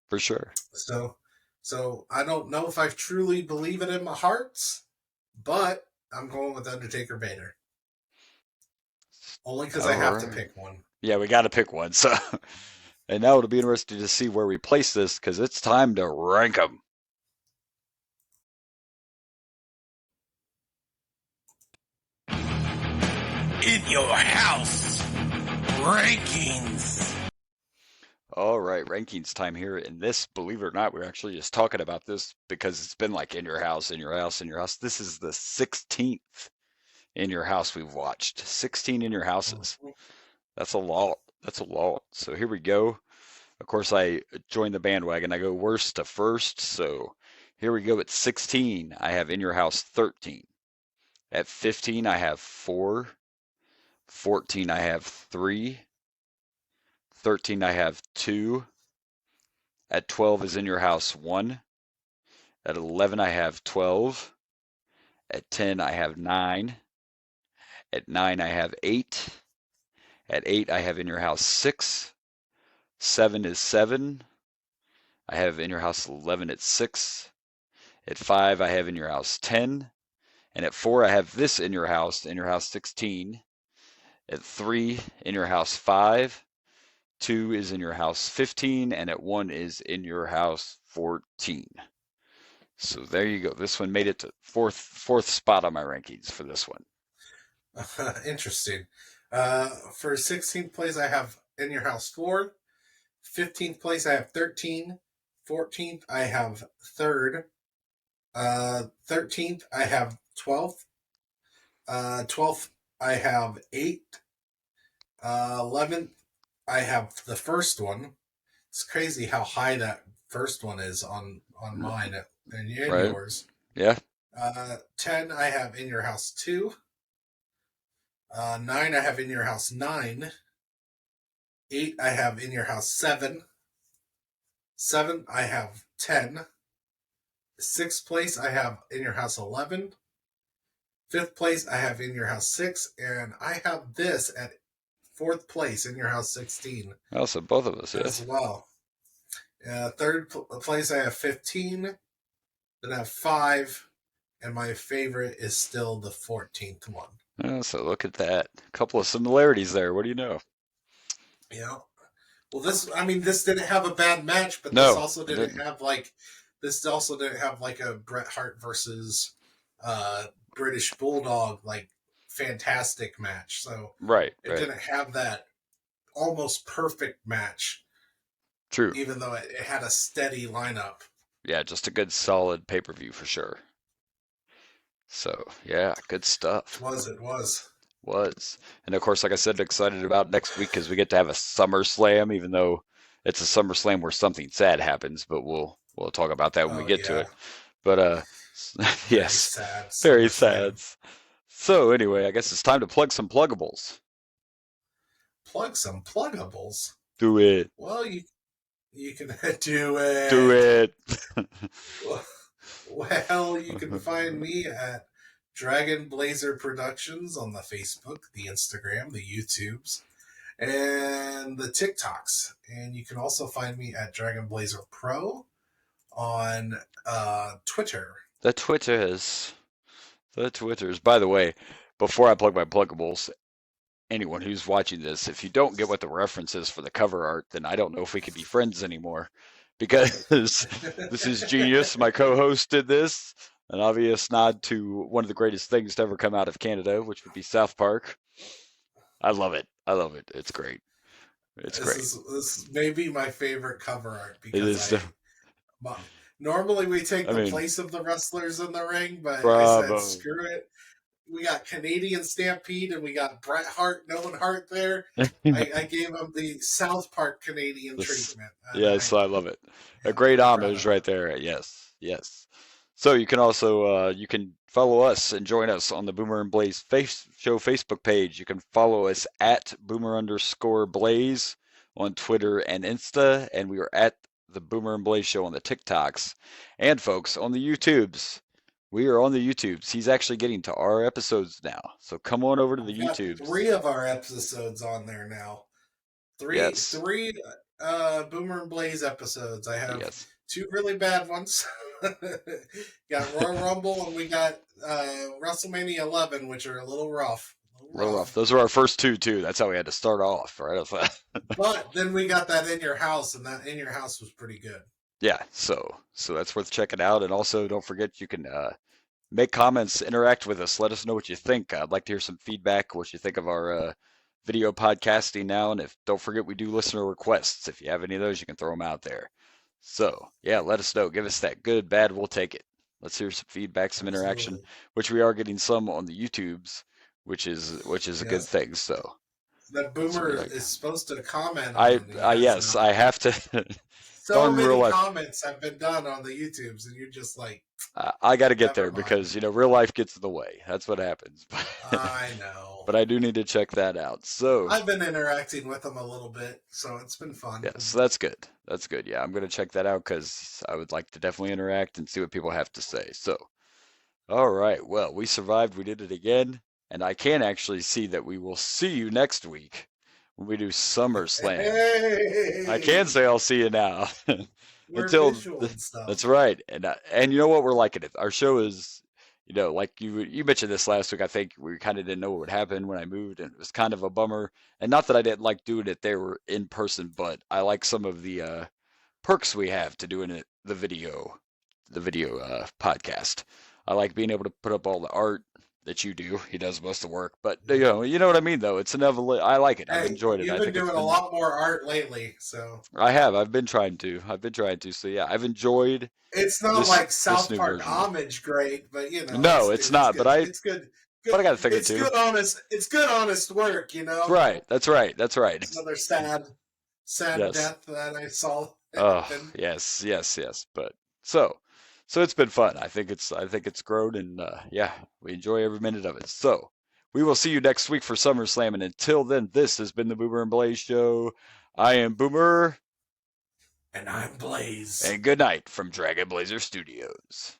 C: for sure.
B: So I don't know if I truly believe it in my heart, but I'm going with Undertaker Vader. Only because I have to pick one.
C: Yeah, we got to pick one. So, and now it'll be interesting to see where we place this, because it's time to rank them.
B: In your house, rankings.
C: All right, rankings time here. And this, believe it or not, we're actually just talking about this because it's been like in your house, in your house, in your house. This is the 16th in your house we've watched. 16 in your houses. That's a lot. That's a lot. So here we go. Of course, I joined the bandwagon. I go worst to first. So here we go at 16. I have in your house 13. At 15, I have 4. 14, I have 3. 13, I have 2. At 12 is in your house 1. At 11, I have 12. At 10, I have 9. At 9, I have 8. At 8, I have in your house 6. 7 is 7. I have In Your House 11 at 6. At 5, I have In Your House 10. And at 4, I have this In Your House 16. At 3, In Your House 5. 2 is In Your House 15. And at 1 is In Your House 14. So there you go. This one made it to fourth spot on my rankings for this one.
B: Interesting. For 16th place, I have In Your House 4. 15th place, I have 13. 14th, I have 3rd. 13th, I have 12th. 12th, I have 8. 11th, I have the first one. It's crazy how high that first one is on mine and
C: Right.
B: yours.
C: Yeah.
B: 10, I have In Your House 2. 9, I have In Your House 9. 8, I have In Your House 7. 7, I have 10. 6th place, I have In Your House 11. 5th place, I have In Your House 6. And I have this at 4th place, In Your House 16.
C: Oh, so both of us,
B: as well. 3rd place, I have 15. Then I have 5. And my favorite is still the 14th one.
C: Oh, so look at that. A couple of similarities there. What do you know?
B: Yeah. Well, this didn't have a bad match, but
C: No,
B: this also
C: it
B: didn't
C: didn't.
B: have like a Bret Hart versus British Bulldog like fantastic match. So
C: Right.
B: it didn't have that almost perfect match.
C: True.
B: Even though it had a steady lineup.
C: Yeah, just a good solid pay-per-view for sure. So, yeah, good stuff.
B: It was.
C: And of course, like I said, excited about next week because we get to have a SummerSlam, even though it's a SummerSlam where something sad happens, but we'll talk about that when we get to it. But yes, very sad. So anyway, I guess it's time to plug some pluggables.
B: Plug some pluggables?
C: Do it.
B: Well, you can do it.
C: Do it.
B: Well, you can find me at Dragon Blazer Productions on the Facebook, the Instagram, the YouTubes, and the TikToks. And you can also find me at Dragon Blazer Pro on Twitter.
C: The Twitters. By the way, before I plug my pluggables, anyone who's watching this, if you don't get what the reference is for the cover art, then I don't know if we can be friends anymore. Because this is genius. My co-host did this. An obvious nod to one of the greatest things to ever come out of Canada, which would be South Park. I love it. It's great.
B: This may be my favorite cover art because normally we take the place of the wrestlers in the ring, but
C: bravo.
B: I said screw it. We got Canadian Stampede and we got Bret Hart, Nolan Hart there. I gave him the South Park Canadian treatment.
C: Yes, I love it. A great homage right there. Yes. So you can also you can follow us and join us on the Boomer and Blaze Show Facebook page. You can follow us at Boomer_Blaze on Twitter and Insta, and we are at the Boomer and Blaze Show on the TikToks. And folks, on the YouTubes. We are on the YouTubes. He's actually getting to our episodes now. So come on over to the YouTubes.
B: 3 of our episodes on there now. Three Boomer and Blaze episodes. I have 2 really bad ones. Got Royal Rumble and we got WrestleMania 11, which are a little rough.
C: Those are our first 2 too. That's how we had to start off, right?
B: But then we got that In Your House, and that In Your House was pretty good.
C: Yeah, so that's worth checking out. And also, don't forget you can make comments, interact with us, let us know what you think. I'd like to hear some feedback, what you think of our video podcasting now. And don't forget, we do listener requests. If you have any of those, you can throw them out there. So yeah, let us know. Give us that good, bad. We'll take it. Let's hear some feedback, some interaction, which we are getting some on the YouTubes, which is a good thing. So
B: that Boomer is supposed to comment.
C: Yes, I have to.
B: So many comments have been done on the YouTubes, and you're just like,
C: I got to get there because real life gets in the way. That's what happens.
B: I know,
C: but I do need to check that out. So
B: I've been interacting with them a little bit, so it's been fun.
C: Yeah, so that's good. That's good. Yeah, I'm going to check that out because I would like to definitely interact and see what people have to say. So, all right. Well, we survived. We did it again, and I can actually see that we will see you next week when we do SummerSlam.
B: Hey!
C: I can say I'll see you now.
B: We're
C: Until
B: visual and stuff.
C: that's right, and you know what, we're liking it. Our show is, like you mentioned this last week. I think we kind of didn't know what would happen when I moved, and it was kind of a bummer. And not that I didn't like doing it there in person, but I like some of the perks we have to doing it the video podcast. I like being able to put up all the art that you do. He does most of the work, but you know what I mean though. It's an I like it. I've
B: Hey,
C: enjoyed it.
B: you've
C: I
B: been
C: think it's
B: doing a
C: been.
B: lot more art lately, so
C: I have. I've been trying to. So yeah, I've enjoyed
B: it's not
C: this
B: like
C: this
B: South
C: new
B: Park
C: version.
B: homage great, but
C: No, it's not.
B: good.
C: But
B: It's good.
C: I got a thing or
B: It's
C: two.
B: good honest. It's good honest work, you know.
C: That's right. That's right. That's right.
B: It's another sad
C: Yes.
B: death that I saw.
C: Oh,
B: happen.
C: yes. But so it's been fun. I think it's grown, and yeah, we enjoy every minute of it. So we will see you next week for SummerSlam, and until then, this has been the Boomer and Blaze Show. I am Boomer,
B: And I'm Blaze.
C: and good night from Dragon Blazer Studios.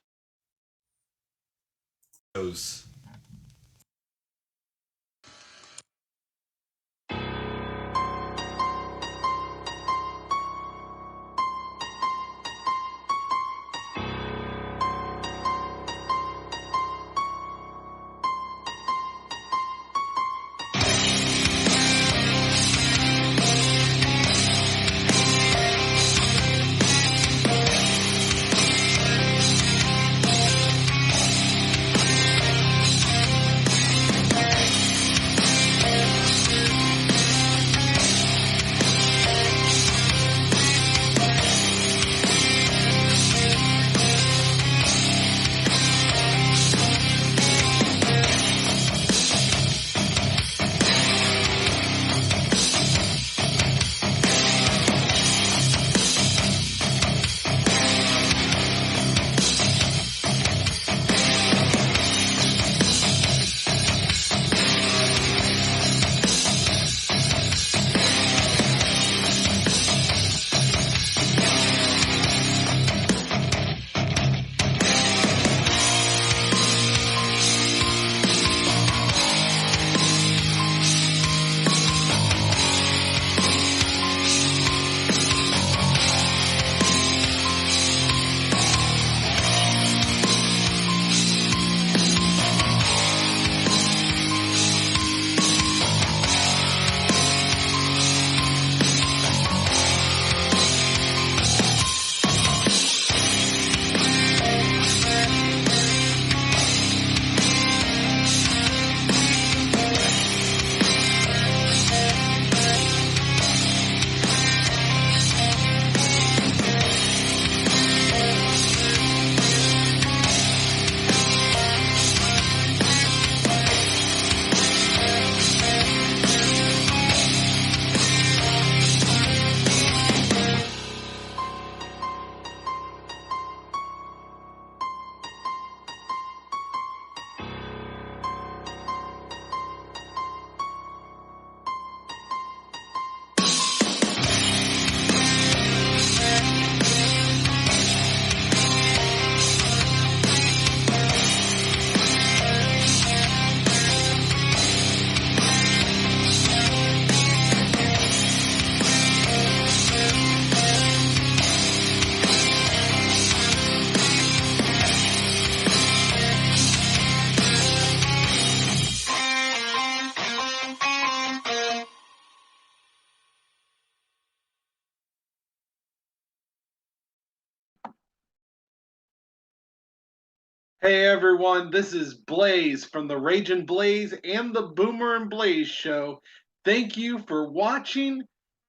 E: Hey everyone, this is Blaze from the Raging Blaze and the Boomer and Blaze Show. Thank you for watching.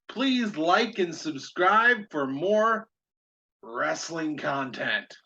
E: Please like and subscribe for more wrestling content.